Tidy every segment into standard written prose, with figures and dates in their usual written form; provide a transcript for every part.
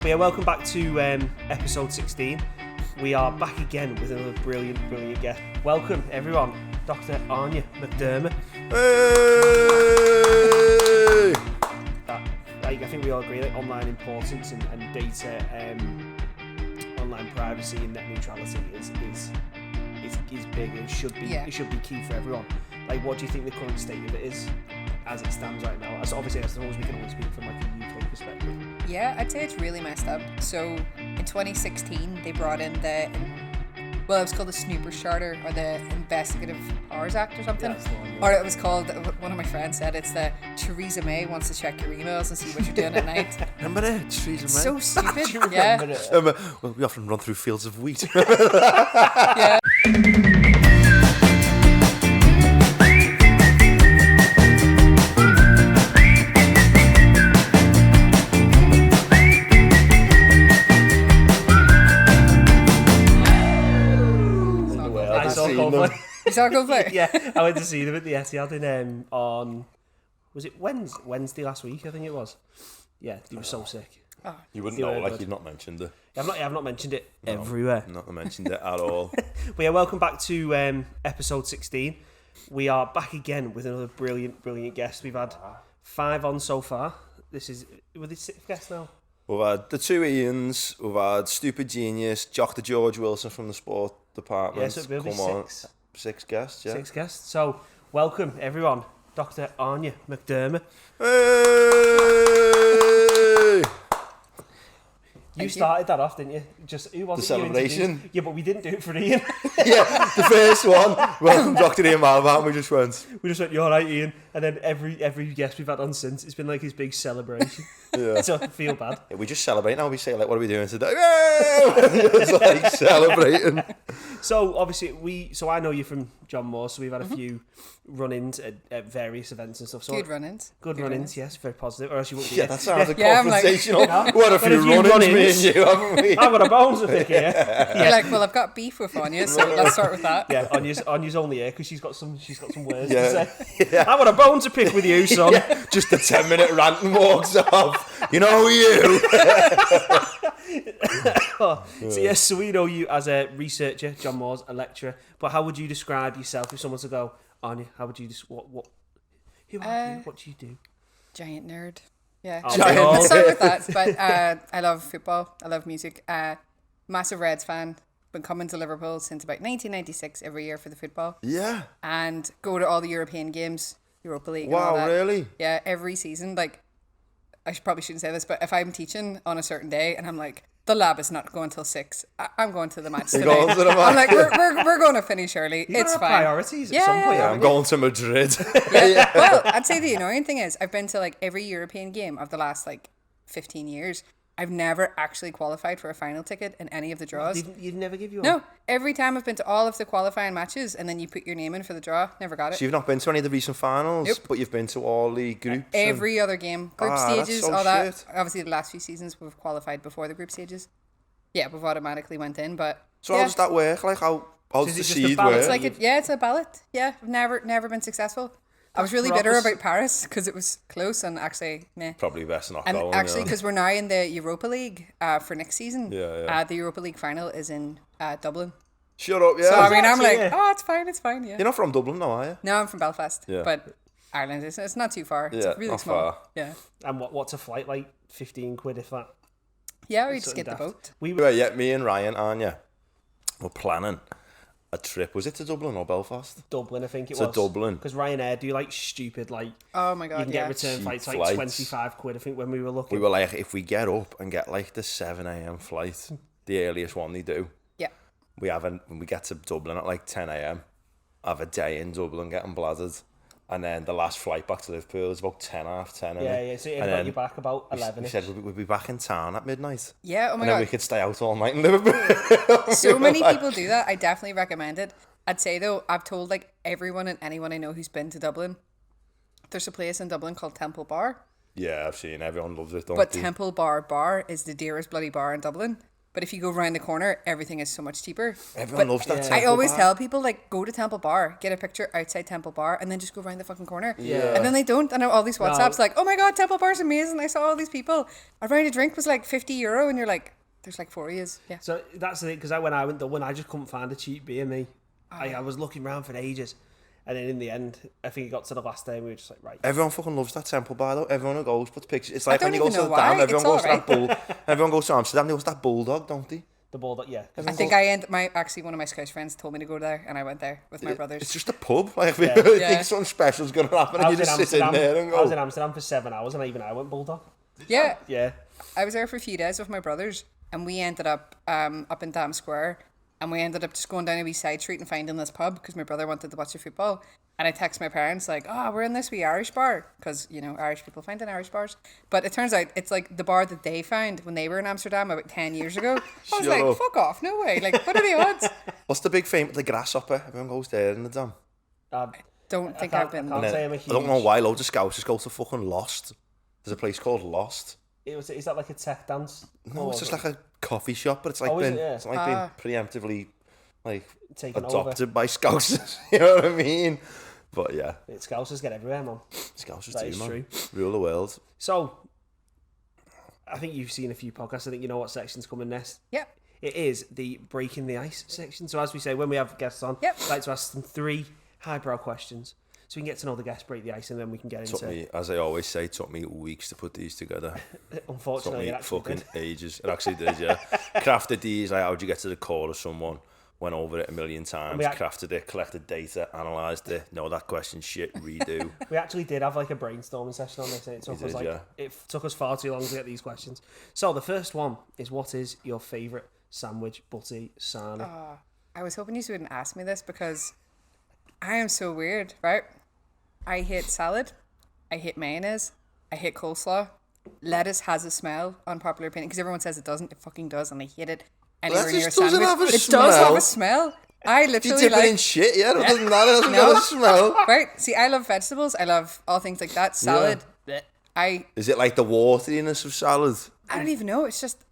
Yeah, welcome back to episode 16. We are back again with another brilliant guest. Welcome, everyone, Dr Áine Mac Dermott. Hey! I think we all agree that online importance and data, online privacy and net neutrality is big and should be it should be key for everyone. Like, what do you think the current state of it is as it stands right now? As obviously, I suppose we can only speak from like a UK perspective. Yeah, I'd say it's really messed up. So in 2016, they brought in it was called the Snoopers Charter or the Investigative Powers Act or something. Or it was called, one of my friends said, it's the Theresa May wants to check your emails and see what you're doing at night. Remember it? Theresa May? So stupid. Do you remember it? Well, we often run through fields of wheat. Yeah. You saw Coldplay? Yeah, I went to see them at the Etihad on, was it Wednesday last week? I think it was. Yeah, they were so sick. Oh. You wouldn't know, like, you've not mentioned it. I've not mentioned it everywhere. Not mentioned it at all. But yeah, welcome back to episode 16. We are back again with another brilliant guest. We've had 5 on so far. Were they 6 guests now? We've had the 2 Ians, we've had Stupid Genius, Dr George Wilson from the sport department. Yeah, so it'll be 6. 6 guests, yeah. 6 guests. So, welcome everyone, Dr Áine Mac Dermott. Hey! You started that off, didn't you? Who was The it celebration? Yeah, but we didn't do it for Ian. Yeah, the first one. Welcome, Dr Áine Mac Dermott. We just went, "You're all right, Ian." And then every guest we've had on since, it's been like his big celebration. yeah. So I feel bad. Yeah, we just celebrate now. We say, like, what are we doing today? It's like celebrating. So obviously I know you from John Moore, so we've had a few run-ins at various events and stuff. So Good run-ins. Good run-ins, yes, very positive. Or else you wouldn't be Yeah, here. that sounds Yeah, I'm like- confrontational. What a But few if you run-ins, me run-ins- and you, haven't we? I've got a bones to pick here. You're like, well, I've got beef with Anya, so let's start with that. Yeah, Anya's only here because she's got some words Yeah. to say. Yeah. I've got a bone to pick with you, son. Yeah, just a 10-minute rant and walks off. You know you. So we know you as a researcher, John Moore's a lecturer. But how would you describe yourself if someone to go, Anya? How would you who are you? What do you do? Giant nerd. Yeah. Oh, Let's start with that. But I love football. I love music. Massive Reds fan. Been coming to Liverpool since about 1996 every year for the football. Yeah. And go to all the European games, Europa League and all Wow, that. really? Yeah, every season. Like, probably shouldn't say this, but if I'm teaching on a certain day and I'm like, the lab is not going till 6, I'm going to the match today. going to the match. I'm like, we're going to finish early. It's fine. Priorities at some point. Yeah, I'm going to Madrid. Yeah. Well, I'd say the annoying thing is I've been to like every European game of the last like 15 years. I've never actually qualified for a final ticket in any of the draws. You'd never give you one? No, every time I've been to all of the qualifying matches and then you put your name in for the draw, never got it. So you've not been to any of the recent finals, Nope. but you've been to all the groups. Every other game, group that's stages, so all that. shit. Obviously, the last few seasons we've qualified before the group stages. Yeah, we've automatically went in, but So yeah. how does that work? Like, how does the it just a seed ballot? work? It's like it's a ballot. Yeah, I've never been successful. I was really bitter about Paris because it was close and actually meh. Probably best not And going. actually, because we're now in the Europa League for next season. Yeah. The Europa League final is in Dublin. Shut up, yeah. So I mean, I'm like, yeah. oh, it's fine, yeah. You're not from Dublin, no, are you? No, I'm from Belfast. Yeah. But Ireland, it's not too far. It's Yeah, really not small. far. Yeah. And what's a flight like? 15 quid if that. Yeah, or you just Something get the daft. boat. Yeah, me and Ryan, Anya, we're planning a trip. Was it to Dublin or Belfast? Dublin, I think it To was. Dublin. Because Ryanair do like stupid, like, Oh my God, you can yeah. get return Cheap flights like flights. 25 quid, I think, when we were looking. We were like, if we get up and get like the 7 a.m. flight, the earliest one they do, Yeah. when we get to Dublin at like 10 a.m, have a day in Dublin getting bladdered, and then the last flight back to Liverpool is about 10, half 10. Yeah, so it got you back about 11. We said we'd be back in town at midnight. Yeah, oh my And then God. we could stay out all night in Liverpool. So many people do that. I definitely recommend it. I'd say though, I've told like everyone and anyone I know who's been to Dublin, there's a place in Dublin called Temple Bar. Yeah, I've seen. Everyone loves it, don't But they? Temple Bar is the dearest bloody bar in Dublin. But if you go round the corner, everything is so much cheaper. Everyone loves that Temple I always Bar. tell people, like, go to Temple Bar, get a picture outside Temple Bar, and then just go round the fucking corner. Yeah. And then they don't. And all these WhatsApps like, oh my God, Temple Bar's amazing. I saw all these people. A round of drink was like €50, and you're like, there's like 4 of yous. Yeah. So that's the thing, because when I went Dublin, I just couldn't find a cheap beer, me. I was looking around for ages. And then in the end, I think it got to the last day and we were just like, right. Everyone fucking loves that Temple Bar though. Everyone who goes puts pictures. It's like I when you don't go to even the know Dam, why. everyone It's goes to that alright. bull. Everyone goes to Amsterdam, there was that bulldog, don't they? The ball, yeah. I think actually one of my Scouse friends told me to go there, and I went there with my brothers. It's just a pub. Like, Yeah. you Yeah. think something special's going to happen and you just sit in there and I was in go. Amsterdam for 7 hours and I went bulldog. Yeah. Yeah. I was there for a few days with my brothers, and we ended up up in Dam Square, and we ended up just going down a wee side street and finding this pub because my brother wanted to watch the football. And I text my parents like, oh, we're in this wee Irish bar, because, you know, Irish people find in Irish bars. But it turns out it's like the bar that they found when they were in Amsterdam about 10 years ago. I was Shut like, up. fuck off, no way. Like, what are the odds? What's the big fame? The Grasshopper. Everyone goes there in the Dam. Don't think can't- I've been. I can't And say then, I'm a I don't know huge- why loads of Scousers go to fucking Lost. There's a place called Lost. Is that like a tech dance? No, Or it's just was like a coffee shop, but it's like Oh, is been it? Yeah. it's like been preemptively like it taken adopted by Scousers. You know what I mean? But yeah, over? Scousers get everywhere, man. Scousers That do, is man. true. Rule the world. So, I think you've seen a few podcasts. I think you know what section's coming next. Yep. It is the breaking the ice section. So as we say, when we have guests on, Yep. I like to ask them 3 highbrow questions so we can get to know the guest, break the ice, and then we can get Took into. me, as I always say, took me weeks to put these together. Took Unfortunately, me it actually fucking did. ages. It actually did, yeah. Crafted these, like, how'd you get to the core of someone? Went over it a million times, we crafted it, collected data, analysed it. No, that question shit, redo. We actually did have like a brainstorming session on this, and it took us did, yeah. it took us far too long to get these questions. So the first one is, what is your favourite sandwich, butty, sarnie? I was hoping you wouldn't ask me this because I am so weird, right? I hate salad. I hate mayonnaise. I hate coleslaw. Lettuce has a smell, unpopular opinion, because everyone says it doesn't. It fucking does, and I hate it. Anywhere Lettuce near a doesn't sandwich. have a It does smell. have a smell. I You literally dip it in like. shit, yeah? It doesn't matter, it doesn't No. got a smell. Right? See, I love vegetables. I love all things like that. Salad. I Is it like the wateriness of salad? don't even know. It's just,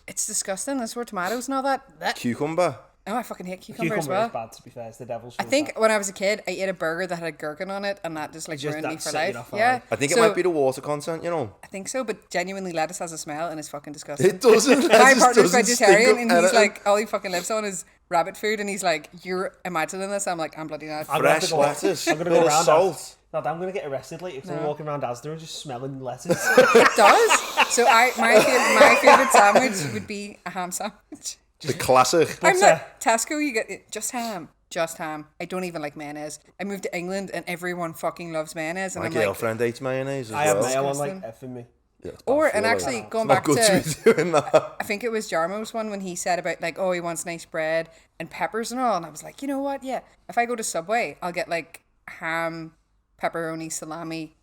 it's disgusting. That's where tomatoes and all that. Blech. Cucumber? Oh, I fucking hate cucumber, Cucumber as well. is bad, to be fair. It's the devil's I food, think that. when I was a kid, I ate a burger that had a gherkin on it, and that just like Just ruined me that for set you life. off, Yeah, alright. I think it So, might be the water content, you know? I think so, but genuinely, lettuce has a smell and it's fucking disgusting. It doesn't. My Lettuce partner's doesn't stink vegetarian, up and he's anything. like, all he fucking lives on is rabbit food, and he's like, you're imagining this? I'm like, I'm bloody not. I'm gonna have to Fresh go- lettuce, I'm gonna bit go of around salt. No, I'm gonna get arrested later because I'm walking around Asda and just smelling lettuce. It does. So my favorite sandwich would be a ham sandwich. The classic. I'm not Tesco. You get it, just ham. Just ham. I don't even like mayonnaise. I moved to England and everyone fucking loves mayonnaise, and My I'm like, girlfriend hates mayonnaise as I have well. mayo on like Disgusting. effing me. Yeah, it's or bad for and you, actually like. going Not back good to, to be doing that. I think it was Jarmo's one when he said about like, oh, he wants nice bread and peppers and all, and I was like, you know what? Yeah, if I go to Subway, I'll get like ham, pepperoni, salami,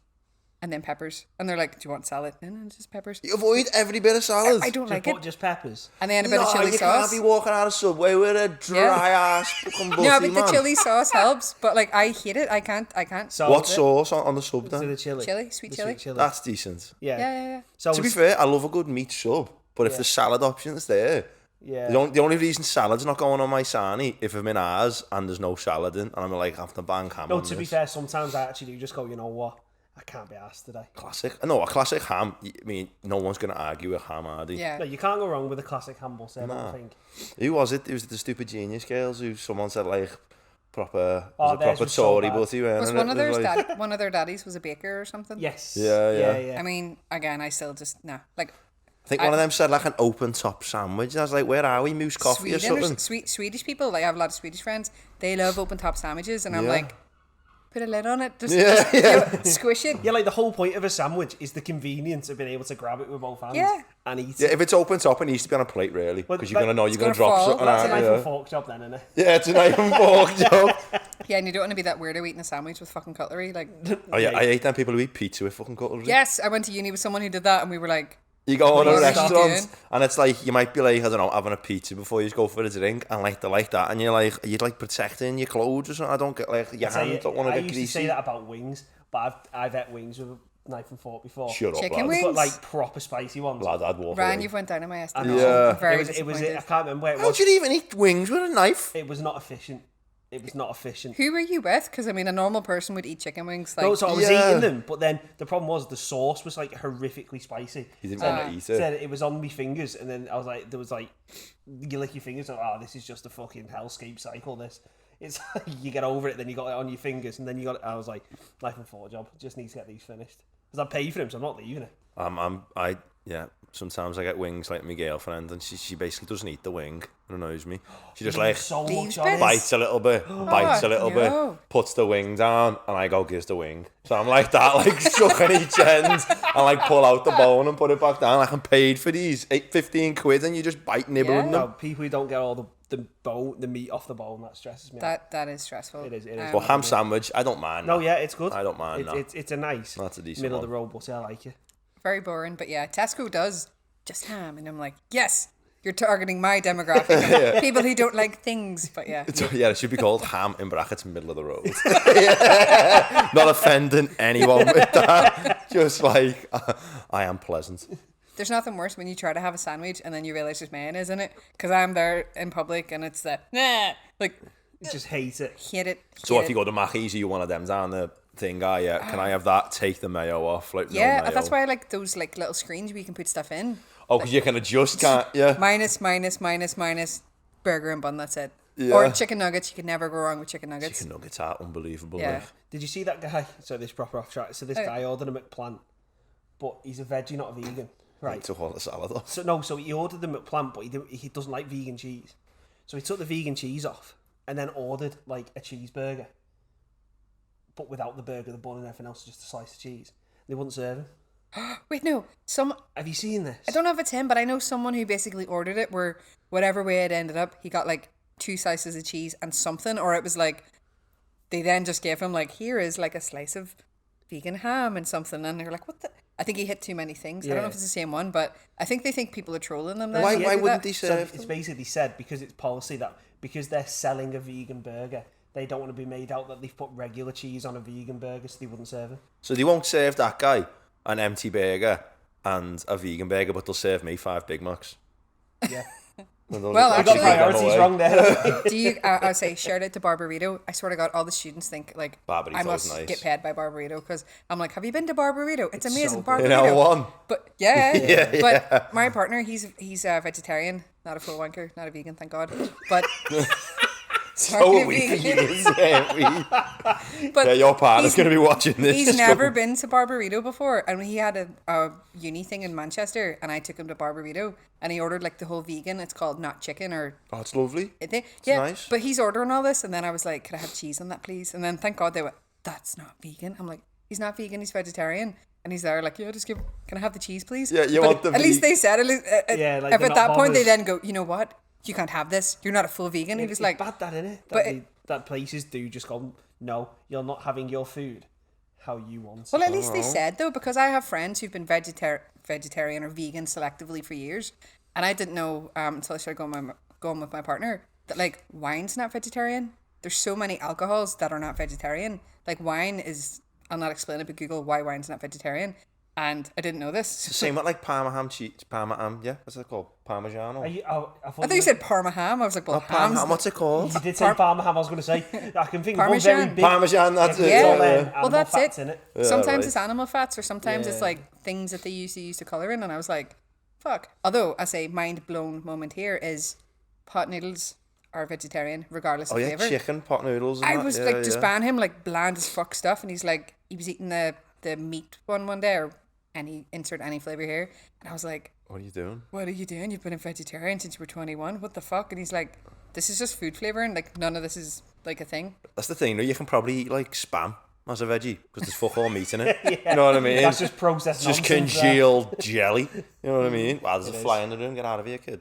and then peppers. And they're like, do you want salad? No, it's just peppers. You avoid every bit of salad. I don't like it. Just peppers. And then a bit of chili you sauce. can't be walking out of Subway with a dry ass fucking butty, No, but man. the chili sauce helps. But like, I hate it. I can't. So What sauce on the sub So then? the chili. Chili, sweet The chili. Sweet chili. That's decent. Yeah. Yeah. So To be fair, I love a good meat sub, but if the salad option's there, yeah. the only reason salad's not going on my sarnie if I'm in ours and there's no salad in, and I'm like, I have to bang ham No, on to be this. fair, sometimes I actually do just go, you know what? I can't be asked today. Classic. No, a classic ham. I mean, no one's going to argue with ham, are they? Yeah. No, you can't go wrong with a classic ham butter, I don't think. Who was it? It was the Stupid Genius girls who someone said like proper, Oh, was a theirs proper was so Tory bad. butty. Was one of their their one of their daddies was a baker or something? Yes. Yeah. I mean, again, I still just like I think one of them said like an open top sandwich. And I was like, where are we? Moose coffee or Sweden something? Swedish people. Like I have a lot of Swedish friends. They love open top sandwiches, and I'm Yeah. like, put a lid on it, just, Yeah, just yeah. squish it. Yeah, like the whole point of a sandwich is the convenience of being able to grab it with both hands Yeah. and eat Yeah, it. if it's open top, it needs to be on a plate, really. Well, Because you're going to know you're it's going to gonna drop fall. something That's a out. knife Yeah. and fork job then, isn't it? Yeah, it's a knife and fork job. Yeah, and you don't want to be that weirdo eating a sandwich with fucking cutlery. Like, Oh yeah, I hate them people who eat pizza with fucking cutlery. yes, I went to uni with someone who did that, and we were like, You go on a What are you restaurant doing? and it's like, you might be like, I don't know, having a pizza before you go for a drink and like they're like that and you're like protecting your clothes or something. I don't get like, your hand don't want to I get used greasy. to say that about wings, but I've ate wings with knife and fork before. Shut up, Chicken lad. wings? But like proper spicy ones. Lad, I'd walk Ryan, away. you've went down in my I estimation. know. I'm very it was. disappointed. I can't remember where it How was. do you even eat wings with a knife? It was not efficient. It was not efficient. Who were you with? Because I mean, a normal person would eat chicken wings. Like, No, so I was Yeah. eating them, but then the problem was the sauce was like horrifically spicy. You didn't want to eat it. Said it was on my fingers, and then I was like, there was like, you lick your fingers, and this is just a fucking hellscape cycle. This, it's like you get over it, then you got it on your fingers, and then you got it. I was like, knife and fork job. Just need to get these finished because I pay for them, so I'm not leaving it. Yeah. Sometimes I get wings like my girlfriend, and she basically doesn't eat the wing. It annoys me. She just like So Leaves much on it. bits? bites a little bit, no. bit, puts the wing down, and I go, gives the wing. So I'm like that, like sucking each end, and like pull out the bone and put it back down. Like I'm paid for these 15 quid, and you just bite nibbling Yeah. No, them. people who don't get all the meat off the bone, that stresses me out. that is stressful. It is. But ham sandwich, I don't mind. No, that. yeah, it's good. I don't mind that. It's a nice That's a decent middle one. of the road, but I like it. Very boring, but yeah, Tesco does just ham, and I'm like, yes, you're targeting my demographic, of people who don't like things. But yeah, Yeah, it should be called ham in brackets middle of the road. Yeah. Not offending anyone with that. Just like I am pleasant. there's nothing worse when you try to have a sandwich and then you realize there's mayonnaise in it. Because I'm there in public and it's the like I just hate it. hate it. So hate if you go to Mackey's, you one of them down the thing, yeah, can I have that? Take the mayo off, like yeah, no mayo. that's why I like those like little screens where you can put stuff in. Oh, because you can adjust, can't you? Minus, burger and bun. That's it. Yeah. Or chicken nuggets. You can never go wrong with chicken nuggets. Chicken nuggets are unbelievable. Yeah. Like. Did you see that guy? So this proper off track. So this guy ordered a McPlant, but he's a veggie, not a vegan. Right. Took all the salad off. So he ordered the McPlant, but he doesn't like vegan cheese. So he took the vegan cheese off and then ordered like a cheeseburger, but without the burger, the bun, and everything else, just a slice of cheese. They wouldn't serve him. Wait, no. Have you seen this? I don't know if it's him, but I know someone who basically ordered it where whatever way it ended up, he got like 2 slices of cheese and something, or it was like they then just gave him like, here is like a slice of vegan ham and something, and they're like, what the? I think he hit too many things. I don't know if it's the same one, but I think they think people are trolling them. Then Why when they do wouldn't that. they So serve it's them? basically said because it's policy that because they're selling a vegan burger, they don't want to be made out that they've put regular cheese on a vegan burger, so they wouldn't serve it. So they won't serve that guy an empty burger and a vegan burger, but they'll serve me 5 Big Macs. Yeah. Well, I got actually, priorities wrong there. do you? I say shout out to Barburrito. I swear to God, all the students think like Barburrito's I must nice. get paid by Barburrito because I'm like, have you been to Barburrito? It's amazing, so good. Barburrito. You know one. But yeah, but my partner, he's a vegetarian, not a full wanker, not a vegan, thank God. But So we aren't we? But Yeah, your partner's he's- going to be watching this. He's never been to Barburrito before, and he had a uni thing in Manchester, and I took him to Barburrito, and he ordered like the whole vegan. It's called Not Chicken or Oh, it's lovely. yeah. nice. But he's ordering all this, and then I was like, "Could I have cheese on that, please?" And then thank God they went, "That's not vegan." I'm like, "He's not vegan. He's vegetarian." And he's there like, "Yeah, just give. Can I have the cheese, please?" Yeah, you But want the at least they said. Yeah, like if they're at not that point they bothered. then go, "You know what? You can't have this. You're not a full vegan." He was It's like, bad that, innit? but That places do just go, no, you're not having your food how you want. Well, at least they said though, because I have friends who've been vegetarian or vegan selectively for years, and I didn't know until I started going with my partner that like wine's not vegetarian. There's so many alcohols that are not vegetarian. Like wine is, I'll not explain it, but Google why wine's not vegetarian, and I didn't know this. Same with like Parma ham cheese. Parma ham, yeah. What's it called? Parmigiano. I I thought you said Parma ham. I was like, well, Parma ham's ham, what's it called? You did say Parma ham. I was going to say I can think of one Parmesan. very big. Parmesan, that's it. Yeah. All, Yeah. animal that's fats it. in it. Sometimes right. it's animal fats, or sometimes it's Yeah. like things that they used to color in, and I was like, fuck. Although I say mind blown moment here is pot noodles are vegetarian regardless Oh of yeah, flavor. chicken, pot noodles. And I that. was yeah, like just yeah. ban him like bland as fuck stuff, and he's like he was eating the meat one day or insert any flavor here, and I was like, What are you doing? what are you doing? You've been a vegetarian since you were 21. What the fuck? And he's like, this is just food flavoring. Like none of this is like a thing. That's the thing. No, you can probably eat like spam as a veggie because there's fuck all meat in it. You know what I mean? That's just processed It's just nonsense there. congealed jelly. You know what I mean? Wow, there's a fly in the room. Get out of here, kid.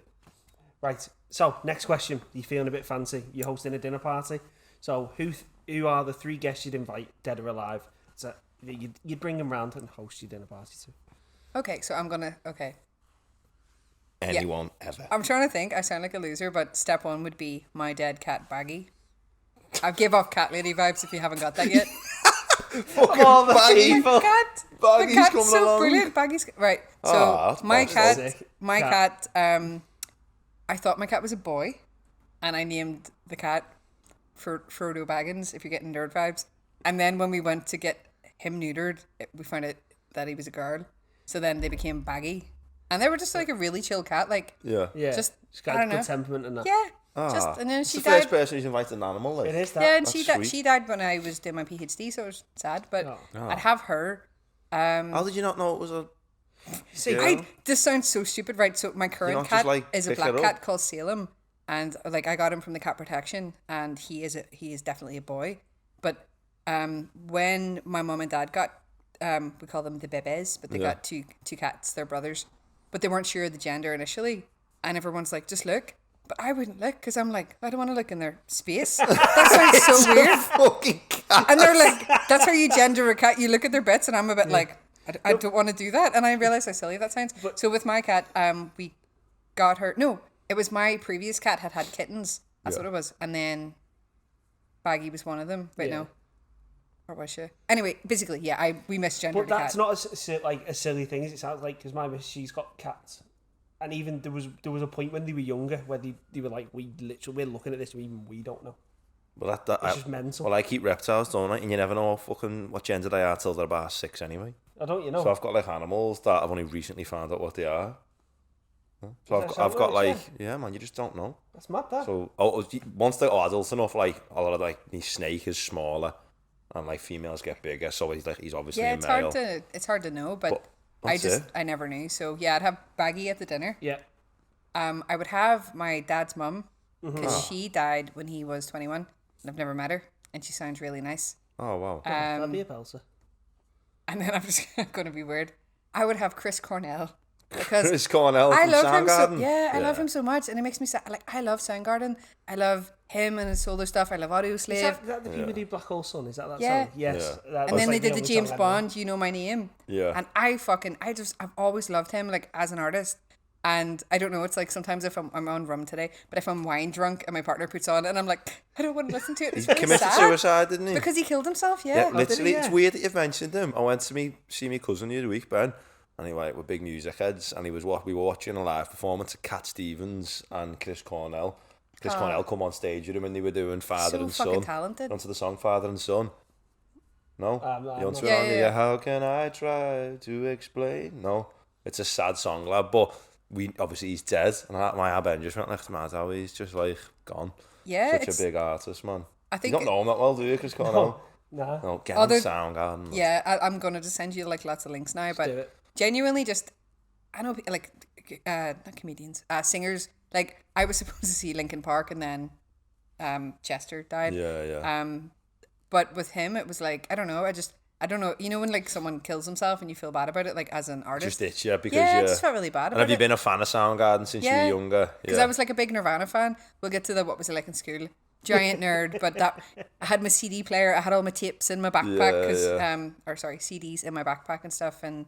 Right. So next question. You feeling a bit fancy? You're hosting a dinner party. So who are the 3 guests you'd invite, dead or alive? So you'd bring them round and host your dinner party too. Okay, so I'm gonna Anyone ever. I'm trying to think. I sound like a loser, but step 1 would be my dead cat Baggy. I give off cat lady vibes if you haven't got that yet. Fucking all the Baggy. people. My cat. Baggy's my cat's coming so along. brilliant. Baggy's right. So that's my fantastic. cat. I thought my cat was a boy, and I named the cat Frodo Baggins. If you're getting nerd vibes. And then when we went to get him neutered, we found out that he was a girl. So then they became Baggy, and they were just like a really chill cat. Like Yeah. just She's got I a don't good know. temperament and that. Yeah. Just and then It's she the first died. person who's invited an animal. Like. It is that. Yeah, and That's she died when I was doing my PhD, so it was sad. But Oh. I'd have her. How did you not know it was a... See, Yeah. This sounds so stupid, right? So my current not just, cat like, is a pick black it up? cat called Salem, and like I got him from the cat protection, and he is definitely a boy. But when my mom and dad got we call them the bebes, but they got two cats, they're brothers, but they weren't sure of the gender initially, and everyone's like, just look. But I wouldn't look because I'm like, I don't want to look in their space. That sounds so weird. Fucking cat. And they're like, that's how you gender a cat. You look at their bits, and I'm a bit like, I don't want to do that. And I realize how silly that sounds. So with my cat, we got her. No, it was my previous cat had kittens. That's what it was. And then Baggy was one of them. Wait, no. Or was she? Anyway, basically, yeah, we misgendered But the cat. that's not a silly thing as it sounds like, because my miss, she's got cats. And even there was a point when they were younger where they were like, we're looking at this, even we don't know. Well, It's just mental. Well, I keep reptiles, don't I? And you never know what gender they are till they're about 6 anyway. I don't, you know. So I've got like animals that I've only recently found out what they are. So Is that I've got how it like, works, yeah, man, you just don't know. That's mad, that. So once they're adults enough, like a lot of like the snake is smaller, and like females get bigger. So he's obviously yeah, a male. it's hard to know, but that's I never knew. So yeah, I'd have Baggy at the dinner. Yeah. I would have my dad's mum because she died when he was 21, and I've never met her, and she sounds really nice. Oh wow. That'd be a pelter. And then I'm just going to be weird. I would have Chris Cornell because Chris Cornell I from love him so. Soundgarden. Yeah, I love him so much, and it makes me sad. Like I love Soundgarden. I love him and his solo stuff. I love Audio Is Slave. that the people who do Black Hole Sun? Is that Yeah. song? Yes. Yeah. That And was then like they did the only James song I know. Bond, You Know My Name. Yeah. And I've always loved him like as an artist. And I don't know, it's like sometimes if I'm on rum today, but if I'm wine drunk and my partner puts on and I'm like, I don't want to listen to it. It's He really committed sad. suicide, didn't he? Because he killed himself, Yeah, yeah. Oh, did he? literally. Yeah. It's weird that you've mentioned him. I went to see my cousin the other week, Ben, and we're big music heads, and we were watching a live performance of Cat Stevens and Chris Cornell. Chris Cornell come on stage with him, and they were doing Father So and fucking Son. talented. Onto the song Father and Son. No? I'm You not don't sure. surround me, Yeah. How can I try to explain? No. It's a sad song, lad, but obviously he's dead, and my Ben just went left mad how he's just like gone. Yeah, Such it's, a big artist, man. I You think don't know him that well, do you, Chris Cornell? Nah. No, get Other- on Soundgarden. yeah, I'm going to just send you like lots of links now, Do but it. genuinely just, I know like, not comedians, singers, like I was supposed to see Linkin Park and then Chester died. Yeah. But with him, it was like, I don't know, I don't know, you know when like someone kills himself and you feel bad about it, like as an artist? Just itch, yeah, because Yeah, I just felt really bad And about have you it. been a fan of Soundgarden since you were younger? Because I was like a big Nirvana fan. We'll get to the what was it like in school. Giant nerd, but that I had my CD player. I had all my tapes in my backpack CDs in my backpack and stuff. And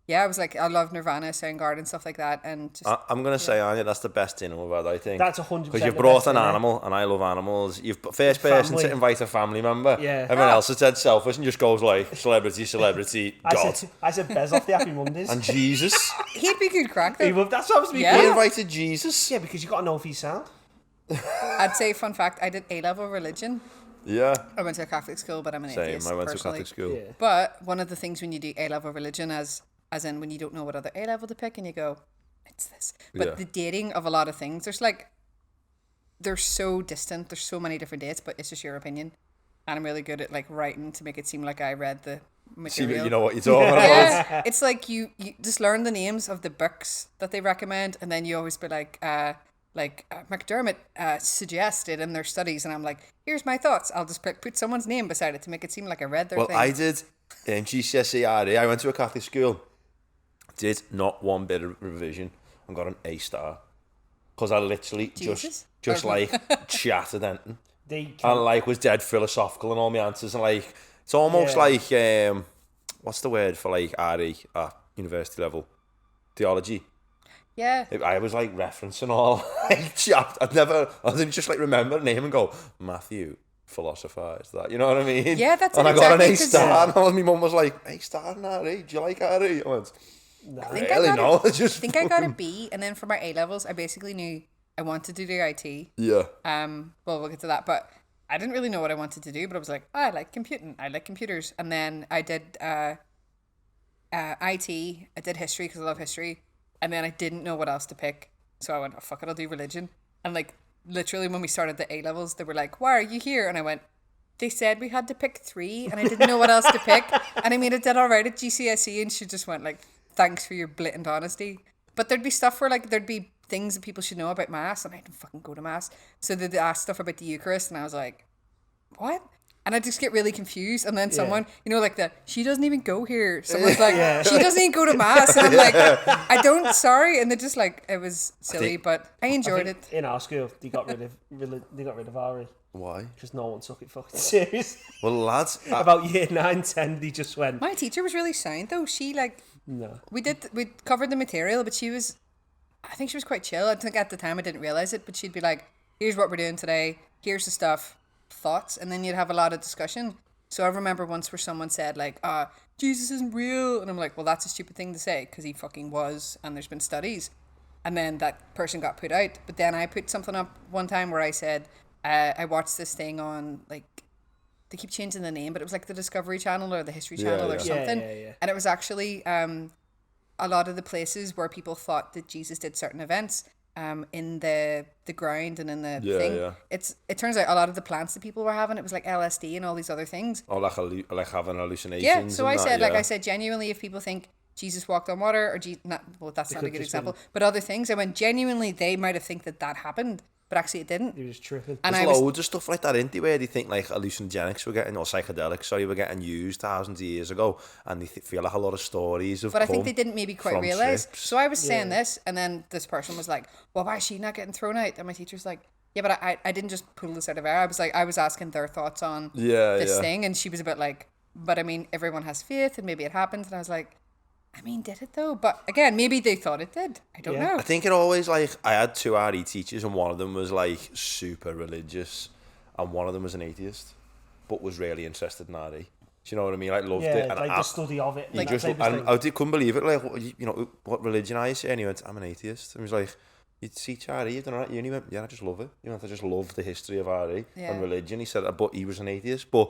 yeah, I was like, I love Nirvana, Soundgarden, stuff like that. And just I'm gonna say, Anya, that's the best dinner we've had, I think. That's 100% because you've the brought best an dinner. animal, and I love animals. You've first person Family. to invite a family member. Yeah. Everyone else is dead selfish and just goes like celebrity, God, I said Bez off the Happy Mondays. and Jesus. he'd be good crack He though. would- that's supposed to be Yeah. We good. invited Jesus. Yeah, because you got to know if he's sound. I'd say fun fact, I did A-level religion. Yeah. I went to a Catholic school, but I'm an Same. atheist I went to personally. Catholic school. Yeah. But one of the things when you do A-level religion, as in when you don't know what other A-level to pick, and you go, it's this. But Yeah. the dating of a lot of things, they're so distant. There's so many different dates, but it's just your opinion. And I'm really good at like writing to make it seem like I read the See, material. you know what you're talking about. Yeah, it's like you just learn the names of the books that they recommend, and then you always be like McDermott suggested in their studies, and I'm like, here's my thoughts. I'll just put someone's name beside it to make it seem like I read their Well, thing. I did GCSE RE. I went to a Catholic school. Did not one bit of revision and got an A star because I literally Jesus? just Or- like chatted anything. They And can, like was dead philosophical in all my answers, and like it's almost Yeah. like what's the word for like RE at university level? Theology. Yeah. I was like referencing all like chapter. I didn't just like remember a name and go Matthew philosophised that. You know what I mean? Yeah, that's and it, I got an exactly, A star, and my mum was like, "A star in Harry? Do you like Harry?" I went, I think really? No, I just think I got a B, and then for my A levels, I basically knew I wanted to do IT. yeah. Well, we'll get to that, but I didn't really know what I wanted to do, but I was like, oh, I like computing, I like computers, and then I did IT. I did history because I love history, and then I didn't know what else to pick, so I went, oh fuck it, I'll do religion. And like literally when we started the A levels, they were like, why are you here? And I went, they said we had to pick 3, and I didn't know what else to pick, and I mean I did all right at GCSE, and she just went like, thanks for your blatant honesty. But there'd be stuff where like there'd be things that people should know about mass, and I didn't fucking go to mass, so they'd ask stuff about the Eucharist, and I was like, what? And I just get really confused, and then someone, you know, like she doesn't even go here. Someone's like, she doesn't even go to mass, and I'm like, I don't, sorry, and they're just like, it was silly, but I enjoyed it. In our school, they got rid of RE. Why? Because no one took it fucking serious. Well, lads, About year 9, 10, they just went. My teacher was really sound though. She like, No. we covered the material, but I think she was quite chill. I think at the time I didn't realize it, but she'd be like, here's what we're doing today, here's the stuff, thoughts, and then you'd have a lot of discussion. So I remember once where someone said like, Jesus isn't real, and I'm like, well, that's a stupid thing to say because he fucking was, and there's been studies. And then that person got put out, but then I put something up one time where I said, I watched this thing on, like, they keep changing the name, but it was like the Discovery Channel or the History Channel or something. Yeah. And it was actually a lot of the places where people thought that Jesus did certain events in the ground and in the thing. Yeah. It turns out a lot of the plants that people were having, it was like LSD and all these other things. or like having hallucinations. Yeah, so and I that, said, yeah. like I said, genuinely, if people think Jesus walked on water or well, that's not a could good just example, been- but other things, I went, genuinely, they might have think that happened, but actually it didn't. They were just tripping. And There's I was, loads of stuff like that, isn't there, where they think like hallucinogenics were getting, or psychedelics, were getting used thousands of years ago, and they feel like a lot of stories have but I think come they didn't maybe quite from realise. trips. So I was saying this, and then this person was like, well, why is she not getting thrown out? And my teacher's like, yeah, but I didn't just pull this out of air. I was like, I was asking their thoughts on this thing, and she was a bit like, but I mean, everyone has faith, and maybe it happens. And I was like, I mean, did it though? But again, maybe they thought it did. I don't know. I think it always, like, I had 2 RE teachers, and one of them was like super religious, and one of them was an atheist, but was really interested in RE. Do you know what I mean? Like, loved it. And like the study of it. he just, and I couldn't believe it. Like, you know, what religion are you? And he went, I'm an atheist. And he was like, you teach RE, you've done it at uni? He went, yeah, I just love it. You know, I just love the history of RE and religion. He said, but he was an atheist. But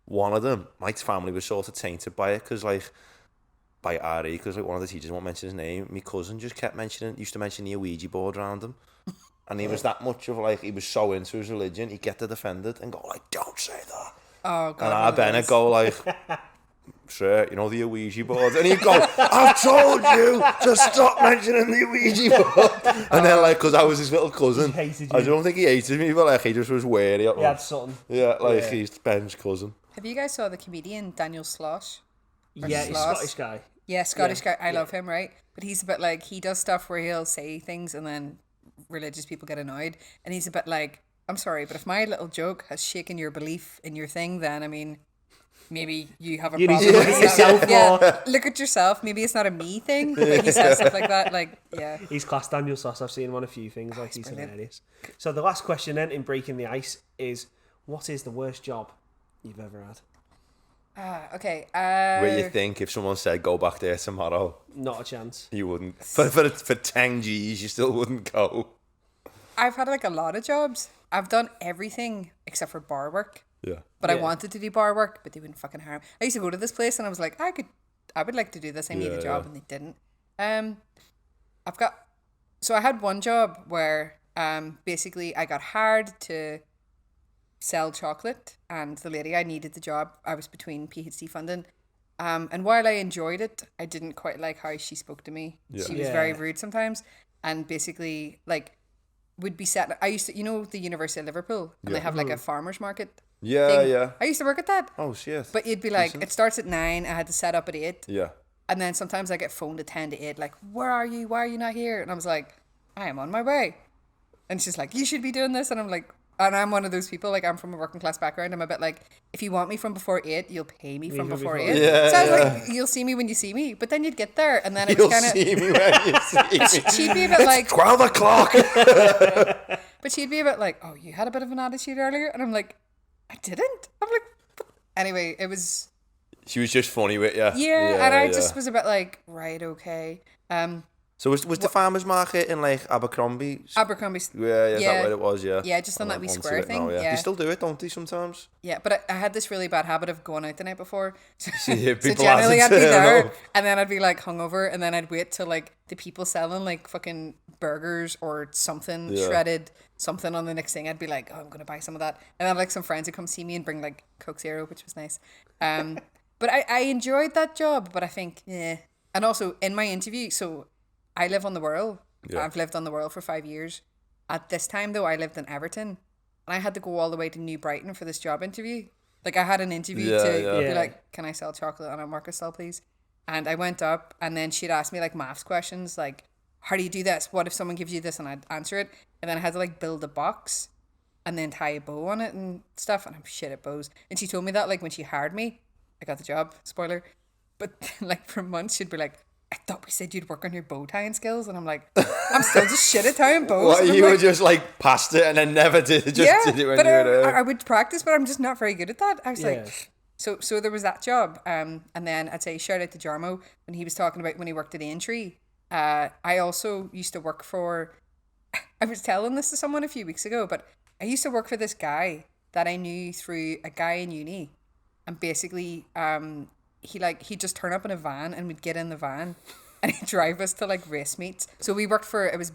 one of them, Mike's family was sort of tainted by it, because like, by RE, because like one of the teachers won't mention his name. My cousin just kept used to mention the Ouija board around him. And he was that much of like, he was so into his religion, he'd get to defend it and go like, don't say that. Oh, God. And I Bennett go like, sir, you know the Ouija board? And he'd go, I've told you to stop mentioning the Ouija board. And then like, because I was his little cousin, He hated you. I don't think he hated me, but like, he just was wary of He me. had something. Yeah, like he's Ben's cousin. Have you guys saw the comedian Daniel Slosh? Yeah, he's Sloss. Scottish guy. Yeah, Scottish guy. I love him, right? But he's a bit like, he does stuff where he'll say things and then religious people get annoyed. And he's a bit like, I'm sorry, but if my little joke has shaken your belief in your thing, then I mean, maybe you have a You need problem to with look at yourself. yourself more. Yeah, look at yourself. Maybe it's not a me thing, but he says stuff like that. Like, yeah. He's class Daniel Sauce. I've seen him on a few things. Like, he's brilliant. hilarious. So the last question then in Breaking the Ice is, what is the worst job you've ever had? Okay. Where you think if someone said go back there tomorrow, Not a chance. you wouldn't. For 10 G's, you still wouldn't go. I've had like a lot of jobs. I've done everything except for bar work. Yeah. But I Yeah. wanted to do bar work, but they wouldn't fucking hire me. I used to go to this place and I was like, I would like to do this. I need a job, and they didn't. So I had one job where basically I got hired to sell chocolate, and the lady I needed the job. I was between PhD funding. And while I enjoyed it, I didn't quite like how she spoke to me. Yeah. She was very rude sometimes, and basically like would be set. I used to, you know, the University of Liverpool, and they have like a farmers market. Yeah, thing. yeah. I used to work at that. Oh, shit. But you'd be like, it starts at 9. I had to set up at 8. Yeah. And then sometimes I get phoned at 10 to 8, like, where are you? Why are you not here? And I was like, I am on my way. And she's like, you should be doing this. And I'm like, and I'm one of those people, like, I'm from a working class background. I'm a bit like, if you want me from before 8, you'll pay me from before 8. Yeah, so I was like, you'll see me when you see me. But then you'd get there, and then it was You'll kind of. see me when you see me. She'd be a bit like, 12 o'clock. but she'd be a bit like, oh, you had a bit of an attitude earlier. And I'm like, I didn't. I'm like, anyway, it was. She was just funny with you. Yeah, and I just was a bit like, right, okay. So was the farmers market in like Abercrombie? Abercrombie's. Yeah, is that where it was? Yeah. Yeah, just on that wee square thing. Now, yeah. They still do it, don't they? Sometimes. Yeah, but I had this really bad habit of going out the night before. So people generally I'd be turn there, up. and then I'd be like hungover, and then I'd wait till like the people selling like fucking burgers or something shredded something on the next thing. I'd be like, oh, I'm gonna buy some of that, and then like some friends would come see me and bring like Coke Zero, which was nice. But I enjoyed that job, but I think and also in my interview, so I live on the Wirral. Yeah. I've lived on the Wirral for 5 years. At this time though, I lived in Everton. And I had to go all the way to New Brighton for this job interview. Like I had an interview to be like, can I sell chocolate on a market stall, please? And I went up, and then she'd ask me like maths questions, like, how do you do this? What if someone gives you this? And I'd answer it. And then I had to like build a box and then tie a bow on it and stuff. And I'm shit at bows. And she told me that like when she hired me, I got the job, spoiler. But like for months she'd be like, I thought we said you'd work on your bow tying skills, and I'm like, I'm still just shit at tying bows. What, you were just like past it and then never did it, just did it when you were there. I would practice, but I'm just not very good at that. I was like, so there was that job, and then I'd say shout out to Jarmo when he was talking about when he worked at Aintree. I also used to work for. I was telling this to someone a few weeks ago, but I used to work for this guy that I knew through a guy in uni, and basically, he'd just turn up in a van, and we'd get in the van and he'd drive us to like race meets. So we worked for, it was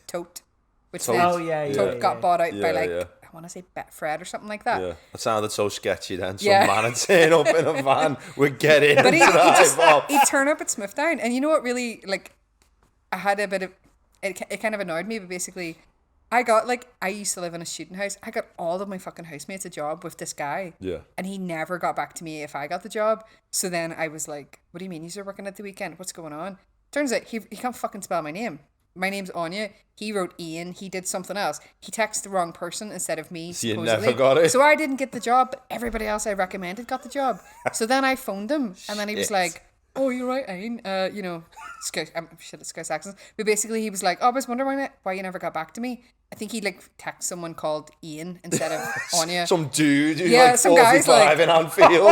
Tote, which then Tote got bought out by like I want to say Betfred or something like that. Yeah, that sounded so sketchy then. Some man would turn up in a van, would get in but and drive off. He'd turn up at Smithdown, and you know what really, like, I had a bit of, it kind of annoyed me, but basically I used to live in a student house. I got all of my fucking housemates a job with this guy. Yeah. And he never got back to me if I got the job. So then I was like, what do you mean you're working at the weekend? What's going on? Turns out he can't fucking spell my name. My name's Áine. He wrote Ian. He did something else. He texted the wrong person instead of me. So you never got it? So I didn't get the job, but everybody else I recommended got the job. So then I phoned him, and then he was like, oh, you're right, Áine. I'm shit at Scouse accents. But basically he was like, oh, I was wondering why you never got back to me. I think he like texted someone called Ian instead of Áine. Some dude who's like 45 like, in Anfield.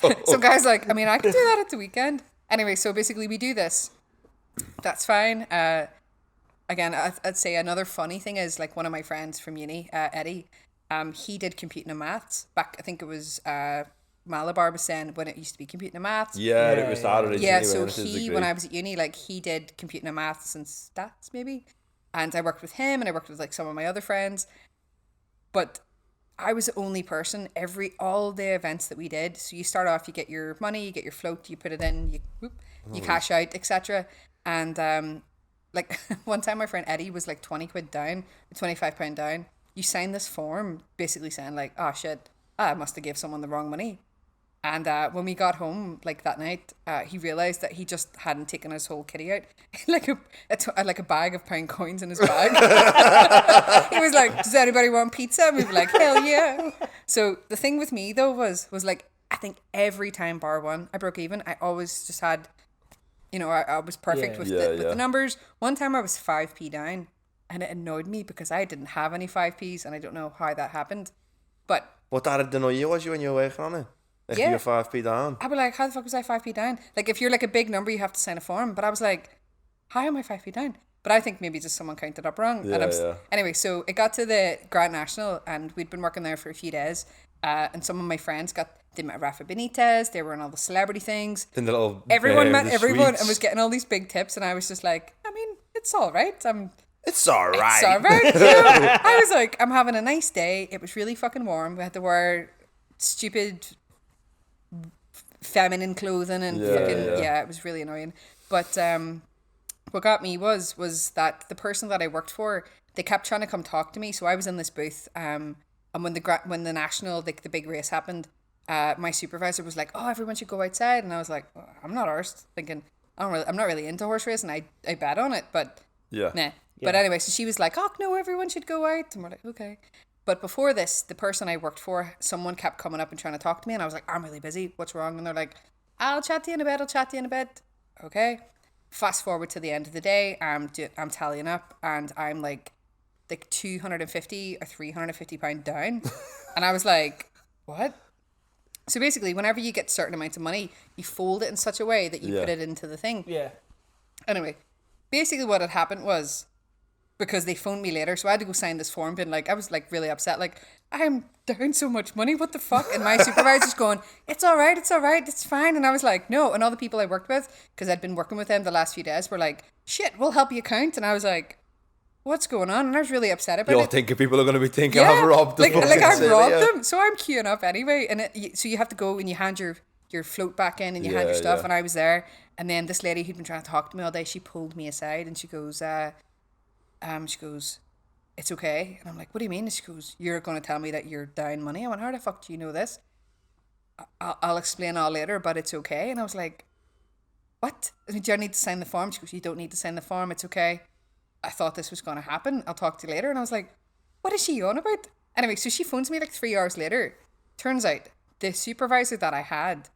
Like, some guy's like, I mean, I could do that at the weekend. Anyway, so basically we do this. That's fine. Again, I'd say another funny thing is like one of my friends from uni, Eddie, he did computing and maths back, I think it was Malabar was saying when it used to be computing and maths. Yeah, it was started originally. Yeah, so when I was at uni, like he did computing and maths and stats maybe. And I worked with him, and I worked with like some of my other friends. But I was the only person all the events that we did. So you start off, you get your money, you get your float, you put it in, you cash out, etc. And like one time my friend Eddie was like 20 quid down, £25 down. You sign this form basically saying like, oh shit, I must have gave someone the wrong money. And when we got home, like that night, he realised that he just hadn't taken his whole kitty out, like a bag of pound coins in his bag. He was like, "Does anybody want pizza?" And we were like, "Hell yeah!" So the thing with me though was like, I think every time bar one, I broke even. I always just had, I was perfect with the numbers. One time I was 5p down, and it annoyed me because I didn't have any 5p's, and I don't know how that happened. But what that annoyed you was when you were working on it? If you're 5p down. I'd be like, how the fuck was I 5p down? Like, if you're like a big number, you have to sign a form. But I was like, how am I 5p down? But I think maybe just someone counted up wrong. Anyway, so it got to the Grand National, and we'd been working there for a few days. And some of my friends they met Rafa Benitez. They were in all the celebrity things. Everyone met everyone and was getting all these big tips. And I was just like, I mean, it's all right. It's all right. It's all right. Yeah. I was like, I'm having a nice day. It was really fucking warm. We had to wear stupid feminine clothing and it was really annoying. But what got me was that the person that I worked for, they kept trying to come talk to me. So I was in this booth, and when the national, like the big race happened, my supervisor was like, "Oh, everyone should go outside," and I was like, oh, "I'm not arsed," thinking I'm not really into horse racing. I bet on it, but nah. Yeah. But anyway, so she was like, "Oh no, everyone should go out," and we're like, "Okay." But before this, the person I worked for, someone kept coming up and trying to talk to me, and I was like, I'm really busy. What's wrong? And they're like, I'll chat to you in a bit. Okay. Fast forward to the end of the day, I'm tallying up, and I'm like like 250 or 350 pound down. And I was like, what? So basically, whenever you get certain amounts of money, you fold it in such a way that you put it into the thing. Yeah. Anyway, basically what had happened was, because they phoned me later, so I had to go sign this form, being like, I was like really upset, like, I'm down so much money, what the fuck? And my supervisor's going, it's all right, it's fine. And I was like, no. And all the people I worked with, because I'd been working with them the last few days, were like, shit, we'll help you count. And I was like, what's going on? And I was really upset about it. You're thinking people are going to be thinking I've robbed the like I've city, robbed them. So I'm queuing up anyway. And so you have to go and you hand your float back in and you hand your stuff. And I was there. And then this lady who'd been trying to talk to me all day, she pulled me aside and she goes, it's okay. And I'm like, what do you mean? And she goes, you're going to tell me that you're down money? I went, how the fuck do you know this? I'll explain all later, but it's okay. And I was like, what? Do I need to sign the form? She goes, you don't need to sign the form. It's okay. I thought this was going to happen. I'll talk to you later. And I was like, what is she on about? Anyway, so she phones me like 3 hours later. Turns out the supervisor that I had,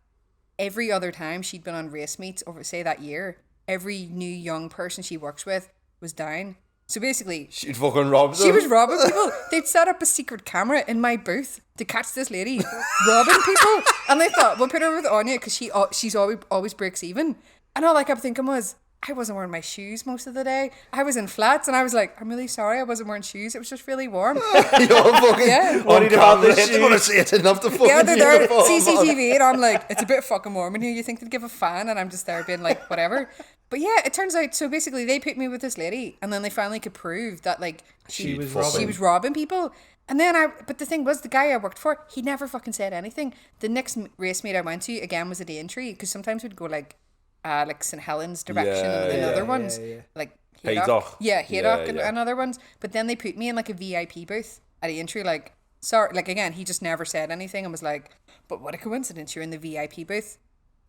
every other time she'd been on race meets over, say, that year, every new young person she works with was down. So basically, she'd fucking robbed them. She was robbing people. They'd set up a secret camera in my booth to catch this lady robbing people. And they thought, we'll put her with Áine because she's always breaks even. And all I kept thinking was, I wasn't wearing my shoes most of the day. I was in flats and I was like, I'm really sorry I wasn't wearing shoes. It was just really warm. You're fucking worried about the shoes. I want to see it enough to fucking they're there CCTV and I'm like, it's a bit fucking warm in here. You think they'd give a fan? And I'm just there being like, whatever. But yeah, it turns out, so basically they put me with this lady and then they finally could prove that like she was robbing people. And then but the thing was, the guy I worked for, he never fucking said anything. The next race meet I went to, again, was a day entry because sometimes we'd go like St. Helens direction and other ones. Like Haydock. Haydock and other ones. But then they put me in like a VIP booth at the entry, like, sorry, like again, he just never said anything and was like, but what a coincidence, you're in the VIP booth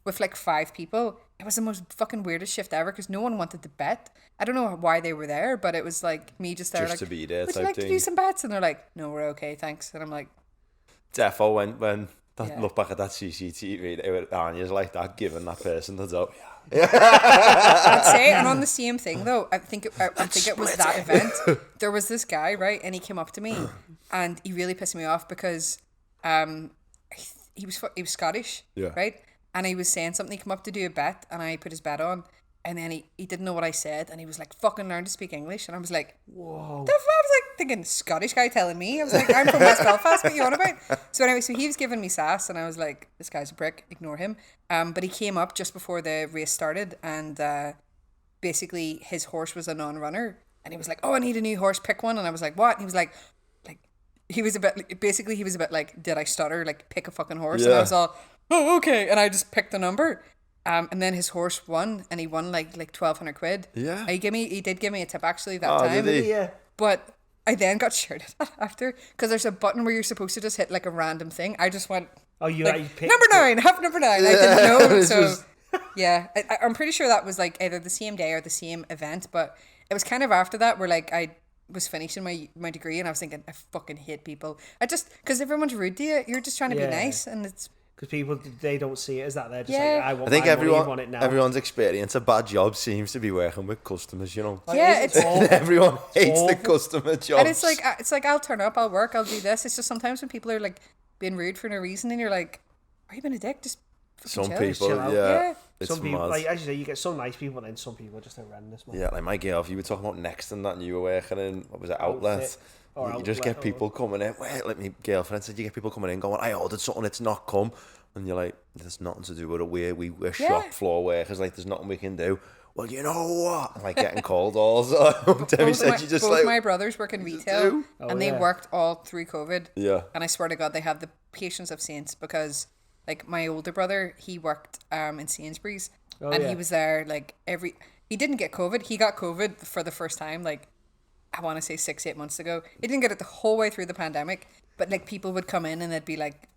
with like 5 people. It was the most fucking weirdest shift ever because no one wanted to bet. I don't know why they were there, but it was like me just there, just like, to be there, would you like to do some bets? And they're like, no, we're okay, thanks. And I'm like, defo when look back at that CCTV, Áine's like that, giving that person the dope. I'd say, and on the same thing though, I think it was that event. There was this guy, right, and he came up to me, and he really pissed me off because, he was Scottish, right, and he was saying something. He came up to do a bet, and I put his bet on, and then he didn't know what I said, and he was like, "Fucking learn to speak English," and I was like, "Whoa!" I was like thinking, Scottish guy telling me. I was like, "I'm from West Belfast. What you on about?" So anyway, so he was giving me sass, and I was like, "This guy's a prick. Ignore him." But he came up just before the race started, and basically his horse was a non-runner, and he was like, "Oh, I need a new horse. Pick one." And I was like, "What?" And he was like, he was a bit like, "Did I stutter? Like, pick a fucking horse." And I was all, "Oh, okay." And I just picked the number. And then his horse won, and he won like 1,200 quid. Yeah. He did give me a tip actually that time. Did he? Yeah. But I then got shouted at after because there's a button where you're supposed to just hit like a random thing. I just went, oh, you picked number 9, have number 9. I didn't know. So yeah, I'm pretty sure that was like either the same day or the same event. But it was kind of after that where like I was finishing my degree and I was thinking, I fucking hate people. Because everyone's rude to you. You're just trying to be nice, and it's. Because people, they don't see it as that. They're just like, I think want it now. Everyone's experience of bad job seems to be working with customers, you know. Yeah, it's everyone hates the customer jobs. And it's like I'll turn up, I'll work, I'll do this. It's just sometimes when people are like being rude for no reason, and you're like, are you being a dick? Just some chill. people, chill out. yeah. Some people, like as you say, you get some nice people, and then some people are just horrendous. Man. Yeah, like my girl, if you were talking about Next and that, and you were working in, what was it, Outlet? You just get people coming in. Wait, like my girlfriend said, you get people coming in going, I ordered something, it's not come. And you're like, there's nothing to do with it. We're shop floor workers. Like, there's nothing we can do. Well, you know what? I'm like getting called all the time. Debbie said, you just both like. my brothers work in retail, and they worked all through COVID. Yeah. And I swear to God, they have the patience of saints because, like, my older brother, he worked in Sainsbury's, he was there like he didn't get COVID. He got COVID for the first time, like, I want to say 6-8 months ago. He didn't get it the whole way through the pandemic, but like people would come in and they'd be like,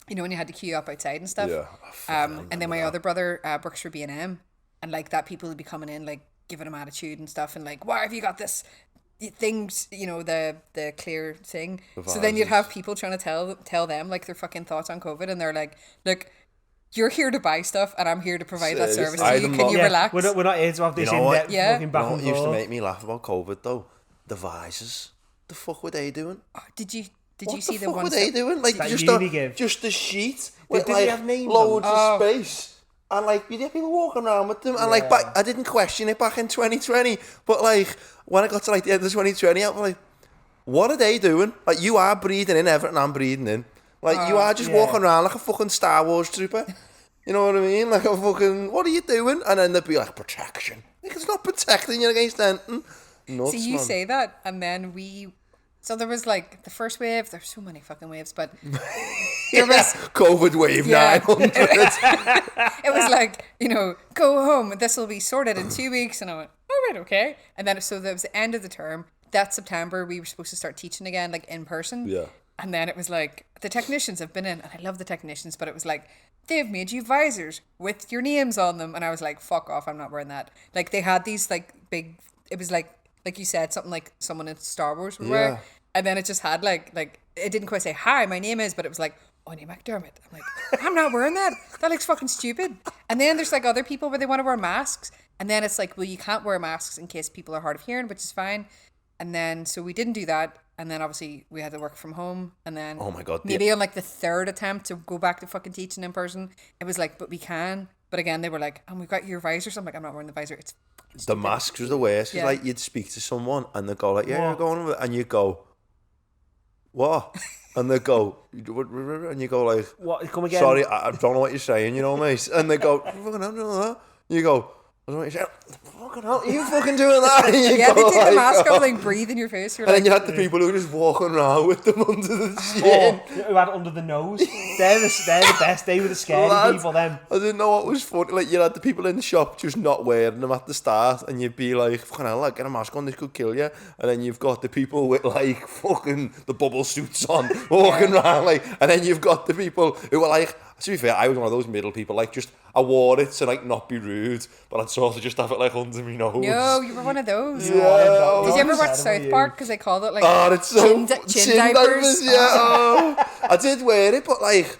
you know, when you had to queue up outside and stuff. Yeah. And then my other brother works for B&M, and like that people would be coming in like giving him attitude and stuff, and like, why have you got this things, you know, the clear thing. So then you'd have people trying to tell them like their fucking thoughts on COVID, and they're like, look, you're here to buy stuff and I'm here to provide that service to you. Can you relax? We're not here to have this in-depth looking back and forth. What used to make me laugh about COVID though? The visors. the fuck were they doing? Did you What see the the fuck were ones they doing? Like That just uni give. just a sheet with did they have names loads on? of space. And like you get people walking around with them, and like back, I didn't question it back in 2020, but like when I got to like the end of 2020, I was like, what are they doing? Like you are breathing in everything I'm breathing in. Like you are just walking around like a fucking Star Wars trooper. You know what I mean? Like a fucking, what are you doing? And then they'd be like, protection. Like it's not protecting you against anything. Nuts, So you man. say that, and then so there was like the first wave. There's so many fucking waves, but there was COVID wave 900. it was like, go home. This will be sorted in 2 weeks, and I went, all right, okay. And then so that was the end of the term. That September we were supposed to start teaching again, like in person. Yeah. And then it was like the technicians have been in, and I love the technicians, but it was like they've made you visors with your names on them, and I was like, fuck off, I'm not wearing that. Like they had these like big. It was like you said, something like someone in Star Wars would wear. And then it just had like it didn't quite say, hi, my name is, but it was like, Áine Mac Dermott. I'm like, I'm not wearing that. That looks fucking stupid. And then there's like other people where they want to wear masks. And then it's like, well, you can't wear masks in case people are hard of hearing, which is fine. And then, so we didn't do that. And then obviously we had to work from home. And then, oh my God, maybe on like the third attempt to go back to fucking teaching in person, it was like, but we can. But again, they were like, and we've got your visors. I'm like, I'm not wearing the visor. It's the masks was the worst. Yeah. Like you'd speak to someone and they'd go like, yeah, you're going with it. And you go, what? And they go, and you go like, what? Come again? Sorry, I don't know what you're saying, mate. And they go, fucking hell, no, that. You go, I don't know what you're saying. Fucking hell, are you fucking doing that? And you yeah, go, they take the mask off, like breathe in your face. And then you had the people who were just walking around with them under the chin. Who had it under the nose. They're the best. They were the scary people, them. I didn't know what was funny. Like, you had the people in the shop just not wearing them at the start, and you'd be like, fucking hell, like, get a mask on, this could kill you. And then you've got the people with, like, fucking the bubble suits on, walking around, like, and then you've got the people who were like, to be fair, I was one of those middle people, like, just, I wore it to, like, not be rude, but I'd sort of just have it, like, under my nose. No, you were one of those. Yeah. Did you ever watch South Park? Because they called it, like, it's so chin diapers. Yeah, I did wear it, but, like,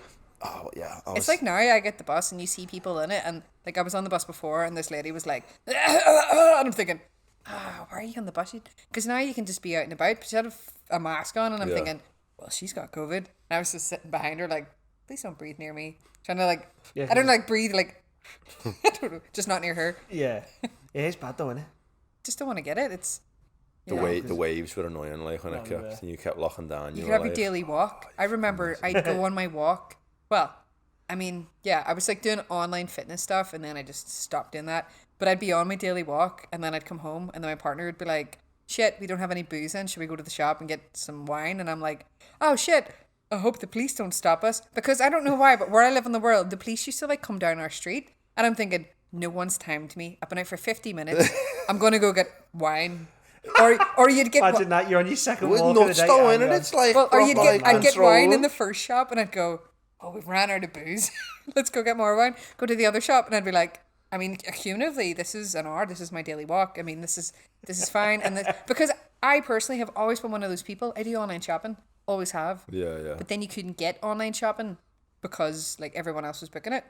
it's like now I get the bus and you see people in it, and, like, I was on the bus before, and this lady was like, and I'm thinking, why are you on the bus? Because now you can just be out and about, but she had a mask on, and I'm thinking, well, she's got COVID. And I was just sitting behind her, like, please don't breathe near me. Trying to, like, I don't like breathe, like, I don't know, just not near her. Yeah. It is bad though, isn't it? Just don't want to get it. It's the waves were annoying, like when you kept locking down. You could have your daily walk. I remember I'd go on my walk. Well, I mean, yeah, I was like doing online fitness stuff, and then I just stopped doing that. But I'd be on my daily walk, and then I'd come home, and then my partner would be like, shit, we don't have any booze in. Should we go to the shop and get some wine? And I'm like, oh shit, I hope the police don't stop us. Because I don't know why, but where I live in the world, the police used to like come down our street, and I'm thinking, no one's timed me. I've been out for 50 minutes. I'm going to go get wine. Or you'd get... Imagine that, you're on your second with walk nuts of the day. and it's like... Well, or I'd get wine in the... the first shop, and I'd go, oh, we've ran out of booze. Let's go get more wine. Go to the other shop, and I'd be like, I mean, cumulatively, this is an hour. This is my daily walk. I mean, this is fine. And because I personally have always been one of those people. I do online shopping. Always have. Yeah. But then you couldn't get online shopping because like everyone else was booking it.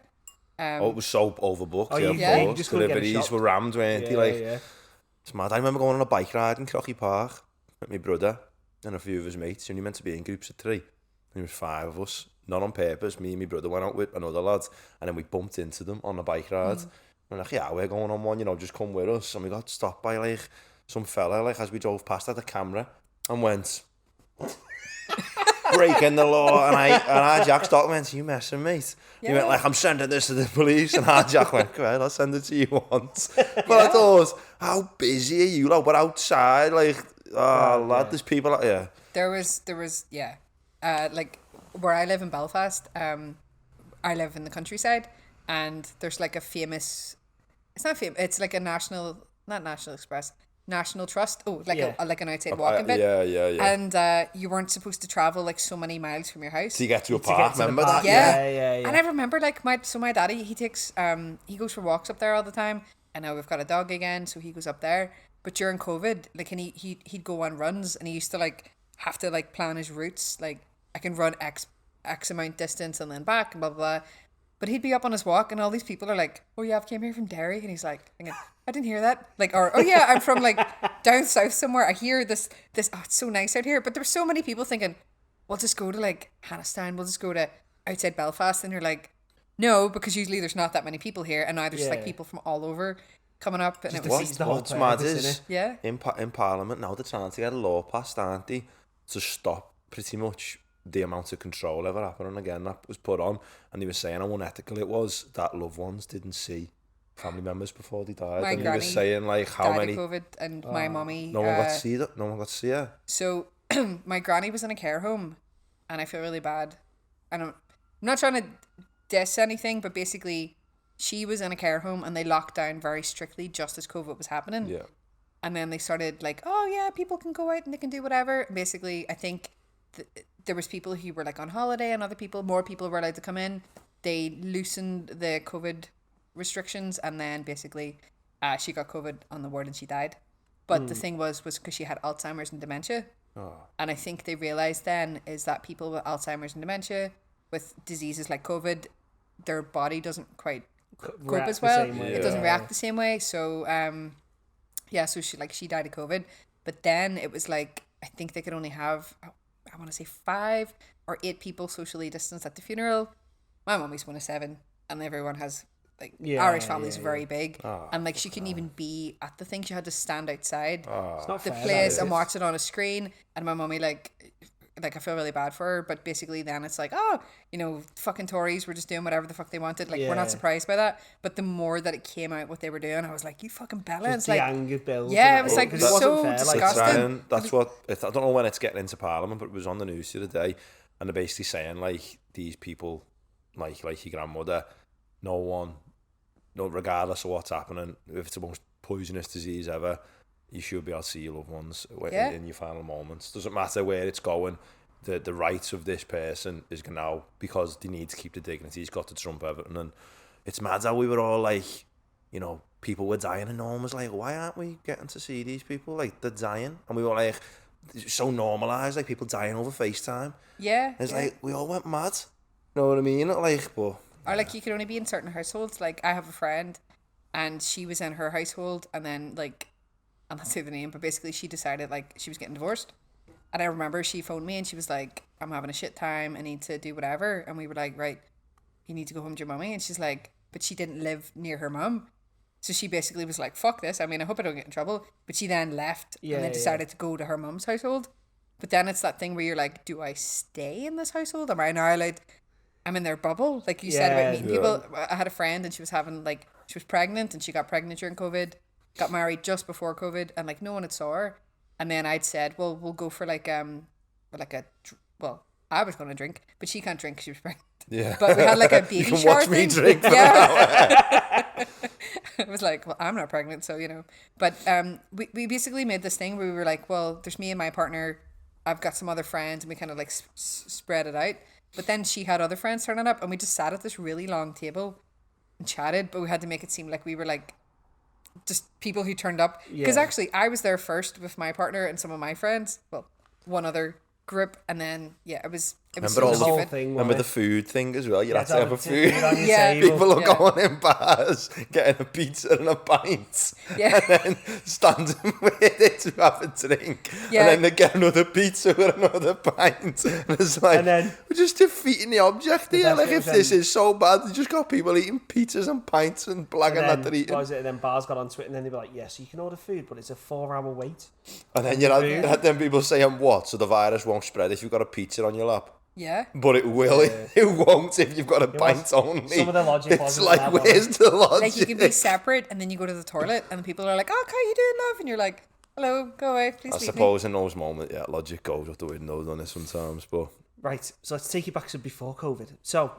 It was so overbooked. Oh, of you course. just couldn't get a Deliveries shop. were rammed, weren't they? Like, yeah. it's mad. I remember going on a bike ride in Crocky Park with my brother and a few of his mates. Only meant to be in groups of 3. There was 5 of us. Not on purpose. Me and my brother went out with another lad, and then we bumped into them on a bike ride. We're like, yeah, we're going on one, just come with us. And we got stopped by like some fella, like as we drove past, had a camera and went breaking the law. And I Jack stopped and went, you messing, mate? Yeah. He went like, I'm sending this to the police. And I Jack went, go ahead, I'll send it to you once. But I thought, how busy are you? Like, we're outside, like, lad, there's people out here. There was, like where I live in Belfast, I live in the countryside, and there's like a famous, it's like a not National Express, National Trust. Oh, like like an outside walking bit. Yeah. And you weren't supposed to travel like so many miles from your house to get to a park. Remember that? Yeah. And I remember like my daddy, he takes he goes for walks up there all the time, and now we've got a dog again, so he goes up there. But during COVID, like, and he'd go on runs, and he used to like have to like plan his routes. Like, I can run X amount distance and then back and blah blah blah. But he'd be up on his walk, and all these people are like, "Oh yeah, I've came here from Derry," and he's like, thinking, I didn't hear that. Like, or, oh yeah, I'm from like down south somewhere. I hear this, oh, it's so nice out here. But there were so many people thinking, we'll just go to like Hannistown, we'll just go to outside Belfast. And you're like, no, because usually there's not that many people here. And now there's like people from all over coming up. And it was what's mad is, yeah, in Parliament now they're trying to get a law passed, aren't they, to stop pretty much the amount of control ever happening again that was put on. And they were saying how unethical it was that loved ones didn't see family members before they died. My and he granny was saying like how died many of COVID, and my mummy. No one got to see that. No one got to see her. So my granny was in a care home, and I feel really bad. And I'm not trying to diss anything, but basically, she was in a care home, and they locked down very strictly just as COVID was happening. Yeah. And then they started like, oh yeah, people can go out and they can do whatever. And basically, I think there was people who were like on holiday, and more people were allowed to come in. They loosened the COVID restrictions, and then basically she got COVID on the ward and she died. But the thing was because she had Alzheimer's and dementia. And I think they realized then is that people with Alzheimer's and dementia, with diseases like COVID, their body doesn't quite cope as well. It doesn't react the same way. So so she died of COVID. But then it was like, I think they could only have, I want to say 5 or 8 people socially distanced at the funeral. My mummy's one of 7, and everyone has like Irish families are very big, and like she couldn't even be at the thing. She had to stand outside It's not the fair, place that and is. watch it on a screen. And my mummy like I feel really bad for her, but basically then it's like, oh, you know, fucking Tories were just doing whatever the fuck they wanted. Like we're not surprised by that. But the more that it came out what they were doing, I was like, you fucking bellends. The Like, anger builds. yeah, it was like because it wasn't so fair, disgusting. That's what I don't know when it's getting into Parliament, but it was on the news the other day, and they're basically saying like these people, like your grandmother, no, regardless of what's happening, if it's the most poisonous disease ever, you should be able to see your loved ones in your final moments. Doesn't matter where it's going. The rights of this person is now, because they need to keep the dignity, he's got to trump everything. And it's mad how we were all like, you know, people were dying, and no one was like, why aren't we getting to see these people? Like, they're dying. And we were like, so normalised, like people dying over FaceTime. Yeah. It's like, we all went mad. You know what I mean? Like, but... Or like you could only be in certain households. Like I have a friend, and she was in her household, and then like, I'll not say the name, but basically she decided like she was getting divorced. And I remember she phoned me and she was like, I'm having a shit time, I need to do whatever. And we were like, right, you need to go home to your mummy. And she's like, but she didn't live near her mum. So she basically was like, fuck this. I mean, I hope I don't get in trouble. But she then left and then decided to go to her mum's household. But then it's that thing where you're like, do I stay in this household? Am I now allowed? I'm in their bubble. Like you said about meeting people. I had a friend and she was having like, she was pregnant and she got pregnant during COVID, got married just before COVID, and like no one had saw her. And then I'd said, well, we'll go for like I was going to drink, but she can't drink because she was pregnant. Yeah. But we had like a baby you can shower watch thing. me drink for I was like, well, I'm not pregnant, so, you know. But we basically made this thing where we were like, well, there's me and my partner. I've got some other friends, and we kind of like spread it out. But then she had other friends turning up, and we just sat at this really long table and chatted, but we had to make it seem like we were like just people who turned up. Because actually, I was there first with my partner and some of my friends. Well, one other group, and then it was Remember so all stupid. Remember the food thing as well? You had to have a food. Yeah. People are going in bars, getting a pizza and a pint, Yeah. and then standing with it to have a drink, Yeah. and then they get another pizza with another pint. And it's like, And then- we're just defeating the object here. best Like, bit if was this then- is so bad, they just got people eating pizzas and pints and blagging And that they're then, eating. what was it? And then bars got onto it, and then they were like, yes, you can order food, but it's a 4-hour wait. And then you had them people saying, what? So the virus won't spread if you've got a pizza on your lap? Yeah. But it will. It won't if you've got a pint only. Some of the logic It's wasn't like, that, where's the logic? Like you can be separate, and then you go to the toilet, and the people are like, "Oh, how you doing, love?" And you're like, "Hello, go away, please I leave me." suppose in those moments, logic goes out the window, doesn't it, sometimes? But Right, so let's take you back to before COVID. So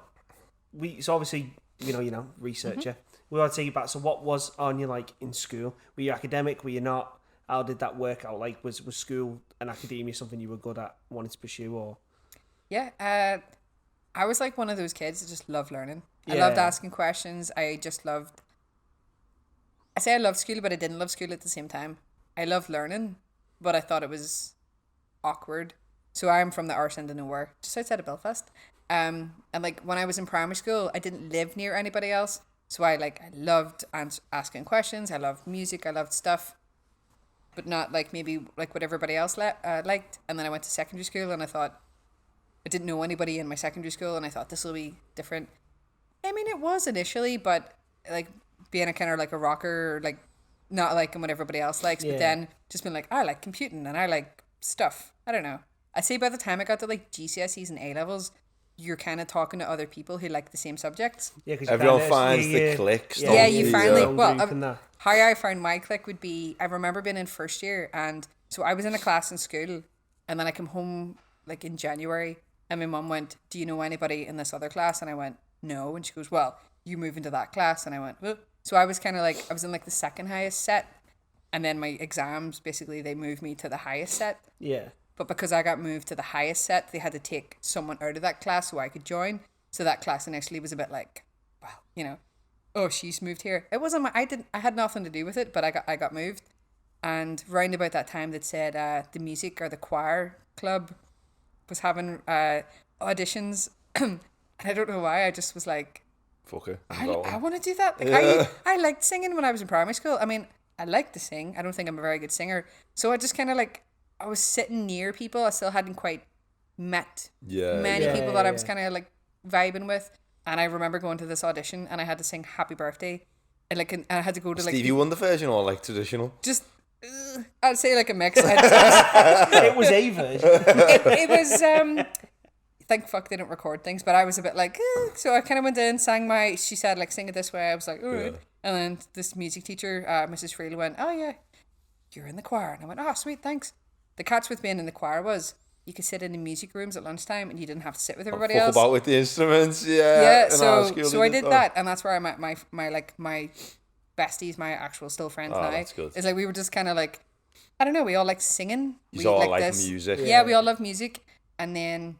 obviously, you know, researcher. We want to take you back. So what was on you like in school? Were you academic? Were you not? How did that work out? Like, was school and academia something you were good at, wanted to pursue, or? Yeah, I was like one of those kids that just loved learning. I Yeah. loved asking questions. I loved school, but I didn't love school at the same time. I loved learning, but I thought it was awkward. So I'm from the arse end of nowhere, just outside of Belfast. And like when I was in primary school, I didn't live near anybody else. So I loved asking questions. I loved music. I loved stuff, but not like maybe like what everybody else liked. And then I went to secondary school, and I thought I didn't know anybody in my secondary school, and I thought this will be different. I mean, it was initially, but like being a kind of like a rocker, like not liking what everybody else likes, but then just being like, I like computing and I like stuff. I don't know. I'd say by the time I got to like GCSEs and A levels, you're kind of talking to other people who like the same subjects. Yeah, because everyone finds the cliques. Yeah, you finally. Well, how I found my clique would be, I remember being in first year, and so I was in a class in school, and then I came home like in January, and my mum went, "Do you know anybody in this other class?" And I went, "No." And she goes, "Well, you move into that class." And I went, "Well." So I was kind of like, I was in like the second highest set, and then my exams basically they moved me to the highest set. Yeah. But because I got moved to the highest set, they had to take someone out of that class so I could join. So that class initially was a bit like, well, you know, oh, she's moved here. It wasn't I had nothing to do with it, but I got moved. And round about that time, that said the music or the choir club was having auditions, and I don't know why. I just was like, fuck it. I want to do that. Like, I liked singing when I was in primary school. I mean, I like to sing. I don't think I'm a very good singer. So I just kind of like, I was sitting near people. I still hadn't quite met many people that I was kind of like vibing with. And I remember going to this audition, and I had to sing Happy Birthday. And like, and I had to go to like Stevie Wonder version or like traditional? Just, I'd say like a mix. It was a version. It was, thank fuck they don't record things, but I was a bit like, so I kind of went in, sang she said like, sing it this way. I was like, all right. And then this music teacher, Mrs. Freeland, went, oh yeah, you're in the choir. And I went, oh sweet, thanks. The catch with being in the choir was you could sit in the music rooms at lunchtime and you didn't have to sit with everybody else. About with the instruments, so I did that, and that's where I met my besties, my actual still friends now. That's good. It's like we were just kind of like, I don't know, we all like singing. We all like music. Yeah, we all love music, and then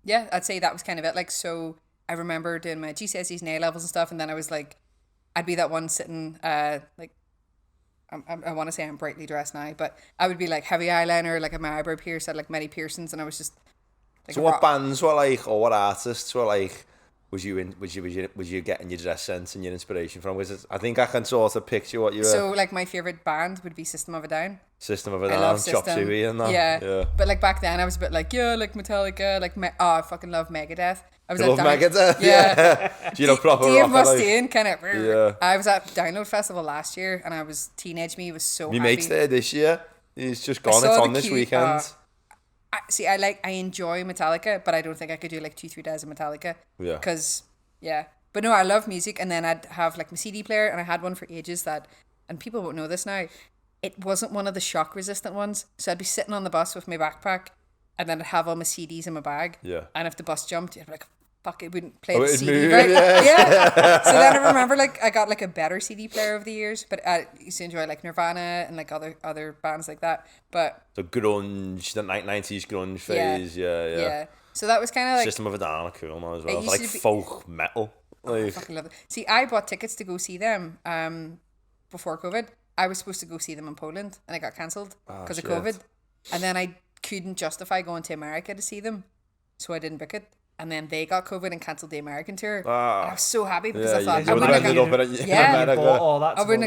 I'd say that was kind of it. Like, so I remember doing my GCSEs and A levels and stuff, and then I was like, I'd be that one sitting like. I want to say I'm brightly dressed now, but I would be like heavy eyeliner, like my eyebrow pierced, I had like many piercings, and I was just like. So what bands were like, or what artists were like? Was you getting your dress sense and your inspiration from? I think I can sort of picture what you were. So like my favorite band would be System of a Down. System of a Down, Chop Suey and that. Yeah. But like back then I was a bit like like Metallica, like I fucking love Megadeth. I was love Megadeth. Yeah. Do you know proper Dave rock? Mustaine kind of. Yeah. I was at Download Festival last year, and I was teenage me was so happy. My mate's there this year. He's just gone. It's on this weekend. I enjoy Metallica, but I don't think I could do like 2-3 days of Metallica. Yeah. Because but no, I love music, and then I'd have like my CD player, and I had one for ages that, and people won't know this now, it wasn't one of the shock resistant ones. So I'd be sitting on the bus with my backpack, and then I'd have all my CDs in my bag. Yeah. And if the bus jumped, I'd be like, fuck, it wouldn't play the CD, move, right? Yeah. So then I remember like I got like a better CD player over the years, but I used to enjoy like Nirvana and like other bands like that. But the grunge, the 90s grunge phase, yeah. So that was kind of like System of a Down, cool man as well. It's like folk metal. Like, I fucking love it. See, I bought tickets to go see them before COVID. I was supposed to go see them in Poland, and it got cancelled because of COVID. And then I couldn't justify going to America to see them, so I didn't book it. And then they got COVID and cancelled the American tour. And I was so happy because I thought I wouldn't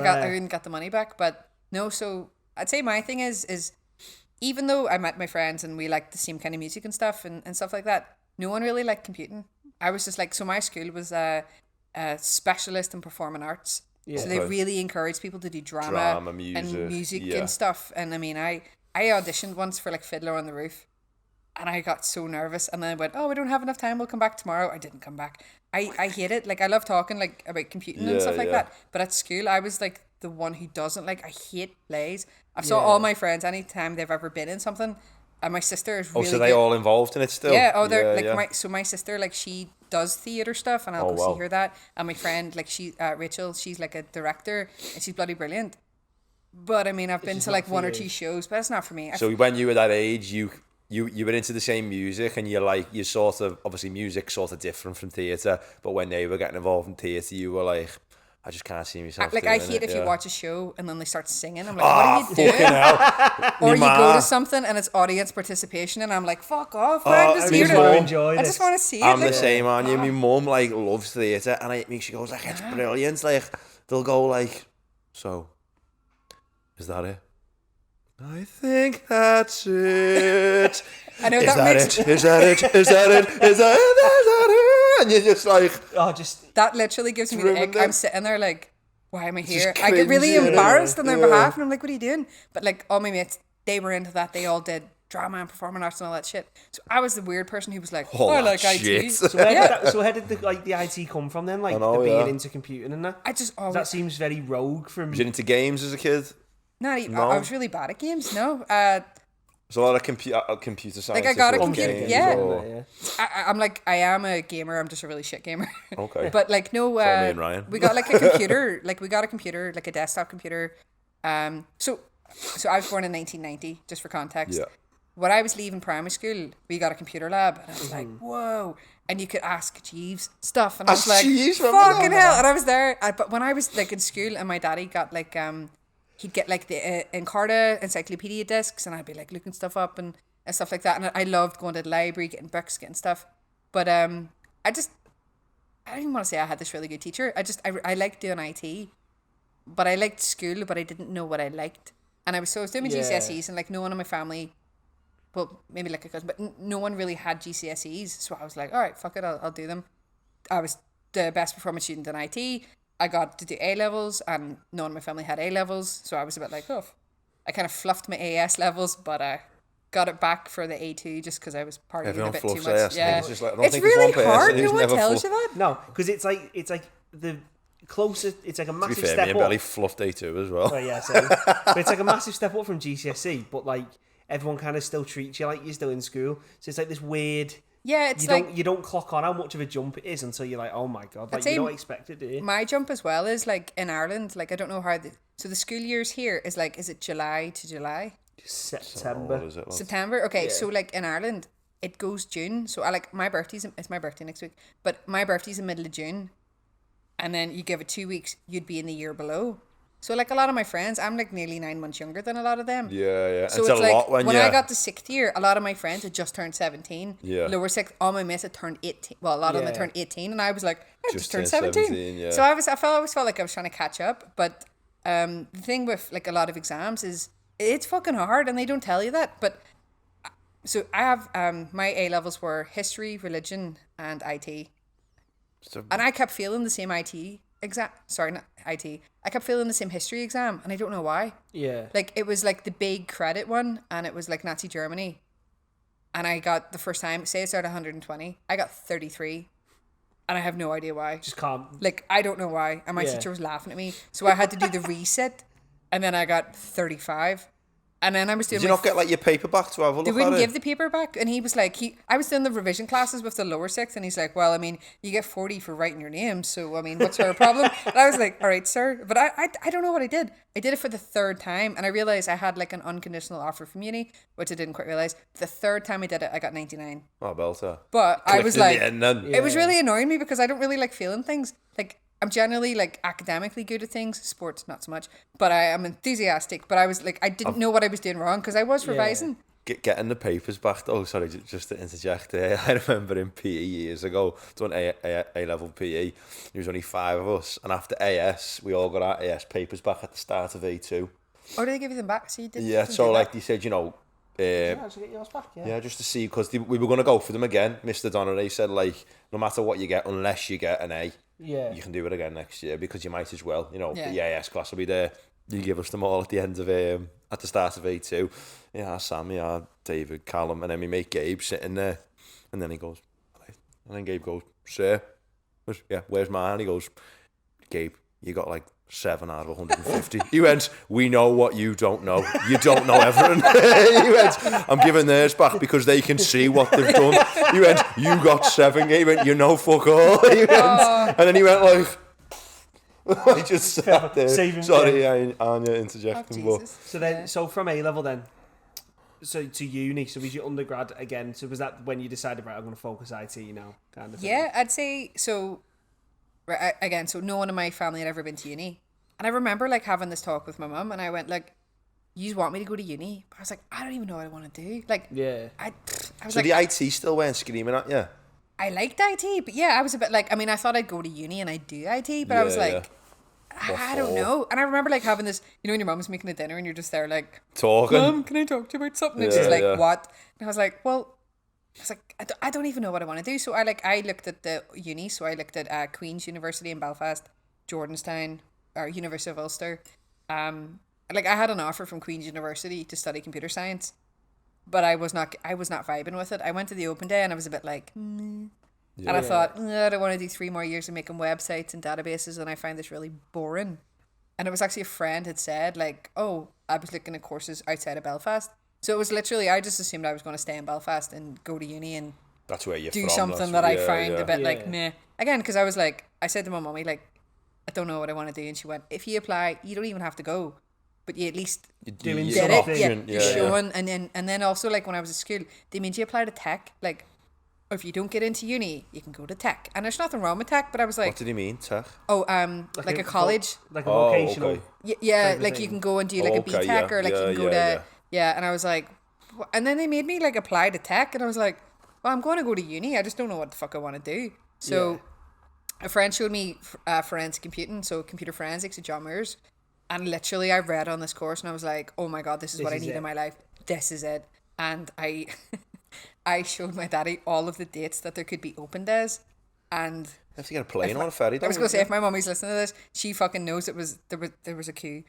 have got the money back. But no, so I'd say my thing is even though I met my friends and we liked the same kind of music and stuff and stuff like that, no one really liked computing. I was just like, so my school was a specialist in performing arts. Yeah. So they really encouraged people to do drama music and stuff. And I mean, I auditioned once for like Fiddler on the Roof. And I got so nervous, and then I went, we don't have enough time, we'll come back tomorrow. I didn't come back. I hate it. Like, I love talking like about computing and stuff like that. But at school, I was like the one who doesn't like, I hate plays. I saw all my friends, anytime they've ever been in something, and my sister is really so they all involved in it still? Yeah, they're my sister, like, she does theatre stuff, and I'll go see her that. And my friend, like, Rachel, she's like a director, and she's bloody brilliant. But I mean, I've been to like one or two shows, but it's not for me. So when you were that age, you were into the same music, and you sort of, obviously music sort of different from theatre, but when they were getting involved in theatre, you were like, I just can't see myself. Like, doing I hate it, if you yeah. watch a show and then they start singing. I'm like, what are you doing? Fucking hell. Or Me you go ma. to something and it's audience participation, and I'm like, fuck off. I'm just I here just want to to. enjoy I this. just want to see it. I'm Like, the same, aren't you? My mum like loves theatre, and I mean, she goes like, it's brilliant. Like they'll go like, so is that it? I think that's it. I know Is that that makes it? Is that it? Is that it? Is that it? Is that it? And you're just like, that literally gives me the ick. I'm sitting there like, why am I here? Just I get really cringy, embarrassed on their yeah. behalf, and I'm like, what are you doing? But like all my mates, they were into that. They all did drama and performing arts and all that shit. So I was the weird person who was like, All I that like IT. shit. So where did the IT come from then? Like know, the being yeah. into computing and that? I just always That seems very rogue from... was you into games as a kid? not even, No. I was really bad at games. No, There's a lot of computer science. I got a sort of computer- games, yeah. or- I'm like, I am a gamer. I'm just a really shit gamer. Okay. But like, no, me and Ryan. we got like a computer. Like we got a computer, like a desktop computer. So I was born in 1990, just for context. Yeah. When I was leaving primary school, we got a computer lab, and I was like, whoa. And you could ask Jeeves stuff, and I was like, Jeeves, remember fucking that? hell. And I was there. But when I was like in school, and my daddy got like, he'd get like the Encarta encyclopedia discs, and I'd be like looking stuff up and stuff like that. And I loved going to the library, getting books, getting stuff. But I don't even want to say I had this really good teacher. I liked doing IT, but I liked school, but I didn't know what I liked. And I was doing my GCSEs, and like no one in my family, well, maybe like a cousin, but no one really had GCSEs. So I was like, all right, fuck it, I'll do them. I was the best performing student in IT. I got to do A levels, and no one in my family had A levels. So I was a bit like, oh, I kind of fluffed my AS levels, but I got it back for the A2 just because I was partying Everyone a bit too fluffs much. AS. Yeah, It's just like, I don't it's think there's really one person hard. who's No one never tells you that. No, because it's like the closest... It's like a To be massive fair, step me and up. Belly fluffed A2 as well. Oh, yeah, so, but it's like a massive step up from GCSE, but like everyone kind of still treats you like you're still in school. So it's like this weird... Yeah, it's you don't clock on how much of a jump it is until you're like, oh my god, like say you don't expect it, do you? my jump as well is like in Ireland. Like I don't know how so the school years here is like, is it July to July? September. What is it? September. Okay, Yeah. so like in Ireland, it goes June. So I like it's my birthday next week, but my birthday's in the middle of June, and then you give it 2 weeks, you'd be in the year below. So like a lot of my friends, I'm like nearly 9 months younger than a lot of them. Yeah. So It's it's a like lot when I got to 6th year, a lot of my friends had just turned 17. Yeah. Lower 6th, all my mates had turned 18. Well, a lot of them had Yeah. turned 18, and I was like, I just turned turned 17. 17, yeah. So I always felt like I was trying to catch up. But the thing with like a lot of exams is it's fucking hard, and they don't tell you that. But so I have my A levels were history, religion, and IT, and I kept feeling the same IT exam. Sorry, not IT. I kept feeling the same history exam, and I don't know why. Yeah. Like it was like the big credit one, and it was like Nazi Germany, and I got the first time, say it's out of 120, I got 33, and I have no idea why. Just can't. Like I don't know why, and my Yeah. teacher was laughing at me, so I had to do the reset, and then I got 35, and then I was doing. Did you not get like your paper back to have a look They at wouldn't it? give the paper back, and he was like, I was doing the revision classes with the lower 6th, and he's like, well, I mean, you get 40 for writing your name, so I mean, what's our problem? And I was like, all right, sir, but I don't know what I did. I did it for the 3rd time, and I realized I had like an unconditional offer from uni, which I didn't quite realize. The 3rd time I did it, I got 99. Oh, belter. But I Clicked was in the like, end then. it was really annoying me because I don't really like feeling things. Like I'm generally like academically good at things, sports not so much, but I am enthusiastic. But I was like, I didn't know what I was doing wrong because I was revising. Getting the papers back though, sorry, just to interject there. I remember in PE years ago, done A level PE. There was only 5 of us, and after AS, we all got our AS papers back at the start of A2. Or do they give you them back? So you did. Yeah, didn't so do like that? they said, you know, Yeah, so get yours back, yeah. yeah, just to see, because we were going to go for them again. Mr. Donnery said, like, no matter what you get, unless you get an A, Yeah. you can do it again next year, because you might as well, you know, Yeah. the AS class will be there. You give us them all at the end of at the start of A2. Yeah, Sam, yeah, David, Callum, and then we mate Gabe sitting there, and then he goes, right. And then Gabe goes, sir, where's mine? And he goes, Gabe, you got like 7 out of 150. He went, we know what you don't know. You don't know everything. He went, I'm giving theirs back because they can see what they've done. He went, you got 7. He went, you know fuck all. He went, and then he went like, he just sat there. Saving- Sorry, Anya interjecting, Oh, but Jesus. So from A level then, so to uni, so was your undergrad again? So was that when you decided, right, I'm going to focus IT now, kind of thing? Yeah, I'd say so. Right, again, so no one in my family had ever been to uni. And I remember like having this talk with my mum, and I went like, you want me to go to uni? But I was like, I don't even know what I want to do. Like, I was so like, the IT still weren't screaming at you? I liked IT, but yeah, I was a bit like, I mean, I thought I'd go to uni and I'd do IT, but I was like, I don't know. And I remember like having this, you know, when your mum's making a dinner and you're just there like, talking. Mum, can I talk to you about something? And she's like, what? And I was like, I don't even know what I want to do. So I looked at the uni. So I looked at Queen's University in Belfast, Jordanstown, or University of Ulster. Like I had an offer from Queen's University to study computer science, but I was not vibing with it. I went to the open day and I was a bit like, and I thought, I don't want to do 3 more years of making websites and databases, and I find this really boring. And it was actually a friend had said like, oh, I was looking at courses outside of Belfast. So it was literally, I just assumed I was going to stay in Belfast and go to uni and that's where you're do from, something that I find a bit like meh. Again, because I was like, I said to my mummy like, I don't know what I want to do, and she went, if you apply, you don't even have to go, but you at least doing did it. something. You're showing, and then also like when I was at school, they made you apply to tech. Like, if you don't get into uni, you can go to tech, and there's nothing wrong with tech. But I was like, what did he mean, tech? Oh, like a college, like a vocational. Okay. Yeah, like you can go and do like a BTech or like you can go to and I was like, and then they made me like apply to tech, and I was like, well, I'm going to go to uni. I just don't know what the fuck I want to do. So a friend showed me forensic computing, so computer forensics at John Muir's, and literally I read on this course and I was like, oh my god, this is what I need in my life. This is it. And I I showed my daddy all of the dates that there could be open days, and You have to get a plane on a ferry. I was going to say, if my mummy's listening to this, she fucking knows there was a queue.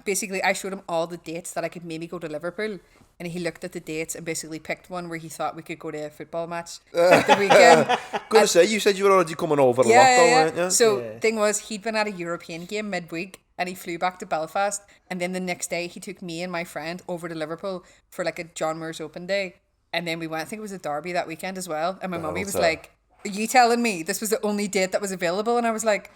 Basically, I showed him all the dates that I could maybe go to Liverpool, and he looked at the dates and basically picked one where he thought we could go to a football match at the weekend. Gonna say, you said you were already coming over weren't you? So thing was, he'd been at a European game midweek, and he flew back to Belfast, and then the next day he took me and my friend over to Liverpool for like a John Muir's open day, and then we went, I think it was a derby that weekend as well, and my mummy was like, are you telling me this was the only date that was available? And I was like,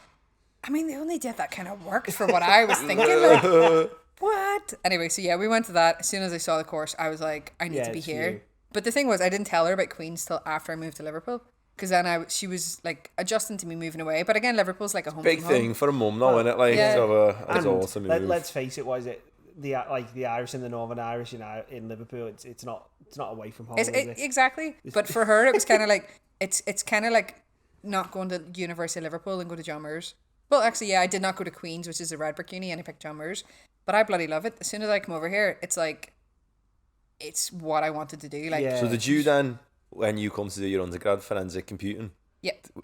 I mean, the only date that kind of worked for what I was thinking. Like, what? Anyway, so yeah, we went to that. As soon as I saw the course, I was like, I need to be here. You. But the thing was, I didn't tell her about Queen's till after I moved to Liverpool. Because then she was like adjusting to me moving away. But again, Liverpool's like a home. Big thing for a mum, though, isn't it? Like, it's all to move. Let's face it, was it the Irish and the Northern Irish in Liverpool? It's not away from home. Exactly. But for her, it was kind of like it's kind of like not going to University of Liverpool and go to John Muir's. Well, actually, yeah, I did not go to Queen's, which is a Redbrick uni, and I picked John Muir's. But I bloody love it. As soon as I come over here, it's like it's what I wanted to do. Like, so did you then? When you come to do your undergrad forensic computing,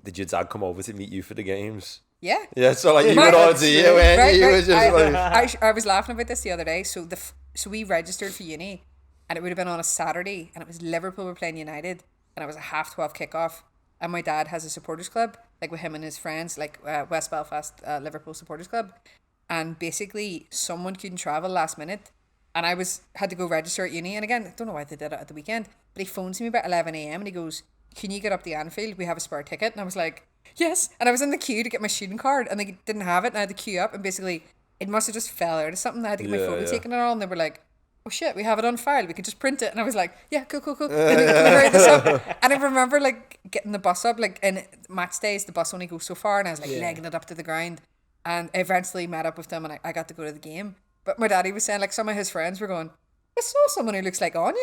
did your dad come over to meet you for the games? Yeah. Yeah, so like you were on to you, weren't you? You were just I was laughing about this the other day. So we registered for uni, and it would have been on a Saturday, and it was Liverpool were playing United, and it was a 12:30 kickoff. And my dad has a supporters club, like with him and his friends, like West Belfast Liverpool supporters club, and basically someone couldn't travel last minute. And I had to go register at uni. And again, I don't know why they did it at the weekend, but he phones me about 11 a.m. and he goes, can you get up to Anfield? We have a spare ticket. And I was like, yes. And I was in the queue to get my student card, and they didn't have it. And I had to queue up, and basically it must have just fell out or something. I had to get my photo taken and all. And they were like, oh shit, we have it on file. We could just print it. And I was like, yeah, cool. This up. And I remember like getting the bus up, like in match days, the bus only goes so far. And I was like legging it up to the ground. And I eventually met up with them, and I got to go to the game. But my daddy was saying, like, some of his friends were going, I saw someone who looks like Áine,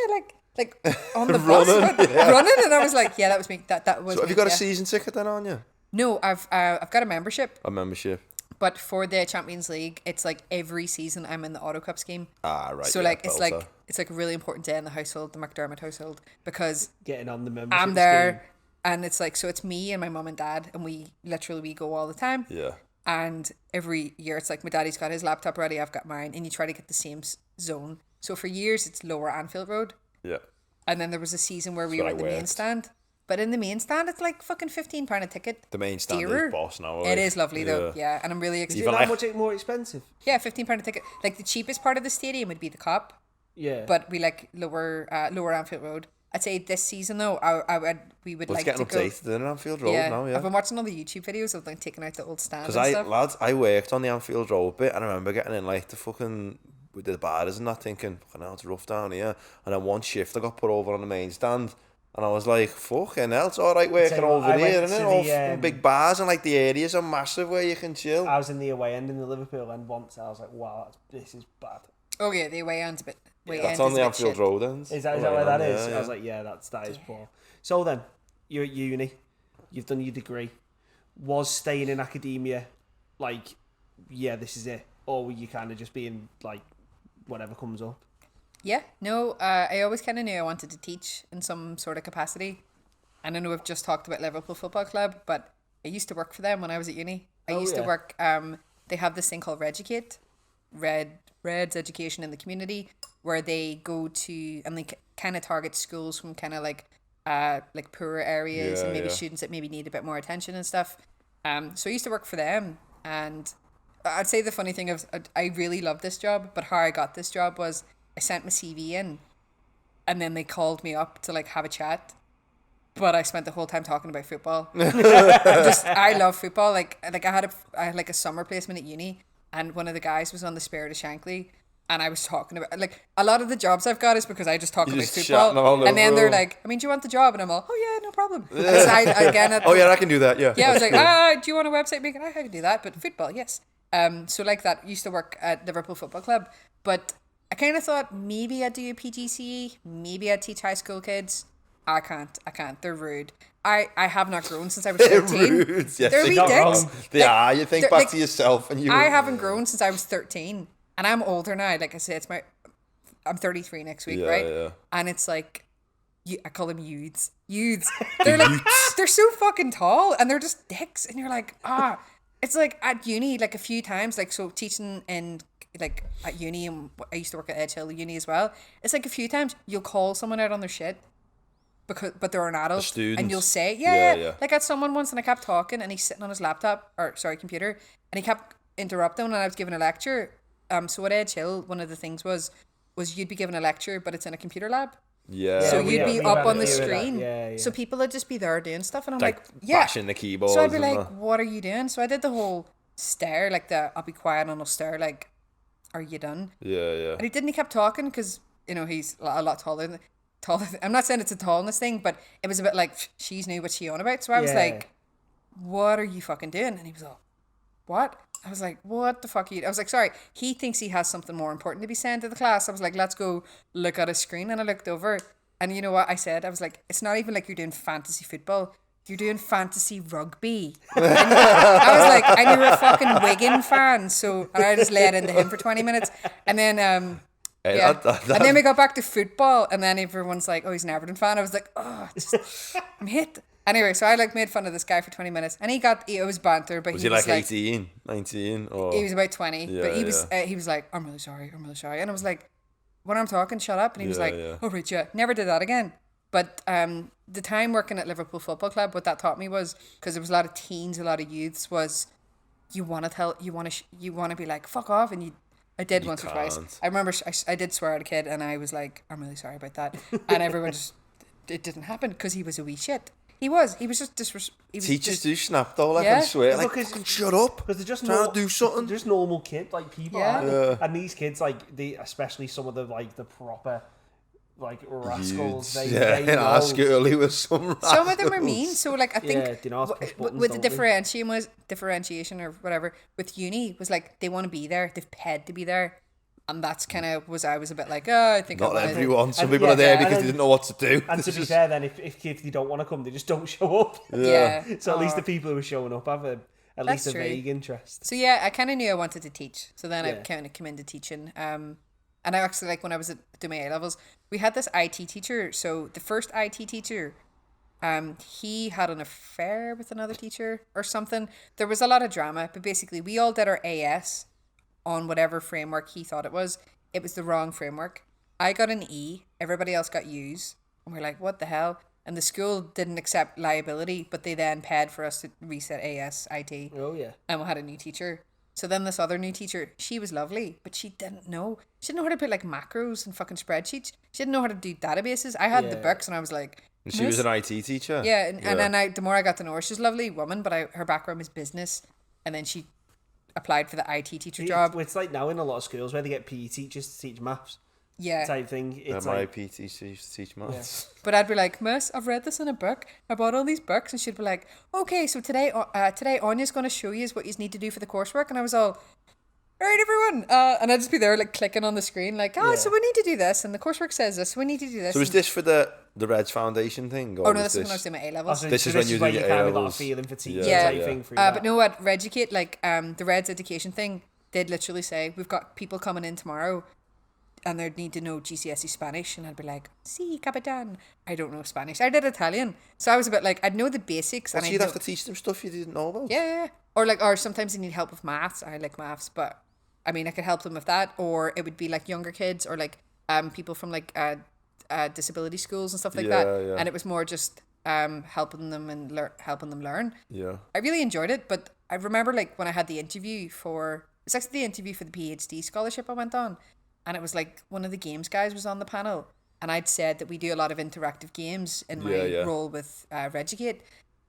like on the bus running, and I was like, yeah, that was me. That was. So have you got a season ticket then, Áine? No, I've got a membership. A membership. But for the Champions League, it's like every season I'm in the Auto Cup scheme. Ah, right. So like it's like a really important day in the household, the Mac Dermott household, because getting on the membership I'm there, scheme. And it's like, so it's me and my mum and dad, and we go all the time. Yeah. And every year it's like my daddy's got his laptop ready, I've got mine, and you try to get the same zone. So for years it's Lower Anfield Road. Yeah. And then there was a season where we were at the main stand. But in the main stand it's like fucking £15 a ticket. The main stand is boss now. It is lovely though, yeah. And I'm really excited. Is it that much more expensive? Yeah, £15 a ticket. Like the cheapest part of the stadium would be the Cop. Yeah. But we like Lower Anfield Road. I'd say this season though, we would like to go. It's getting updated in Anfield Road now, yeah. I've been watching all the YouTube videos of like taking out the old stand. Because I worked on the Anfield Road bit, and I remember getting in like with the bars and that, thinking, fucking hell, it's rough down here. And then one shift I got put over on the main stand, And I was like, fucking hell, it's alright working over here, isn't it? All big bars and like the areas are massive where you can chill. I was in the away end in the Liverpool end once, and I was like, wow, this is bad. Oh yeah, the away end's a bit. That's on the Anfield Road end. Is that where that is? I was like, that is poor. So then, you're at uni, you've done your degree. Was staying in academia like, yeah, this is it? Or were you kind of just being like, whatever comes up? Yeah, no, I always kind of knew I wanted to teach in some sort of capacity. And I know we've just talked about Liverpool Football Club, but I used to work for them when I was at uni. I used to work, they have this thing called Reducate, Red's Education in the Community, where they go to, and they kind of target schools from kind of like poorer areas and maybe students that maybe need a bit more attention and stuff. So I used to work for them, and I'd say the funny thing is I really loved this job, but how I got this job was I sent my CV in, and then they called me up to like have a chat, but I spent the whole time talking about football. I love football. Like I had a summer placement at uni, and one of the guys was on the Spirit of Shankly, and I was talking about like a lot of the jobs I've got is because I just talk about football, and then they're like, I mean, do you want the job? And I'm all, oh yeah, no problem. So I can do that. Yeah. Yeah, I was like, do you want a website making? I can do that, but football, yes. So like that, used to work at Liverpool Football Club, but I kind of thought maybe I'd do a PGCE, maybe I'd teach high school kids. I can't. They're rude. I have not grown since I was 13. They're rude. Yes, they're wee dicks. They are. You think back to yourself and you. I haven't grown since I was 13, and I'm older now. Like I say, I'm 33 next week, right? Yeah. And it's like, I call them youths. They're like, they're so fucking tall, and they're just dicks, and you're like, It's like at uni, like a few times, like so teaching in like at uni, and I used to work at Edge Hill Uni as well. It's like a few times you'll call someone out on their shit, but they're an adult, and you'll say, yeah. Like I had someone once, and I kept talking, and he's sitting on his computer, and he kept interrupting when I was giving a lecture. So at Edge Hill, one of the things was you'd be giving a lecture, but it's in a computer lab. Yeah. So you'd be up on the screen. So people would just be there doing stuff, and I'm like bashing the keyboard. So I'd be like, what are you doing? So I did the whole stare, like I'll be quiet and I'll stare, like, are you done? Yeah. And he kept talking because, he's a lot taller. I'm not saying it's a tallness thing, but it was a bit like, she's knew what she on about. So I was like, what are you fucking doing? And he was all, what? I was like, what the fuck are you? I was like, sorry, he thinks he has something more important to be saying to the class. I was like, let's go look at a screen. And I looked over, and you know what I said? I was like, it's not even like you're doing fantasy football. You're doing fantasy rugby. And I was like, and you're a fucking Wigan fan. And I just laid into him for 20 minutes. And then, and then we got back to football, and then everyone's like, oh, he's an Everton fan. I was like, oh, I'm hit. Anyway, so I made fun of this guy for 20 minutes, and it was banter, but was he like 18, 19, or he was about 20, but he was like, I'm really sorry, and I was like, when I'm talking, shut up, and he was like, oh right, yeah, never did that again. But the time working at Liverpool Football Club, what that taught me was, because there was a lot of teens, a lot of youths, was you want to be like fuck off, and I did once or twice. I remember I did swear at a kid, and I was like, I'm really sorry about that, and everyone just, it didn't happen because he was a wee shit. He was just disrespectful. Teachers do snap though, like, I swear, like, shut up. Because they're just trying to do something. They're just normal kids, like people are. And these kids, like, especially some of the proper, like, rascals. In our school, he was some rascals. Some of them are mean. So, like, I think with the differentiation or whatever with uni was like they want to be there. They've paid to be there. And that's kind of I was a bit like, I think not everyone. Some people are there because they didn't know what to do. And to be fair, then if kids they don't want to come, they just don't show up. Yeah. So at least the people who are showing up have at least a vague interest. So yeah, I kind of knew I wanted to teach. So then I kind of came into teaching. And I actually, like, when I was doing my A levels, we had this IT teacher. So the first IT teacher, he had an affair with another teacher or something. There was a lot of drama, but basically we all did our AS on whatever framework he thought it was. It was the wrong framework. I got an E, everybody else got U's, and we're like, what the hell? And the school didn't accept liability, but they then paid for us to reset AS, IT. Oh yeah. And we had a new teacher. So then this other new teacher, she was lovely, but she didn't know. She didn't know how to put like macros and fucking spreadsheets. She didn't know how to do databases. I had the books, and I was like, and she was an IT teacher. Yeah, and then the more I got to know her, she's a lovely woman, but her background was business, and then she applied for the IT teacher job. It's like now in a lot of schools where they get PE teachers to teach maths. type thing. It's my like, PT used to teach maths. But I'd be like, Miss, I've read this in a book. I bought all these books, and she'd be like, okay, so today Anya's going to show you what you need to do for the coursework, and I was all, all right, everyone, and I'd just be there like clicking on the screen, like, so we need to do this, and the coursework says this, so we need to do this. So is this for the Reds Foundation thing? Or no, this is when I was doing my A levels. This is when you do where your kind of got a A-levels. feeling for teaching Yeah. type thing through that. But know what, Reducate, like the Reds education thing, they'd literally say, we've got people coming in tomorrow and they'd need to know GCSE Spanish, and I'd be like, sí, capitán. I don't know Spanish. I did Italian, so I was a bit like, I'd know the basics. So and you'd have to teach them stuff you didn't know about? Yeah. Or sometimes they need help with maths. I like maths, but I mean, I could help them with that, or it would be like younger kids, or like people from like disability schools and stuff like that. Yeah. And it was more just helping them and helping them learn. Yeah. I really enjoyed it, but I remember like when I had the interview it's actually the interview for the PhD scholarship I went on, and it was like one of the games guys was on the panel, and I'd said that we do a lot of interactive games in my role with Reducate,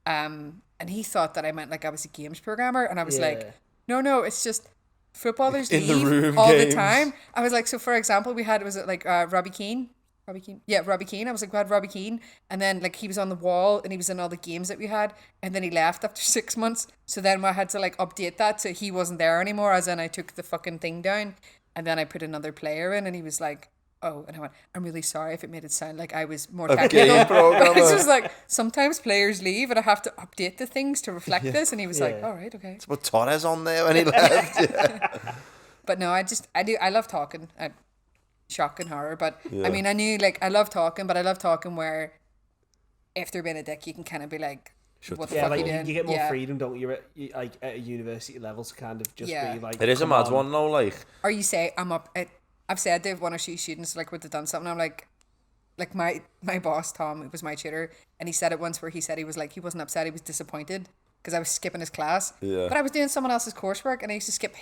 and he thought that I meant like I was a games programmer, and I was like, no, it's just footballers In the leave room all games. the time. I was like, so for example, we had, was it like Robbie Keane? Yeah, Robbie Keane. I was like, we had Robbie Keane, and then like he was on the wall and he was in all the games that we had, and then he left after 6 months. So then I had to like update that so he wasn't there anymore, as in I took the fucking thing down, and then I put another player in, and he was like, oh, and I went, I'm really sorry if it made it sound like I was more technical. game programmer. It's just like, sometimes players leave and I have to update the things to reflect this, and he was like, all right, okay. But Torres on there when he left. Yeah. But no, I love talking. Shock and horror, but I mean, I knew like I love talking, but I love talking where if they're being a dick, you can kind of be like, what the fuck like are you doing? you get more freedom, don't you? Like at a university level to kind of just be like. It is a mad one though, like. Or you say, I've said to one or two students like when they've done something, I'm like my boss Tom, who was my tutor, and he said it once where he said he was like, he wasn't upset, he was disappointed because I was skipping his class. Yeah. But I was doing someone else's coursework, and I used to skip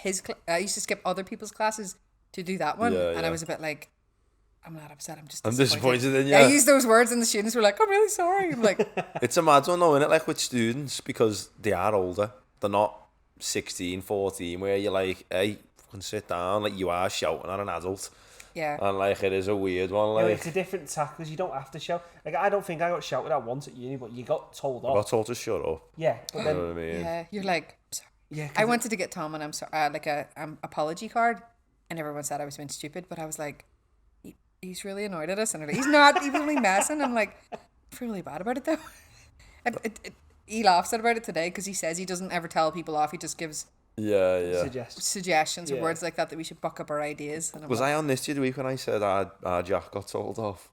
I used to skip other people's classes to do that one, and I was a bit like, I'm not upset, I'm disappointed in you. I used those words, and the students were like, I'm really sorry. I'm like, It's a mad one though, isn't it? Like with students, because they are older, they're not 16, 14, where you're like, hey, fucking sit down, like you are shouting at an adult. yeah. And like it is a weird one, like. It's a different tack because you don't have to shout. Like I don't think I got shouted at once at uni, but you got told off. I got told to shut up. Yeah, but You then know what I mean? Yeah, you're like, I'm sorry. yeah, I wanted to get Tom and I'm sorry, like a apology card, and everyone said I was being stupid, but I was like, he's really annoyed at us, and they're like, he's not, he was only messing. I'm like, I feel really bad about it though. He laughs about it today because he says he doesn't ever tell people off. He just gives suggestions or words like that we should buck up our ideas. And Was I on this the other week when I said our Jack got told off?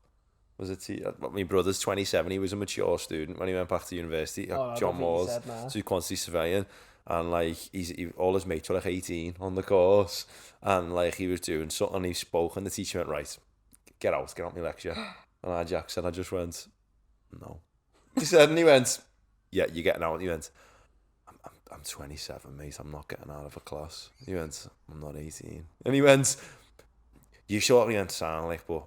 Was it my brother's 27, he was a mature student when he went back to university at John Moore's, so he's quantity surveying, and like all his mates were like 18 on the course, and like he was doing something, he spoke, and the teacher went, right, get out my lecture. And our Jack said, I just went, no. He said, and he went, yeah, you're getting out. And he went, I'm 27, mate, I'm not getting out of a class. He went, I'm not 18. And he went, you shortly went to sound like, but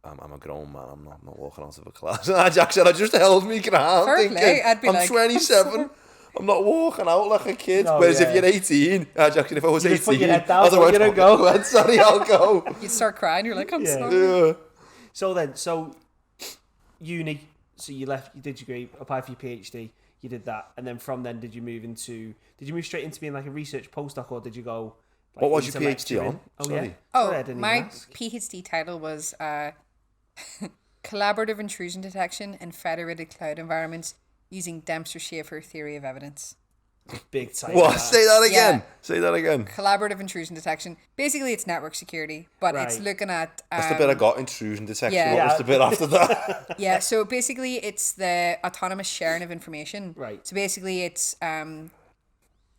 I'm a grown man, I'm not walking out of a class. And Jack said, I just held me ground, fair thinking, play. I'd be I'm like, 27, I'm not walking out like a kid. No, Whereas yeah. if you're 18, Jack said, if I was You just put 18, your head down, I'd have went, you don't go. I went, sorry, I'll go. You'd start crying. You're like, I'm sorry. Yeah. So uni, so you did your degree, applied for your PhD, you did that, and then from then did you move straight into being like a research postdoc, or did you go like, What was your into PhD lecturing? on? Oh Sorry. yeah. Oh, Sorry, I didn't my even ask. PhD title was Collaborative Intrusion Detection in Federated Cloud Environments Using Dempster-Schaeffer Theory of Evidence. Big title. What? Say that again. Yeah. Say that again. Collaborative Intrusion Detection. Basically, it's network security, but it's Right. looking at... That's the bit I got, intrusion detection. yeah. What was the bit after that? Yeah, so basically it's the autonomous sharing of information. Right. So basically it's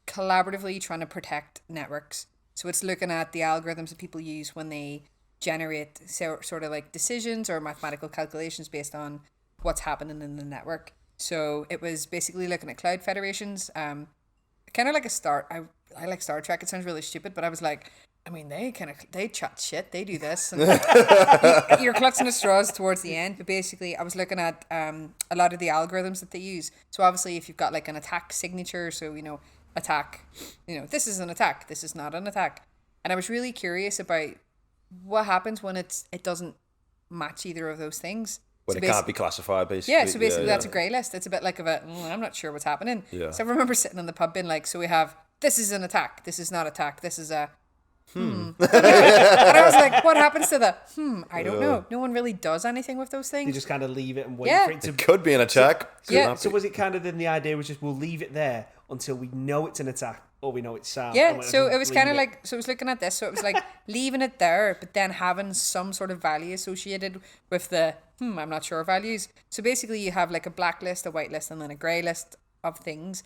collaboratively trying to protect networks. So it's looking at the algorithms that people use when they generate sort of like decisions or mathematical calculations based on what's happening in the network. So it was basically looking at cloud federations, kind of like I like Star Trek. It sounds really stupid, but I was like, I mean, they chat shit, they do this, and you're clutching the straws towards the end. But basically, I was looking at a lot of the algorithms that they use. So obviously, if you've got like an attack signature, so attack, this is an attack, this is not an attack, and I was really curious about what happens when it doesn't match either of those things? When it can't be classified, basically. Yeah, so basically that's a grey list. It's a bit like I'm not sure what's happening. Yeah. So I remember sitting in the pub being like, so we have, this is an attack, this is not attack, this is a and I was like, what happens to the I don't know. No one really does anything with those things. You just kind of leave it and wait for it to... It could be an attack. So was it kind of then the idea was just we'll leave it there until we know it's an attack or we know it's sound? Yeah, so it was kind of like, so I was looking at this, so it was like leaving it there, but then having some sort of value associated with the I'm not sure values. So basically you have like a black list, a white list, and then a grey list of things.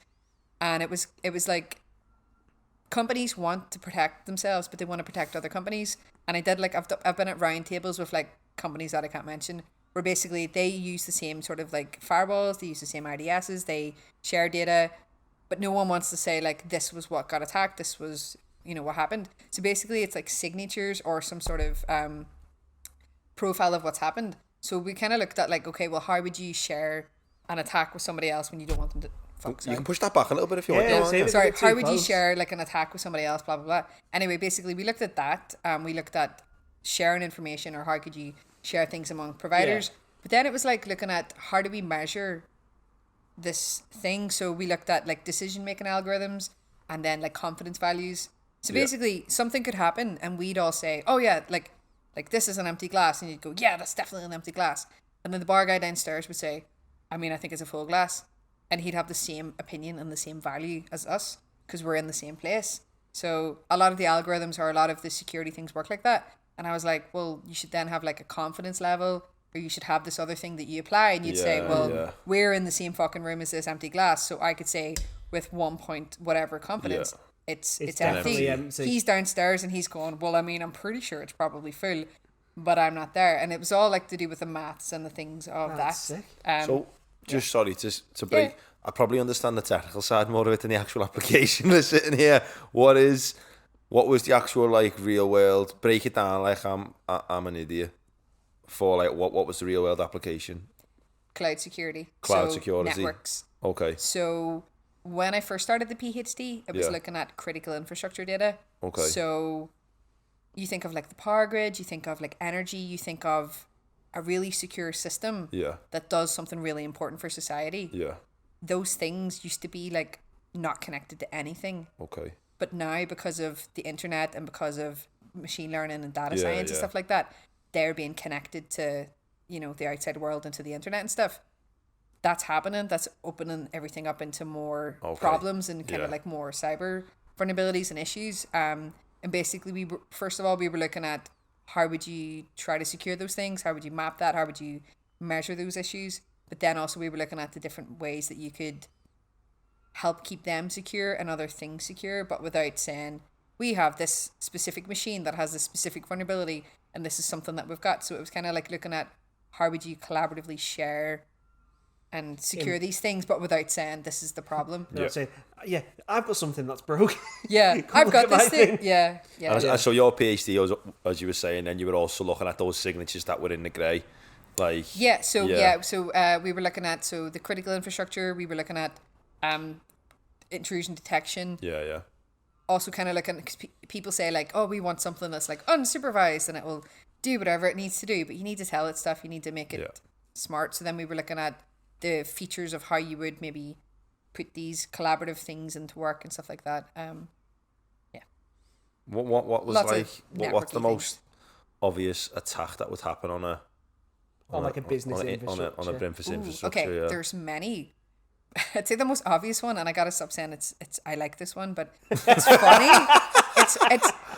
And it was like, companies want to protect themselves, but they want to protect other companies. And I did like, I've been at round tables with like companies that I can't mention, where basically they use the same sort of like firewalls, they use the same IDSs, they share data, but no one wants to say like, this was what got attacked, this was, what happened. So basically it's like signatures or some sort of profile of what's happened. So we kind of looked at like, okay, well, how would you share an attack with somebody else when you don't want them to... You can push that back a little bit if you want. Sorry, how would you share like an attack with somebody else, blah, blah, blah. Anyway, basically we looked at that. We looked at sharing information, or how could you share things among providers. Yeah. But then it was like looking at how do we measure this thing. So we looked at like decision-making algorithms and then like confidence values. So basically something could happen and we'd all say, oh yeah, like this is an empty glass. And you'd go, yeah, that's definitely an empty glass. And then the bar guy downstairs would say, I think it's a full glass. And he'd have the same opinion and the same value as us because we're in the same place. So a lot of the algorithms or a lot of the security things work like that. And I was like, well, you should then have like a confidence level, or you should have this other thing that you apply. And you'd say, well, we're in the same fucking room as this empty glass. So I could say with 1 point whatever confidence, it's empty. He's downstairs and he's going, well, I'm pretty sure it's probably full, but I'm not there. And it was all like to do with the maths and the things of that. Sick. Just sorry to break. Yeah. I probably understand the technical side more of it than the actual application. We're sitting here. What was the actual like real world? Break it down like I'm an idiot. For like what was the real world application? Cloud security. Security. Networks. Okay. So when I first started the PhD, I was looking at critical infrastructure data. Okay. So you think of like the power grid, you think of like energy, you think of a really secure system that does something really important for society. Yeah. Those things used to be like not connected to anything. Okay. But now because of the internet and because of machine learning and data science and stuff like that, they're being connected to, the outside world and to the internet and stuff. That's happening. That's opening everything up into more problems and kind of like more cyber vulnerabilities and issues. And basically we were looking at how would you try to secure those things? How would you map that? How would you measure those issues? But then also we were looking at the different ways that you could help keep them secure and other things secure, but without saying, we have this specific machine that has this specific vulnerability and this is something that we've got. So it was kind of like looking at how would you collaboratively share and secure these things, but without saying this is the problem. Say, I've got something that's broken. Yeah, I've got this thing. Yeah. And so your PhD, as you were saying, then you were also looking at those signatures that were in the grey. So we were looking at the critical infrastructure. We were looking at intrusion detection. Yeah. Also, kind of looking, because people say like, oh, we want something that's like unsupervised and it will do whatever it needs to do, but you need to tell it stuff. You need to make it smart. So then we were looking at the features of how you would maybe put these collaborative things into work and stuff like that. What was what's the most obvious attack that would happen on a business infrastructure? On a business infrastructure. Okay, there's many. I'd say the most obvious one, and I gotta stop saying it's I like this one, but it's funny.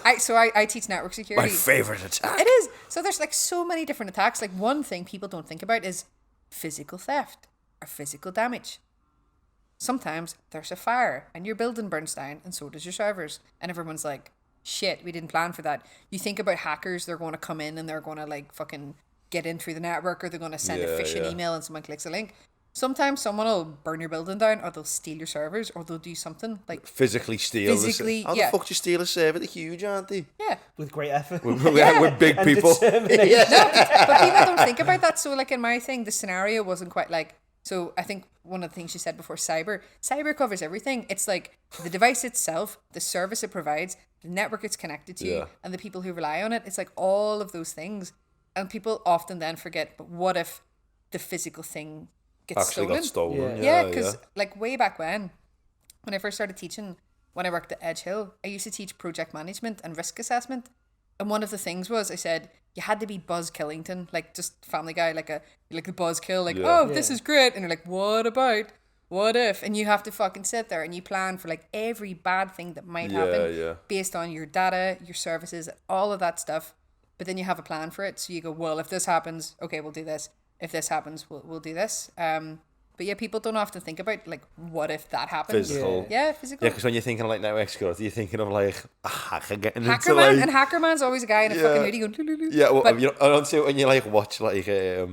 I teach network security. My favorite attack. It is. So there's like so many different attacks. Like one thing people don't think about is physical theft or physical damage. Sometimes there's a fire and your building burns down and so does your servers. And everyone's like, shit, we didn't plan for that. You think about hackers, they're going to come in and they're going to like fucking get in through the network, or they're going to send a phishing email and someone clicks a link. Sometimes someone will burn your building down, or they'll steal your servers, or they'll do something like physically steal. How the fuck do you steal a server? They're huge, aren't they? Yeah, with great effort. We're big people. But people don't think about that. So like in my thing, the scenario wasn't quite like So I think one of the things you said before, cyber covers everything. It's like the device itself, the service it provides, the network it's connected to, and the people who rely on it. It's like all of those things. And people often then forget, but what if the physical thing gets got stolen? Yeah, because like way back when I first started teaching, when I worked at Edge Hill, I used to teach project management and risk assessment. And one of the things was, I said, you had to be Buzz Killington, like just Family Guy, like the Buzz Kill, like, this is great. And you're like, what about? What if? And you have to fucking sit there and you plan for like every bad thing that might happen based on your data, your services, all of that stuff. But then you have a plan for it. So you go, well, if this happens, okay, we'll do this. If this happens, we'll do this. But yeah, people don't often think about like, what if that happens? Physical. Yeah, physical. Yeah, because when you're thinking of like network security, you're thinking of like a hacker getting Hacker into Man, like... and Hacker Man's always a guy in a fucking hoodie going... Loo-loo-loo. Yeah, well, but, you know, I don't see when you like watch like I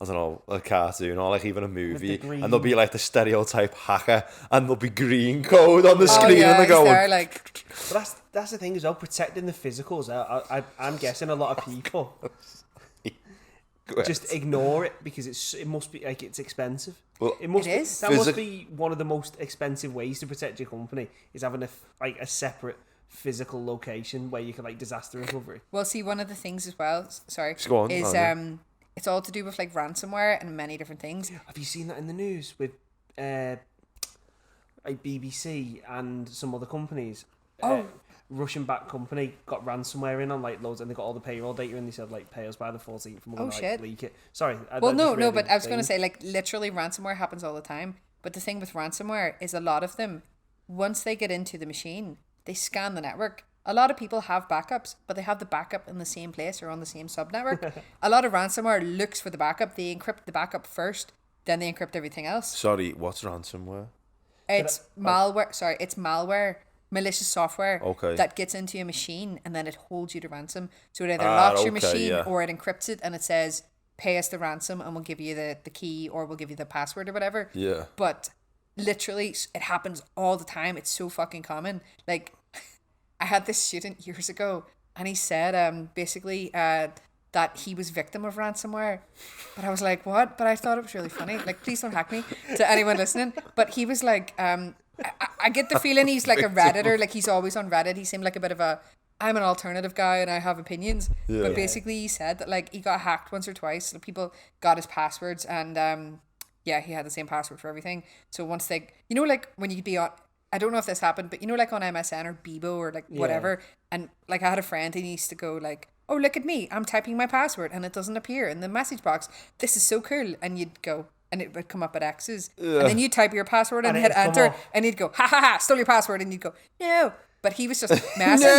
don't know, a cartoon or like even a movie, and there'll be like the stereotype hacker, and there'll be green code on the screen, and they're going... There, like... But that's the thing as well, protecting the physicals. I'm guessing a lot of people just ignore it because it must be like it's expensive. Well, That must be one of the most expensive ways to protect your company, is having a separate physical location where you can like disaster recovery. Well, see, one of the things as well, is it's all to do with like ransomware and many different things. Have you seen that in the news with like BBC and some other companies? Russian-backed company got ransomware in on like loads, and they got all the payroll data, and they said like pay us by the 14th, and we're gonna like leak it. Sorry. But I was going to say, like, literally ransomware happens all the time. But the thing with ransomware is a lot of them, once they get into the machine, they scan the network. A lot of people have backups, but they have the backup in the same place or on the same subnetwork. A lot of ransomware looks for the backup. They encrypt the backup first, then they encrypt everything else. Sorry, what's ransomware? It's malware. Sorry, it's malware. Malicious software that gets into your machine, and then it holds you to ransom. So it either locks your machine or it encrypts it, and it says, pay us the ransom and we'll give you the key, or we'll give you the password or whatever. Yeah. But literally, it happens all the time. It's so fucking common. Like, I had this student years ago, and he said basically that he was victim of ransomware. But I was like, what? But I thought it was really funny. Like, please don't hack me, to anyone listening. But he was like... I get the feeling he's like a Redditor, like he's always on Reddit. He seemed like a bit of I'm an alternative guy and I have opinions. Yeah. But basically he said that like he got hacked once or twice. So people got his passwords, and he had the same password for everything. So once they, you know, like when you'd be on, I don't know if this happened, but you know, like on MSN or Bebo or like whatever. And like I had a friend and he used to go like, oh, look at me, I'm typing my password and it doesn't appear in the message box. This is so cool. And you'd go, and it would come up at X's. And then you type your password and hit enter, and he'd go, ha ha ha, stole your password. And you'd go, no. But he was just messing.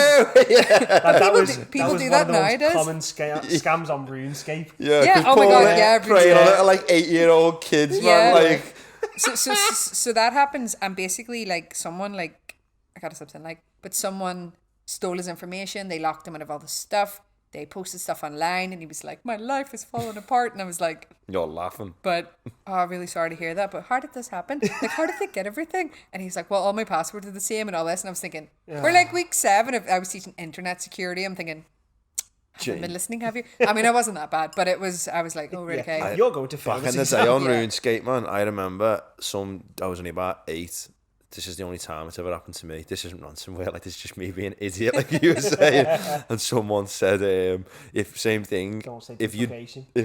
People do that nowadays. Common scams on RuneScape. Yeah. Oh my god. Yeah. Preying on it like 8-year-old kids, man. Like. So that happens, and basically like someone like someone stole his information. They locked him out of all the stuff. They posted stuff online, and he was like, my life is falling apart. And I was like... You're laughing. But, really sorry to hear that. But how did this happen? Like, how did they get everything? And he's like, well, all my passwords are the same and all this. And I was thinking, we're like week 7. I was teaching internet security. I'm thinking, haven't been listening, have you? I mean, I wasn't that bad, but I was like, oh, really? Okay. You're going to back in the day on RuneScape, man, I remember I was only about 8. This is the only time it's ever happened to me. This isn't ransomware, like this is just me being an idiot, like you were saying. And someone said, if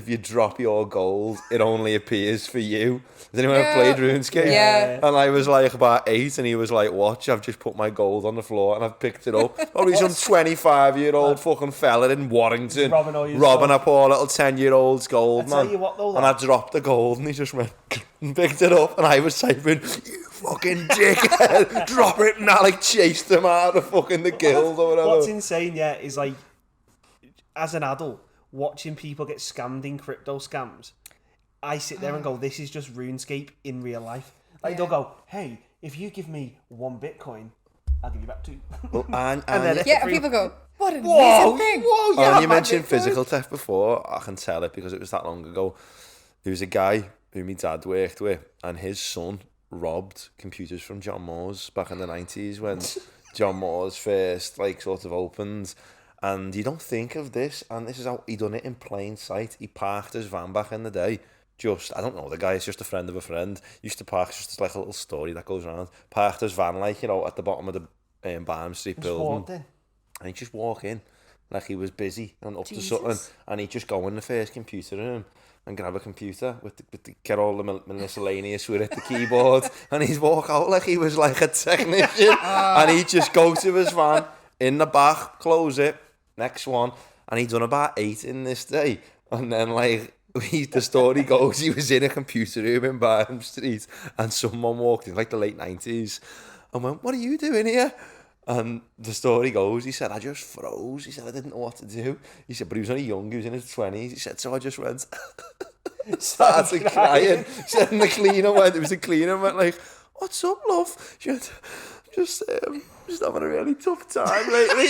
you drop your gold, it only appears for you. Has anyone ever played RuneScape? Yeah. And I was like about 8, and he was like, watch, I've just put my gold on the floor and I've picked it up. Probably some 25-year-old fucking fella in Warrington robbing a poor little 10-year-old's gold, man. Tell you what, though, and I dropped the gold, and he just went and picked it up, and I was typing, you fucking dickhead, drop it, and I like chased him out of fucking the guild or whatever. What's insane, is like, as an adult, watching people get scammed in crypto scams, I sit there and go, this is just RuneScape in real life. Like, they'll go, hey, if you give me 1 Bitcoin, I'll give you back 2. Well, and people go, what an amazing thing. Whoa, you mentioned physical theft before. I can tell it because it was that long ago. There was a guy who my dad worked with, and his son robbed computers from John Moore's back in the 90s when John Moore's first like sort of opened. And you don't think of this, and this is how he done it in plain sight. He parked his van back in the day just, I don't know the guy, it's just a friend of a friend, used to park, it's just like a little story that goes around, parked his van like, you know, at the bottom of the Barnum Street building, and he'd just walk in like he was busy and up to something, and he'd just go in the first computer room and grab a computer with the get all the miscellaneous with it, the keyboard, and he'd walk out like he was like a technician, and he'd just go to his van in the back, close it, next one, and he'd done about 8 in this day, and then like the story goes he was in a computer room in Barnum Street, and someone walked in, like the late 90s, and went, "What are you doing here?" And the story goes, he said, "I just froze." He said, "I didn't know what to do." He said, but he was only young, he was in his 20s. He said, "So I just went," started crying. He said, and the cleaner went like, "What's up, love?" She went, just having a really tough time lately."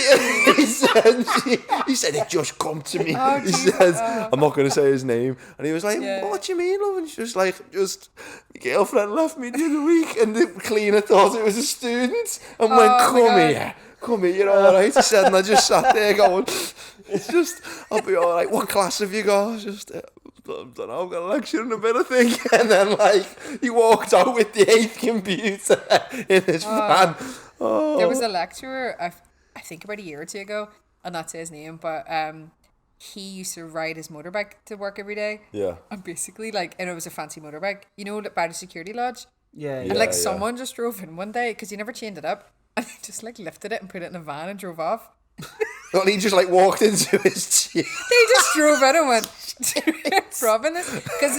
he said, "It just come to me." He said, I'm not going to say his name. And he was like, "What do you mean, love?" And she was like, "Just, my girlfriend left me the other week." And the cleaner thought it was a student and went, come here, you're all right." He said, and I just sat there going, "It's just, I'll be all right. What class have you got?" I was just, "I don't know, I've got a lecture in a bit, I think." And then like, he walked out with the 8th computer in his van. There was a lecturer, I think about a year or two ago, I'll not say his name, but he used to ride his motorbike to work every day. Yeah. And basically, like, and it was a fancy motorbike, you know, by the security lodge. Yeah. And like someone just drove in one day because he never chained it up, and he just like lifted it and put it in a van and drove off. Well, he just like walked into his chair. They just drove in and went, "Robbing this," because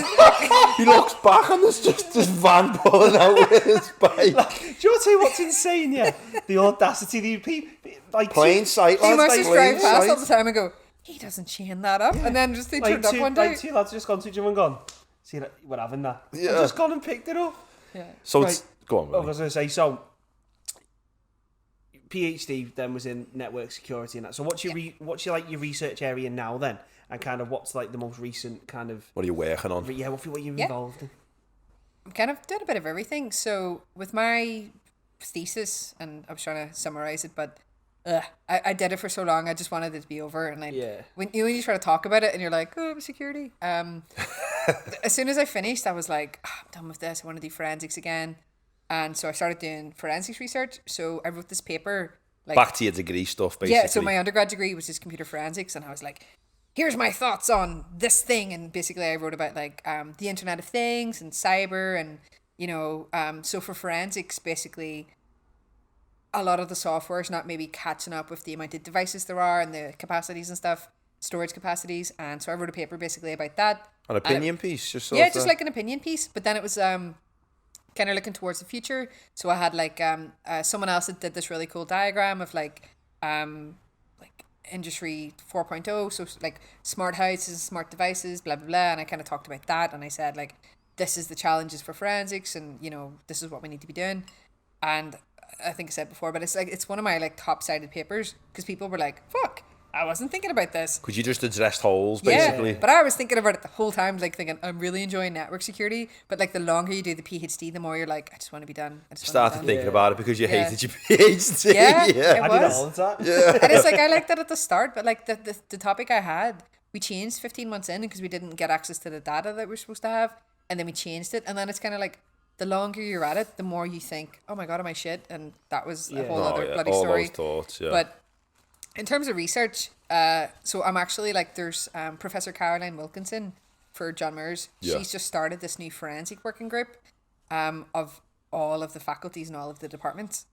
He looks back and there's just this van pulling out with his bike. Like, do you want to tell you what's insane? Yeah, the audacity of you people. Like, Plain sight, he lads, must like, just drive plain past sight. all the time and go, "He doesn't chain that up," and then just they turned up one day. Like 2 lads just gone to the gym and gone, "See, we're having that." Yeah. And just gone and picked it up. Yeah. So Right. it's, go on, I was going to say, so PhD then was in network security and that. So what's your your research area now then, and kind of what's like the most recent kind of what are you working on? what you're involved in? I'm kind of doing a bit of everything. So with my thesis, and I was trying to summarize it, but I did it for so long, I just wanted it to be over. And when you try to talk about it and you're like, "Oh, security." As soon as I finished, I was like, "I'm done with this. I want to do forensics again." And so I started doing forensics research. So I wrote this paper. Like, back to your degree stuff, basically. Yeah, so my undergrad degree was just computer forensics, and I was like, "Here's my thoughts on this thing." And basically I wrote about like the Internet of Things and cyber, and you know, so for forensics, basically a lot of the software is not maybe catching up with the amount of devices there are and the capacities and stuff, storage capacities. And so I wrote a paper basically about that. An opinion piece, just just like an opinion piece, but then it was kind of looking towards the future. So I had like someone else that did this really cool diagram of like industry 4.0, so like smart houses, smart devices, blah blah blah. And I kind of talked about that, and I said like, this is the challenges for forensics, and you know, this is what we need to be doing. And I think I said before, but it's one of my like top cited papers because people were like, "Fuck, I wasn't thinking about this." Because you just addressed holes, basically. Yeah, but I was thinking about it the whole time, like thinking, I'm really enjoying network security. But like the longer you do the PhD, the more you're like, I just want to be done. I just started thinking about it because you hated your PhD. Yeah, I did that all the time. Yeah. And it's like, I liked that at the start, but like the topic I had, we changed 15 months in because we didn't get access to the data that we're supposed to have. And then we changed it. And then it's kind of like, the longer you're at it, the more you think, "Oh my God, am I shit?" And that was a whole other bloody all story. those thoughts, yeah. But in terms of research, so I'm actually like, there's Professor Caroline Wilkinson for John Muir's. Yeah. She's just started this new forensic working group of all of the faculties and all of the departments.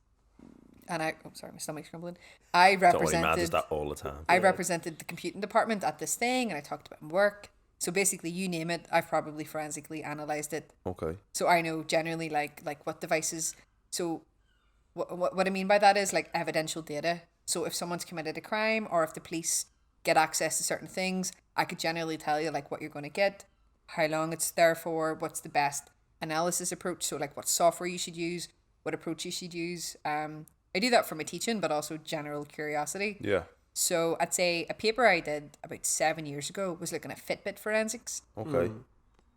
And sorry, my stomach's grumbling. I Don't worry, man, does that all the time. I represented the computing department at this thing, and I talked about my work. So basically, you name it, I've probably forensically analysed it. Okay. So I know generally like what devices. So what I mean by that is like evidential data. So if someone's committed a crime, or if the police get access to certain things, I could generally tell you like what you're going to get, how long it's there for, what's the best analysis approach. So like what software you should use, what approach you should use. I do that for my teaching, but also general curiosity. Yeah. So I'd say a paper I did about 7 years ago was looking at Fitbit forensics. Okay.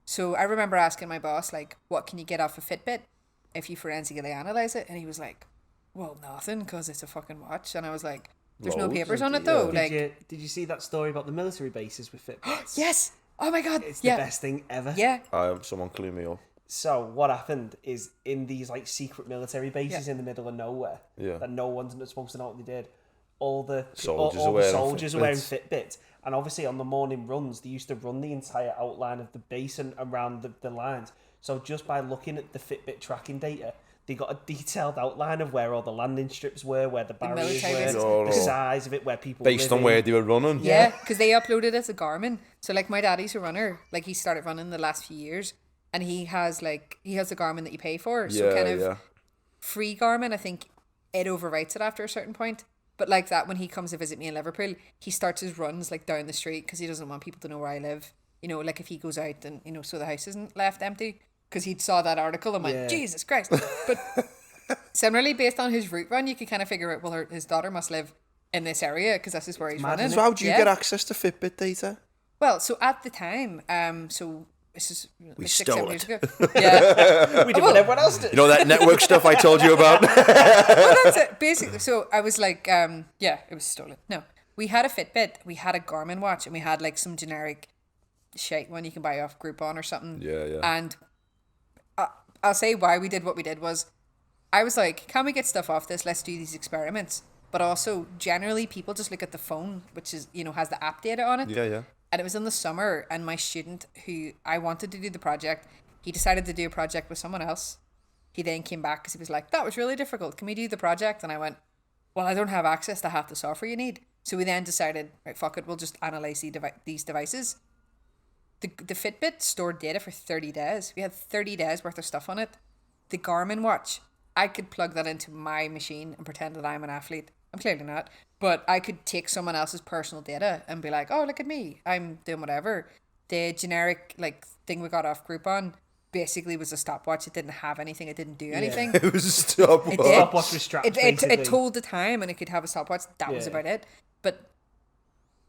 So I remember asking my boss, like, what can you get off a Fitbit if you forensically analyze it? And he was like, "Well, nothing, because it's a fucking watch." And I was like, "There's no Loads, papers on it though." Did Like, you see that story about the military bases with Fitbits? yes, Oh my God. It's the best thing ever. Yeah. Someone clue me up. So what happened is in these like secret military bases in the middle of nowhere that no one's supposed to know what they did, all the soldiers are wearing Fitbits. And obviously on the morning runs, they used to run the entire outline of the base and around the lines. So just by looking at the Fitbit tracking data, they got a detailed outline of where all the landing strips were, where the barriers were, the size of it, where people based on where they were running. Yeah, because they uploaded it to Garmin. So like my daddy's a runner. Like he started running the last few years, and he has the Garmin that you pay for. So free Garmin, I think it overwrites it after a certain point. But like that, when he comes to visit me in Liverpool, he starts his runs like down the street because he doesn't want people to know where I live. You know, like if he goes out and, you know, so the house isn't left empty. Because he saw that article and went, Jesus Christ. But similarly, based on his route run, you could kind of figure out, well, his daughter must live in this area because this is where he's running. So how do you get access to Fitbit data? Well, so at the time, so this is we like stole 6-7 years it. ago. Yeah. We did what everyone else did. You know that network stuff I told you about? Well, that's it. Basically, so I was like, it was stolen. No, we had a Fitbit, we had a Garmin watch, and we had like some generic shite one you can buy off Groupon or something. Yeah. And I'll say why we did what we did was, I was like, can we get stuff off this? Let's do these experiments. But also, generally, people just look at the phone, which is, you know, has the app data on it. Yeah. And it was in the summer, and my student, who I wanted to do the project, he decided to do a project with someone else. He then came back because he was like, that was really difficult. Can we do the project? And I went, well, I don't have access to half the software you need. So we then decided, right, fuck it, we'll just analyze these devices. The Fitbit stored data for 30 days. We had 30 days worth of stuff on it. The Garmin watch, I could plug that into my machine and pretend that I'm an athlete. I'm clearly not. But I could take someone else's personal data and be like, oh, look at me. I'm doing whatever. The generic like thing we got off Groupon basically was a stopwatch. It didn't have anything. It didn't do anything. It was a stopwatch. Stopwatch with straps, it told the time and it could have a stopwatch. That was about it.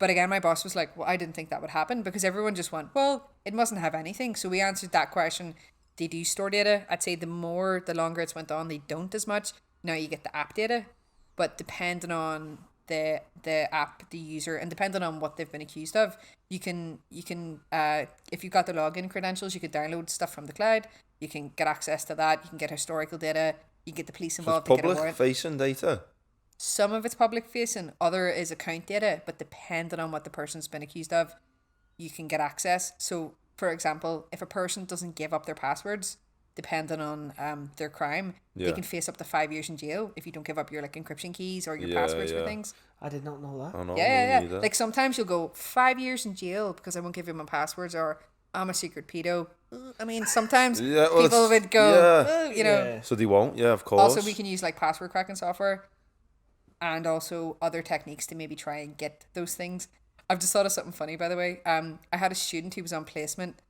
But again, my boss was like, well, I didn't think that would happen because everyone just went, well, it mustn't have anything. So we answered that question. They do store data. I'd say the longer it's went on, they don't as much. Now you get the app data, but depending on the app, the user, and depending on what they've been accused of, you can if you've got the login credentials, you could download stuff from the cloud. You can get access to that. You can get historical data. You can get the police involved. So it's public facing data. Some of it's public facing, other is account data, but depending on what the person's been accused of, you can get access. So, for example, if a person doesn't give up their passwords, depending on their crime, they can face up to 5 years in jail if you don't give up your like encryption keys or your passwords for things. I did not know that. I know, yeah. Like sometimes you'll go 5 years in jail because I won't give you my passwords, or I'm a secret pedo. I mean, sometimes people would go, you know. Yeah. So they won't, of course. Also, we can use like password cracking software and also other techniques to maybe try and get those things. I've just thought of something funny, by the way. I had a student who was on placement,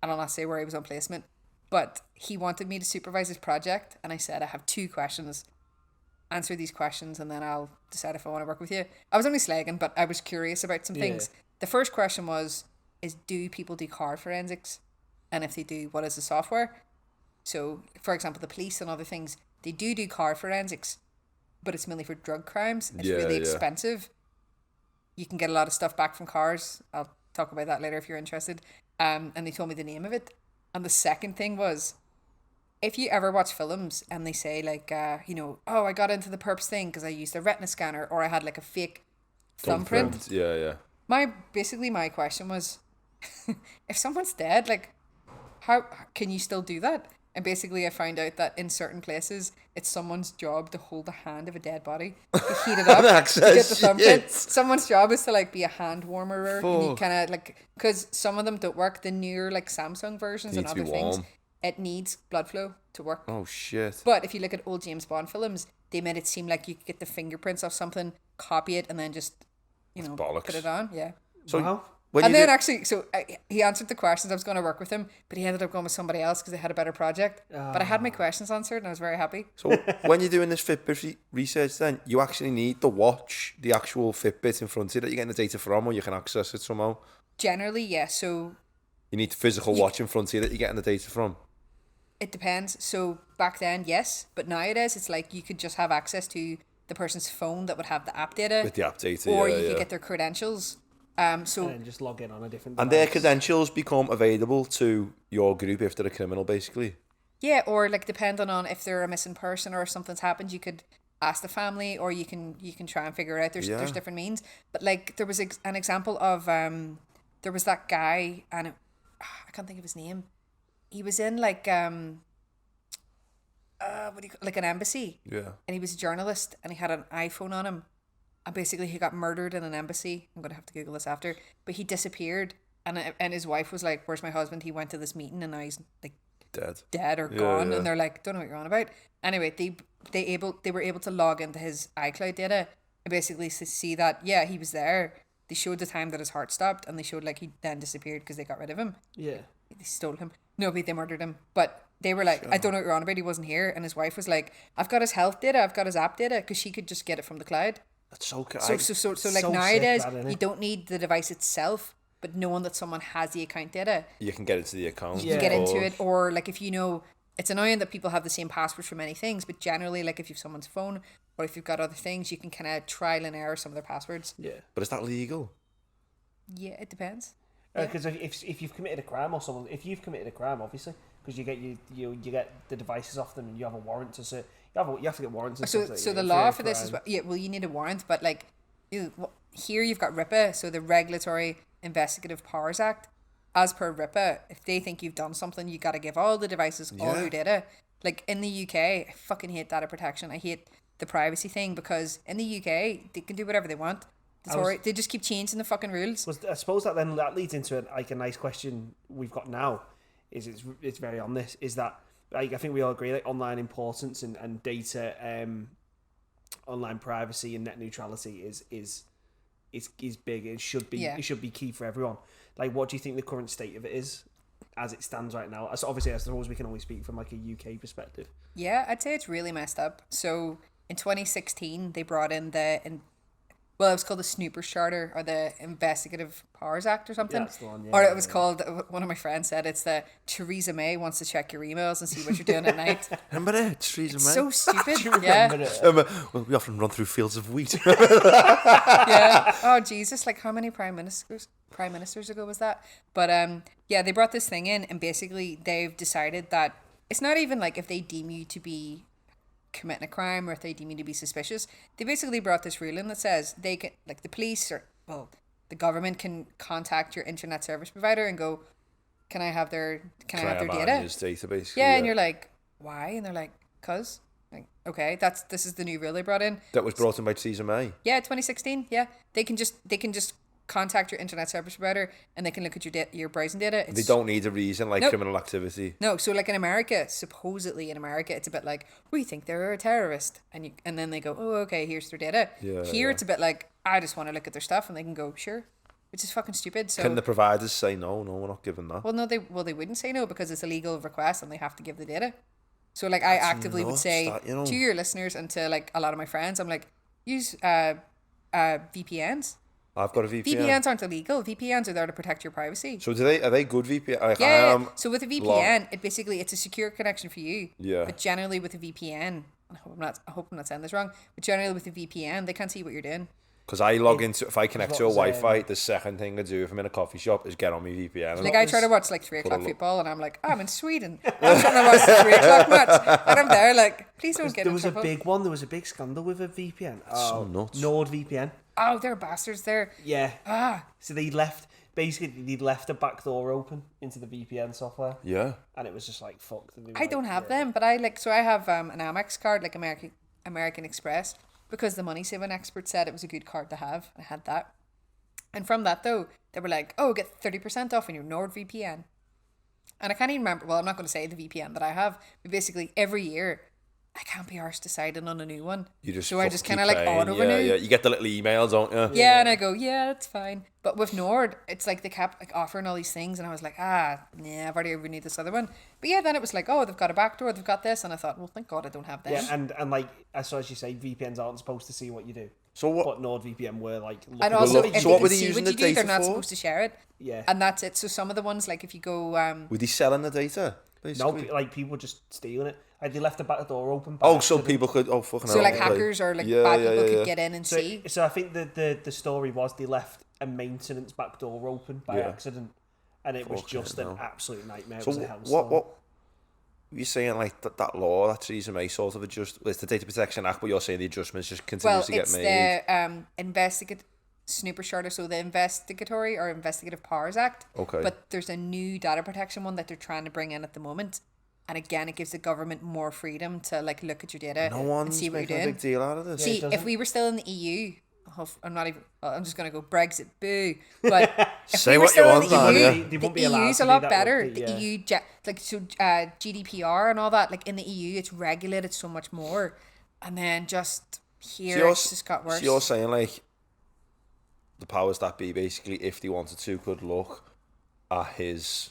and I'll not say where he was on placement, but he wanted me to supervise his project, and I said, I have 2 questions. Answer these questions, and then I'll decide if I want to work with you. I was only slagging, but I was curious about some things. The first question was, do people do car forensics? And if they do, what is the software? So, for example, the police and other things, they do car forensics, but it's mainly for drug crimes. It's really expensive. You can get a lot of stuff back from cars. I'll talk about that later if you're interested. And they told me the name of it. And the second thing was, if you ever watch films and they say like, oh, I got into the perps thing because I used a retina scanner, or I had like a fake thumbprint. Yeah. My question was, if someone's dead, like, how can you still do that? And basically I found out that in certain places, it's someone's job to hold the hand of a dead body, to heat it up, to get the thumbprint. Someone's job is to like be a hand warmer, and you kind of like, because some of them don't work, the newer like Samsung versions and other things, it needs blood flow to work. Oh shit. But if you look at old James Bond films, they made it seem like you could get the fingerprints of something, copy it, and then just, put it on. Yeah. So wow. He answered the questions. I was going to work with him, but he ended up going with somebody else because they had a better project. But I had my questions answered, and I was very happy. So when you're doing this Fitbit research, then you actually need the watch, the actual Fitbit in front of you that you're getting the data from, or you can access it somehow. Generally, yeah. So you need the physical watch in front of you that you're getting the data from. It depends. So back then, yes, but nowadays it's like you could just have access to the person's phone that would have the app data. With the app data, or you could get their credentials. So and then just log in on a different And device. their credentials become available to your group if they're a criminal, basically. yeah, or like depending on if they're a missing person or if something's happened, you could ask the family, or you can try and figure it out. There's different means. But like there was an example of there was that guy, and I can't think of his name. He was in like like an embassy. Yeah. And he was a journalist, and he had an iPhone on him, and basically he got murdered in an embassy. I'm gonna have to Google this after, but he disappeared, and his wife was like, "Where's my husband? He went to this meeting, and now he's like dead or gone." yeah. And they're like, "Don't know what you're on about." Anyway, they were able to log into his iCloud data and basically see that he was there. They showed the time that his heart stopped, and they showed like he then disappeared because they got rid of him. Yeah. They stole him. No, but they murdered him. But they were like, "I don't know what you're on about. He wasn't here." And his wife was like, "I've got his health data. I've got his app data," because she could just get it from the cloud. That's so good. So like so nowadays, sick, that, innit? you don't need the device itself, but knowing that someone has the account data, You can get into the account. you get into it. Or like if you know, it's annoying that people have the same passwords for many things, but generally, like if you have someone's phone or if you've got other things, you can kind of trial and error some of their passwords. Yeah. But is that legal? Yeah, it depends. Because if you've committed a crime, or someone, if you've committed a crime, obviously, because you get the devices off them, and you have a warrant to say you have to get warrants. And stuff So like the that law for for this is well, you need a warrant, but like here you've got RIPA, so the Regulatory Investigative Powers Act. As per RIPA, if they think you've done something, you got to give all the devices all your data. Like in the UK, I fucking hate data protection. I hate the privacy thing, because in the UK they can do whatever they want. They just keep changing the fucking rules. I suppose that leads into a nice question we've got now. It's very on this. Is that I think we all agree that online importance and data, online privacy and net neutrality is big. It should be It should be key for everyone. Like, what do you think the current state of it is as it stands right now? As obviously, I suppose we can only speak from like a UK perspective. Yeah, I'd say it's really messed up. So in 2016, they brought in it was called the Snoopers Charter, or the Investigative Powers Act or something. Yeah, that's the one, or it was called, one of my friends said, it's the Theresa May wants to check your emails and see what you're doing at night. Remember it? Theresa May. So stupid. Well, we often run through fields of wheat. Yeah. Oh Jesus! Like how many prime ministers ago was that? But they brought this thing in, and basically they've decided that it's not even like if they deem you to be committing a crime or if they deem you to be suspicious. They basically brought this rule in that says they can, like the police or the government can contact your internet service provider and go, can I have their data? Database. Yeah, and you're like, why? And they're like, cause. Like, okay, this is the new rule they brought in. That was brought in by Theresa May. Yeah, 2016. Yeah, they can just contact your internet service provider and they can look at your browsing data. They don't need a reason like criminal activity. No, so like in America, supposedly in America, it's a bit like, we think they're a terrorist, and then they go, oh, okay, here's their data. Here it's a bit like, I just want to look at their stuff, and they can go, sure, which is fucking stupid. So can the providers say no, we're not giving that? Well, no, they wouldn't say no because it's a legal request and they have to give the data. So like I actively would say to your listeners and to like a lot of my friends, I'm like, use VPNs. I've got a VPN. VPNs aren't illegal. VPNs are there to protect your privacy. So are they good VPN? Yeah. So with a VPN, it's a secure connection for you. Yeah. But generally with a VPN, I hope I'm not saying this wrong, but generally with a VPN, they can't see what you're doing. Because I log into, if I connect to a Wi-Fi, the second thing I do if I'm in a coffee shop is get on my VPN. Like I try to watch like 3 o'clock football, and I'm like, I'm in Sweden. I'm trying to watch the 3 o'clock match, and I'm there like, please don't get in trouble. There was a big scandal with a VPN. So nuts. NordVPN. Oh, they're bastards there. Yeah. So they'd left a back door open into the VPN software. Yeah. And it was just like, fuck. I don't have them, but I have an Amex card, like American Express, because the money saving expert said it was a good card to have. I had that. And from that though, they were like, oh, get 30% off on your NordVPN. And I can't even remember, well, I'm not going to say the VPN that I have, but basically every year, I can't be arsed deciding on a new one. So I just kind of like auto-renew. Yeah, you get the little emails, don't you? Yeah, and I go, yeah, that's fine. But with Nord, it's like they kept like offering all these things, and I was like, nah, I've already renewed this other one. But yeah, then it was like, oh, they've got a backdoor, they've got this, and I thought, well, thank God I don't have this. Yeah, and like, as you say, VPNs aren't supposed to see what you do. So what? But NordVPN were like... And also, if so they what can were they see using what you the do, data they're not for? supposed to share it. Yeah. And that's it. So some of the ones, like if you go... Were they selling the data? basically. No, like people just stealing it. Like they left the back door open. So people could. Oh, fucking hell. So like hackers or like bad people could get in and see. So I think the story was they left a maintenance back door open by accident, and it was just an absolute nightmare. So it was a hellstorm. what you're saying, like that law that Theresa May sort of it's the Data Protection Act, but you're saying the adjustments just continue to get made. Well, it's the Snooper Charter, so the Investigatory or Investigative Powers Act. Okay. But there's a new data protection one that they're trying to bring in at the moment. And again, it gives the government more freedom to like look at your data and see what you're doing. No one's making a big deal out of this. See, if we were still in the EU, I'm just going to go Brexit, boo. But if Say we were what you still want, in the man, EU, yeah. the EU's a lot better. The EU, GDPR and all that, like in the EU, it's regulated so much more. And then just here, it's just got worse. So you're saying like the powers that be, basically, if they wanted to, could look at his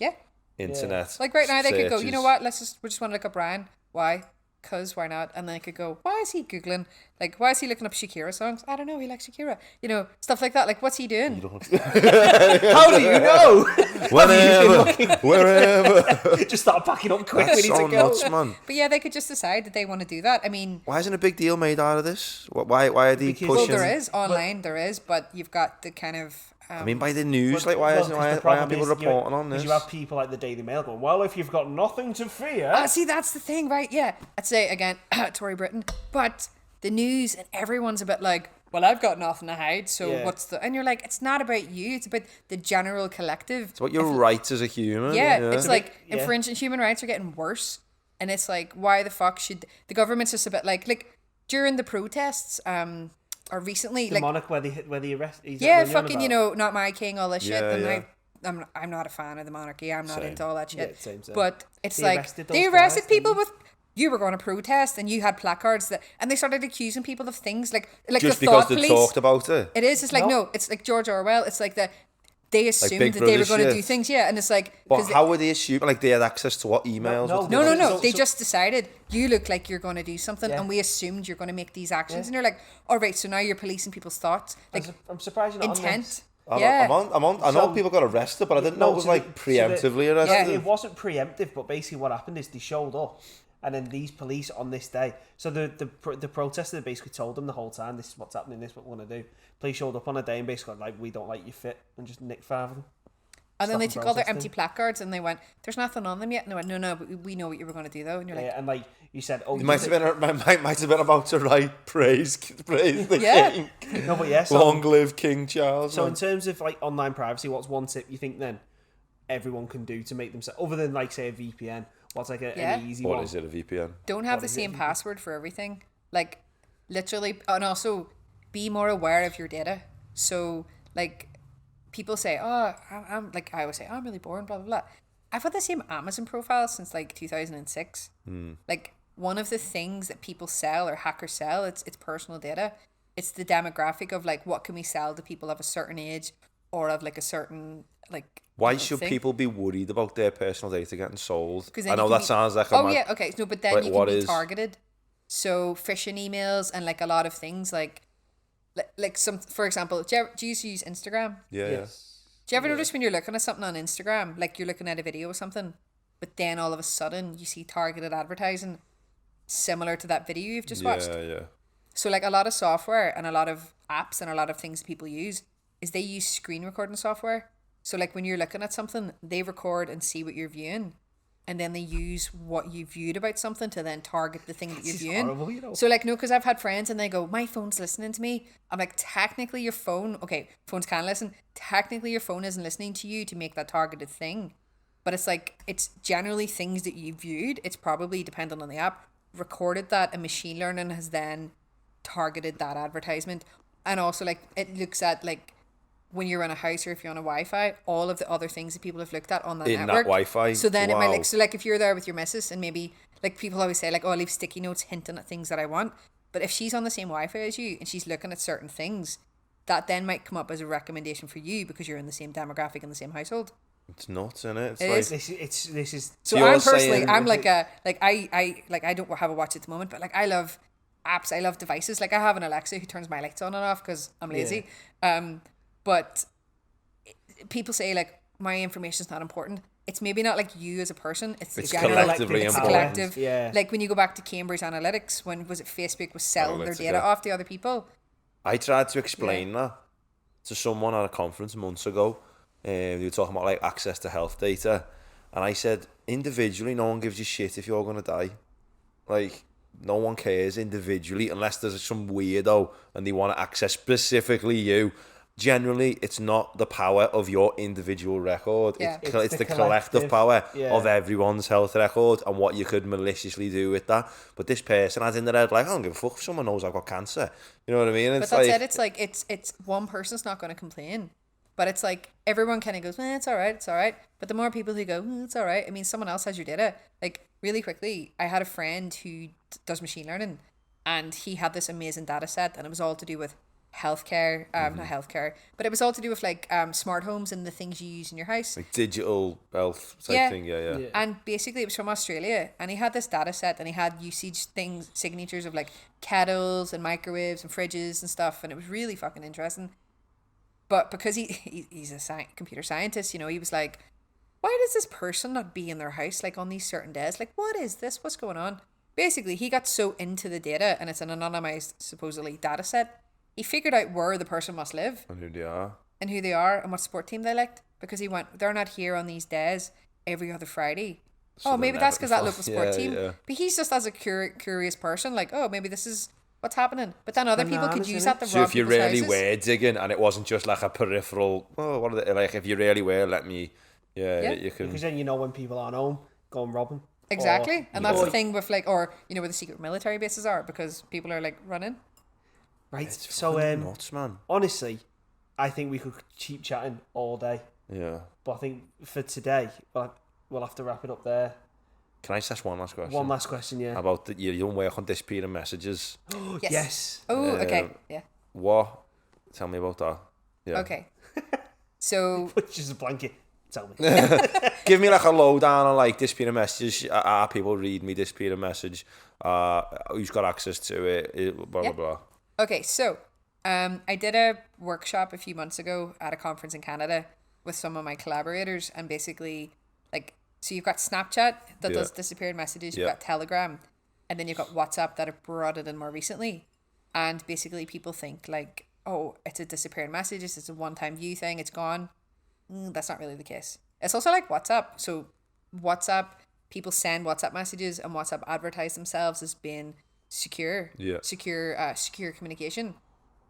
internet. Like right now, they could go, searches. you know what? We just want to look up Brian. Why? Because why not? And then they could go, why is he Googling? Like, why is he looking up Shakira songs? I don't know. He likes Shakira. You know, stuff like that. Like, what's he doing? How do you know? Wherever. Just start packing up quick. That's We need so to go. nuts, man. But yeah, they could just decide that they want to do that. I mean, Why isn't a big deal made out of this? Why are they Because- pushing? well, there is online, but you've got the kind of. I mean, by the news, like, why aren't people reporting on this? You have people like the Daily Mail going, well, if you've got nothing to fear. See, that's the thing, right? Yeah. I'd say, again, Tory Britain. But the news and everyone's a bit like, well, I've got nothing to hide, so what's the... And you're like, it's not about you, it's about the general collective. It's about your rights as a human. Yeah, it's like infringing human rights are getting worse. And it's like, why the fuck should... The government's just a bit like during the protests... or recently, the like monarch where they arrest. Fucking, you know, not my king, all this shit. Yeah, and I'm not a fan of the monarchy. I'm not into all that shit. Yeah, same. But it's They like arrested they those arrested guys, people with. You were going to protest and you had placards and they started accusing people of things like just the because thought they police. talked about it. It is. It's like no. It's like George Orwell. It's like they assumed Big that they were Brother going to shit. do things. Yeah, and it's like. But how would they assume? Like, they had access to what emails? No. They just decided you look like you're going to do something, and we assumed you're going to make these actions, and you're like, all right, so now you're policing people's thoughts, like I'm surprised you're not on intent. this. I'm on. I know people got arrested, but I didn't know it was like preemptively arrested. Yeah, it wasn't preemptive, but basically what happened is they showed up, and then these police on this day. So the protesters basically told them the whole time, this is what's happening, this is what we want to do. Police showed up on a day and basically like, we don't like your fit, and just nicked five of them. And then they took all their empty placards and they went, there's nothing on them yet. And they went, no, but we know what you were going to do though. And you're like, and like you said, oh, You might have been about to write praise the king. No, but yeah. So, Long live King Charles. So in terms of like online privacy, what's one tip you think then everyone can do to make themselves, other than like say a VPN? What's like an easy one? What is it, a VPN? don't have the same password for everything. Like literally, and also be more aware of your data. So like people say, oh, I'm like, I always say, oh, I'm really boring, blah, blah, blah. I've had the same Amazon profile since like 2006. Like one of the things that people sell or hackers sell, it's personal data. It's the demographic of like, what can we sell to people of a certain age or of like a certain like. Why should people be worried about their personal data getting sold? I know that sounds like okay. No, but then you can be targeted. So phishing emails and like a lot of things like some, for example, do you use Instagram? Yeah. Do you ever notice when you're looking at something on Instagram, like you're looking at a video or something, but then all of a sudden you see targeted advertising similar to that video you've just watched? Yeah. So like a lot of software and a lot of apps and a lot of things that people use is they use screen recording software. So like when you're looking at something, they record and see what you're viewing. And then they use what you viewed about something to then target the thing that you're viewing. Horrible, you know? So like, no, because I've had friends and they go, my phone's listening to me. I'm like, technically your phone, okay, phones can listen. Technically your phone isn't listening to you to make that targeted thing. But it's like, it's generally things that you viewed. It's probably, depending on the app, recorded that and machine learning has then targeted that advertisement. And also like, it looks at like, when you're in a house or if you're on a Wi-Fi, all of the other things that people have looked at on that network. That Wi-Fi. So then it might like, so like if you're there with your missus and maybe like people always say like, oh, I leave sticky notes hinting at things that I want. But if she's on the same Wi-Fi as you and she's looking at certain things, that then might come up as a recommendation for you because you're in the same demographic in the same household. It's nuts, isn't it? This is. So I'm personally, I'm like I don't have a watch at the moment, but like I love apps, I love devices. Like I have an Alexa who turns my lights on and off because I'm lazy. But people say like my information is not important. it's maybe not like you as a person, it's collectively collectively it's important. collective. Yeah. Like when you go back to Cambridge Analytics, when was it Facebook was selling their data Analytica. off to other people? I tried to explain that to someone at a conference months ago. They were talking about like access to health data, and I said individually, no one gives you shit if you're gonna die. Like no one cares individually unless there's some weirdo and they want to access specifically you. Generally, it's not the power of your individual record. Yeah. It's the collective power Yeah. of everyone's health record and what you could maliciously do with that. But this person has in their head like, I don't give a fuck if someone knows I've got cancer. You know what I mean? But that's it. It's like it's one person's not going to complain, but it's like everyone kind of goes, it's all right, it's all right. But the more people who go, it's all right. I mean, someone else has your data. Like really quickly, I had a friend who does machine learning, and he had this amazing data set, and it was all to do with healthcare, not healthcare, but it was all to do with like smart homes and the things you use in your house. Like digital health type thing, yeah. And basically it was from Australia, and he had this data set, and he had usage things, signatures of like kettles and microwaves and fridges and stuff, and it was really fucking interesting. But because he's a computer scientist, you know, he was like, why does this person not be in their house like on these certain days? Like, what is this? What's going on? Basically, he got so into the data, and it's an anonymized, supposedly, data set. He figured out where the person must live And who they are. and what sport team they liked, because he went, they're not here on these days every other Friday. So Maybe they're that's because that never- local sport team. Yeah. But he's just as a curious person, like, maybe this is what's happening. But then other people could Bananas, use innit? that to So rob if you people's really houses. were digging and it wasn't just like a peripheral, what are they, like if you really were, let me, you can. Because then you know when people aren't home, go and rob them. Exactly. And that's or- the thing with like, or, you know, where the secret military bases are, because people are like running. Right. It's So fucking nuts, man. honestly, I think we could keep chatting all day, Yeah. but I think for today, we'll have to wrap it up there. Can I just ask one last question? One last question, yeah. About you don't work on disappearing messages. Yes. Oh, okay. Yeah. What? Tell me about that. Yeah. Okay. So Which is a blanket. Tell me. Give me like a lowdown on like disappearing messages. Are people read me disappearing message? Who's got access to it? Blah blah Yeah. blah. Okay, so I did a workshop a few months ago at a conference in Canada with some of my collaborators, and basically, like, so you've got Snapchat that does disappeared messages, you've got Telegram, and then you've got WhatsApp that have brought it in more recently. And basically, people think like, oh, it's a disappearing messages, it's a one-time view thing, it's gone. That's not really the case. It's also like WhatsApp. So WhatsApp, people send WhatsApp messages, and WhatsApp advertise themselves as being secure, secure communication.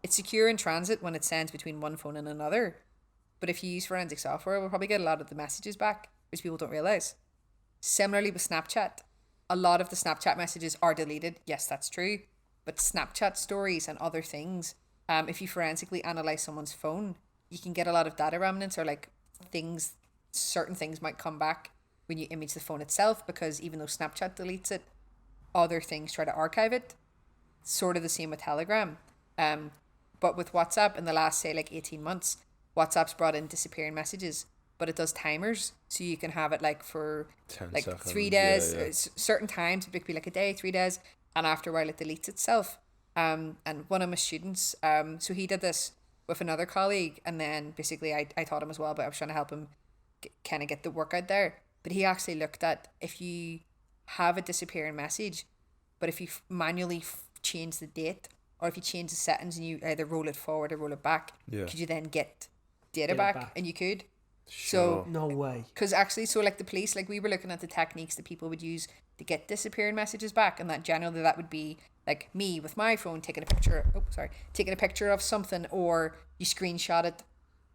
It's secure in transit when it sends between one phone and another, but if you use forensic software, we'll probably get a lot of the messages back, which people don't realize. Similarly with Snapchat, a lot of the Snapchat messages are deleted. Yes, that's true, but Snapchat stories and other things, if you forensically analyze someone's phone, you can get a lot of data remnants, or like certain things might come back when you image the phone itself, because even though Snapchat deletes it, other things try to archive it. Sort of the same with Telegram. But with WhatsApp, in the last, say, like 18 months, WhatsApp's brought in disappearing messages, but it does timers. So you can have it like for 10 like seconds, 3 days, yeah. certain times, it could be like a day, 3 days, and after a while it deletes itself. And one of my students, so he did this with another colleague, and then basically I taught him as well, but I was trying to help him kind of get the work out there. But he actually looked at, if you have a disappearing message, but if you manually change the date, or if you change the settings and you either roll it forward or roll it back, could you then get data back? And you could. So No way. because actually, so like the police, like we were looking at the techniques that people would use to get disappearing messages back, and that generally that would be like me with my phone taking a picture of something, or you screenshot it.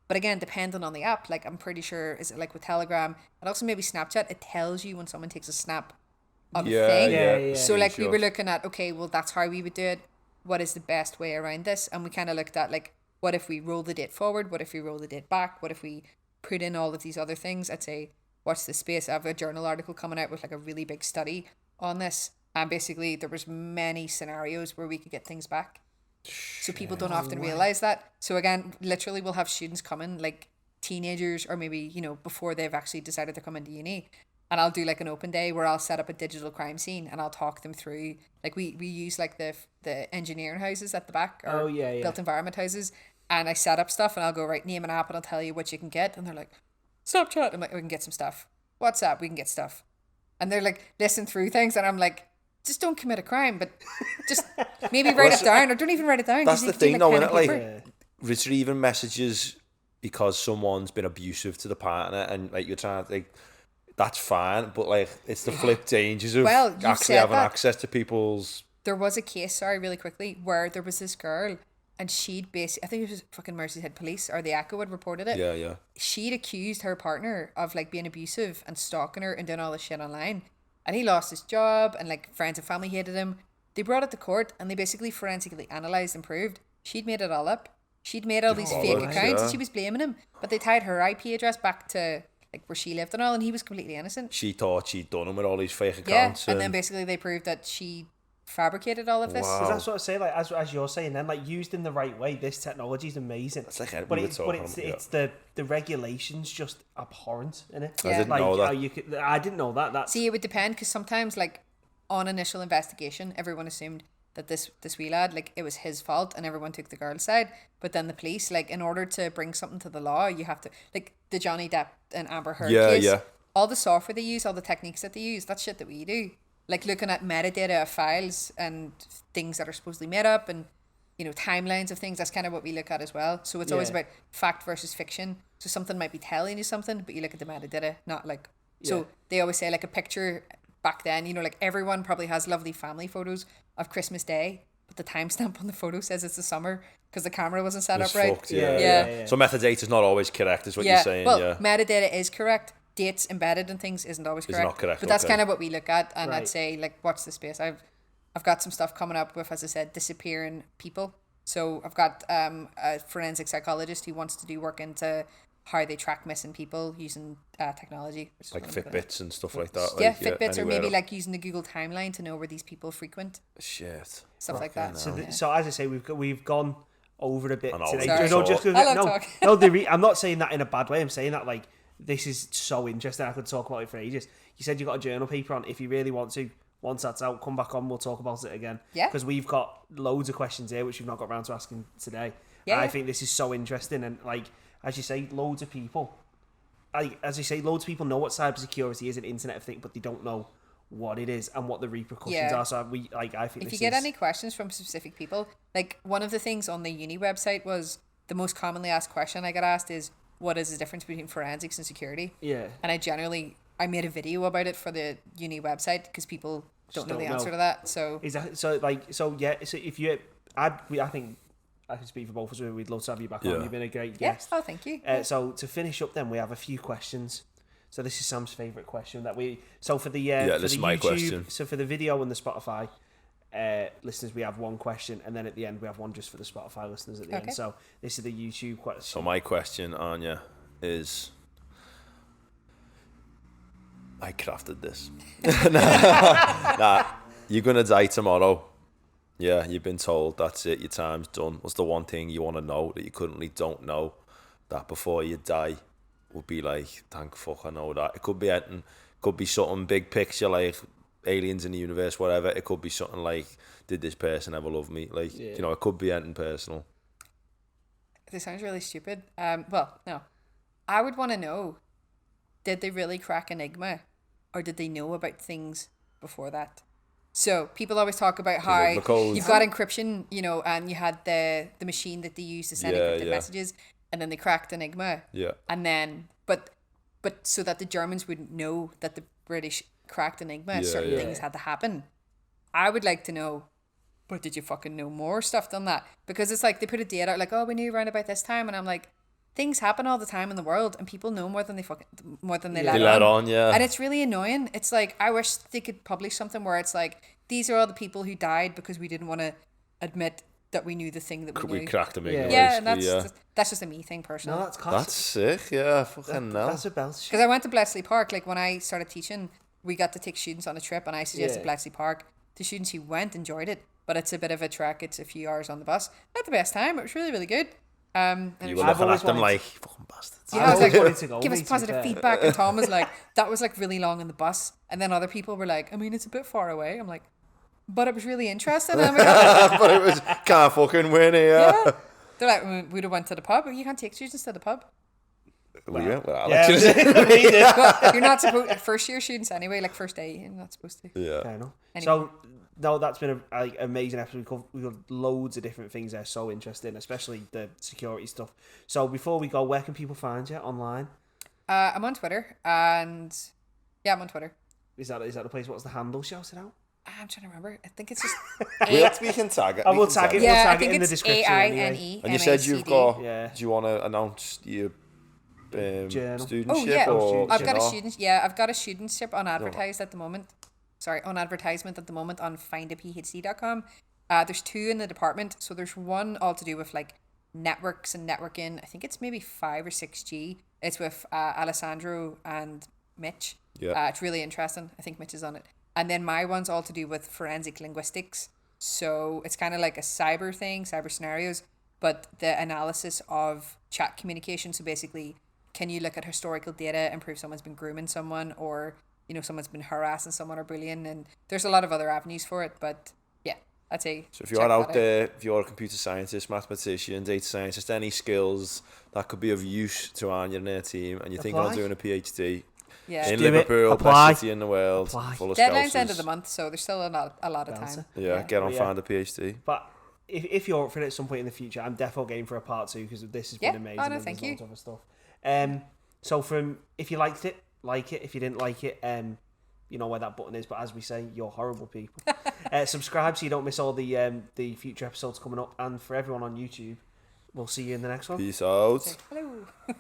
But again, depending on the app, like I'm pretty sure, is it like with Telegram and also maybe Snapchat, it tells you when someone takes a snap on a thing. Yeah. So like we were looking at, okay, well that's how we would do it. What is the best way around this? And we kind of looked at like, what if we roll the date forward? What if we roll the date back? What if we put in all of these other things? I'd say, watch this space. I have a journal article coming out with like a really big study on this. And basically there was many scenarios where we could get things back. So people don't often realize that. So again, literally we'll have students come in, like teenagers, or maybe, you know, before they've actually decided to come into uni. And I'll do like an open day where I'll set up a digital crime scene, and I'll talk them through, like we use like the engineering houses at the back, or built environment houses. And I set up stuff, and I'll go, right, name an app, and I'll tell you what you can get. And they're like, Snapchat. I'm like, we can get some stuff. WhatsApp, we can get stuff. And they're like, listen through things. And I'm like, just don't commit a crime, but just maybe write it down, or don't even write it down. That's the thing, though, isn't it? Like, Yeah. retrieving messages because someone's been abusive to the partner, and like you're trying to, like, that's fine, but like it's the flip dangers of actually having access to people's. There was a case, sorry, really quickly, where there was this girl, and she'd basically, I think it was fucking Merseyside Police or the Echo had reported it. Yeah. She'd accused her partner of like being abusive and stalking her and doing all this shit online. And he lost his job, and like friends and family hated him. They brought it to court, and they basically forensically analysed and proved she'd made it all up. She'd made all these fake accounts, and she was blaming him. But they tied her IP address back to like where she lived and all, and he was completely innocent. She thought she'd done him with all these fake accounts. Yeah, and then basically they proved that she fabricated all of this. Because that's what I say, like as you're saying, then like used in the right way, this technology is amazing. That's like but it's the regulations just abhorrent, innit? Yeah. I didn't know that. I didn't know that. See, it would depend, because sometimes like on initial investigation, everyone assumed that this wee lad, like, it was his fault, and everyone took the girl's side. But then the police, like, in order to bring something to the law, you have to, like, the Johnny Depp and Amber Heard case, all the software they use, all the techniques that they use, that's shit that we do. Like looking at metadata of files and things that are supposedly made up, and you know, timelines of things. That's kind of what we look at as well. So it's always about fact versus fiction. So something might be telling you something, but you look at the metadata, not like. So they always say like a picture back then. You know, like everyone probably has lovely family photos of Christmas Day, but the timestamp on the photo says it's the summer because the camera wasn't set up right. Fucked, yeah. So metadata is not always correct, is what you're saying. Well, metadata is correct. Dates embedded in things isn't always correct. It's not correct. But that's kind of what we look at, and I'd say like watch the space. I've got some stuff coming up with, as I said, disappearing people. So I've got a forensic psychologist who wants to do work into how they track missing people using technology, like Fitbits and stuff like that. Yeah, Fitbits, or maybe like using the Google timeline to know where these people frequent. Shit. Stuff like that. So as I say, we've gone over a bit today. Sorry. I'm not saying that in a bad way. I'm saying that like this is so interesting. I could talk about it for ages. You said you got a journal paper on. If you really want to, once that's out, come back on. We'll talk about it again. Yeah. Because we've got loads of questions here which we've not got around to asking today. Yeah. I think this is so interesting, and like as you say, loads of people know what cybersecurity is, an Internet of Things, but they don't know what it is and what the repercussions are. So I think if you get any questions from specific people, like one of the things on the uni website was the most commonly asked question I got asked is, what is the difference between forensics and security? Yeah. And I made a video about it for the uni website because people don't know the answer to that. So is that so if you I think I can speak for both of us. We'd love to have you back on. You've been a great guest. Oh, thank you. So to finish up, then we have a few questions. So this is Sam's favourite question for the for the this is my YouTube, question. So for the video and the Spotify listeners, we have one question, and then at the end we have one just for the Spotify listeners at the end. So this is the YouTube question. So my question, Anya, is I crafted this. Nah, you're gonna die tomorrow. Yeah, you've been told that's it, your time's done. What's the one thing you want to know that you currently don't know, that before you die would be like, thank fuck I know that? It could be anything. Could be something big picture like aliens in the universe, whatever. It could be something like, did this person ever love me? Like, you know, it could be anything personal. This sounds really stupid. Well, no. I would want to know, did they really crack Enigma, or did they know about things before that? So people always talk about how you've got encryption, you know, and you had the machine that they used to send encrypted messages, and then they cracked Enigma. Yeah. And then, but so that the Germans wouldn't know that the British cracked Enigma, certain things had to happen. I would like to know, but did you fucking know more stuff than that? Because it's like they put a date out like, oh, we knew around about this time, and I'm like, things happen all the time in the world, and people know more than they let on. And it's really annoying. It's like, I wish they could publish something where it's like, these are all the people who died because we didn't want to admit that we knew the thing that we knew. We cracked them. And that's just a me thing personally. No, that's sick. Yeah, fucking no. That's a belt. Because I went to Bletchley Park. Like when I started teaching, we got to take students on a trip, and I suggested Bletchley Park. The students who went enjoyed it, but it's a bit of a trek. It's a few hours on the bus. Not the best time. It was really, really good. And you were looking at them like, fucking bastards. Yeah, I was like, give us positive feedback. And Tom was like, that was like really long in the bus. And then other people were like, I mean, it's a bit far away. I'm like, but it was really interesting. And but it was can't fucking win here. They're like, we'd have went to the pub. You can't take students to the pub. Alex. You're not supposed first year students anyway, like first day, you're not supposed to. Yeah. Fair enough. Anyway. So, no, that's been an amazing episode. We've got loads of different things there, so interesting, especially the security stuff. So, before we go, where can people find you online? I'm on Twitter, and I'm on Twitter. Is that the place? What's the handle? Shout it out. I'm trying to remember. I think it's just. We can tag it. I will tag it. Yeah, We'll I tag think it in the it's description. AINE. And you said you've got. Yeah. Do you want to announce your studentship? Oh yeah, or, I've got a know? student. Yeah, I've got a studentship on advertised at the moment. Sorry, on advertisement at the moment on findaphd.com. There's 2 in the department. So there's one all to do with like networks and networking. I think it's maybe 5 or 6G. It's with Alessandro and Mitch. Yeah. It's really interesting. I think Mitch is on it. And then my one's all to do with forensic linguistics. So it's kind of like a cyber thing, cyber scenarios, but the analysis of chat communication. So basically, can you look at historical data and prove someone's been grooming someone, or someone's been harassing someone or bullying? And there's a lot of other avenues for it, but yeah, I'd say. So if you're out there, if you're a computer scientist, mathematician, data scientist, any skills that could be of use to Áine and her team, and you're thinking of doing a PhD in Liverpool, best city in the world, full of deadline's Scousers. end of the month, so there's still a lot of time. Yeah, get on, find a PhD. But if you're up for it at some point in the future, I'm definitely game for a part 2 because this has been amazing. Oh no, thank you. Other stuff. So if you liked it, like it. If you didn't like it, you know where that button is. But as we say, you're horrible people. Subscribe so you don't miss all the future episodes coming up. And for everyone on YouTube, we'll see you in the next one. Peace out. Hello.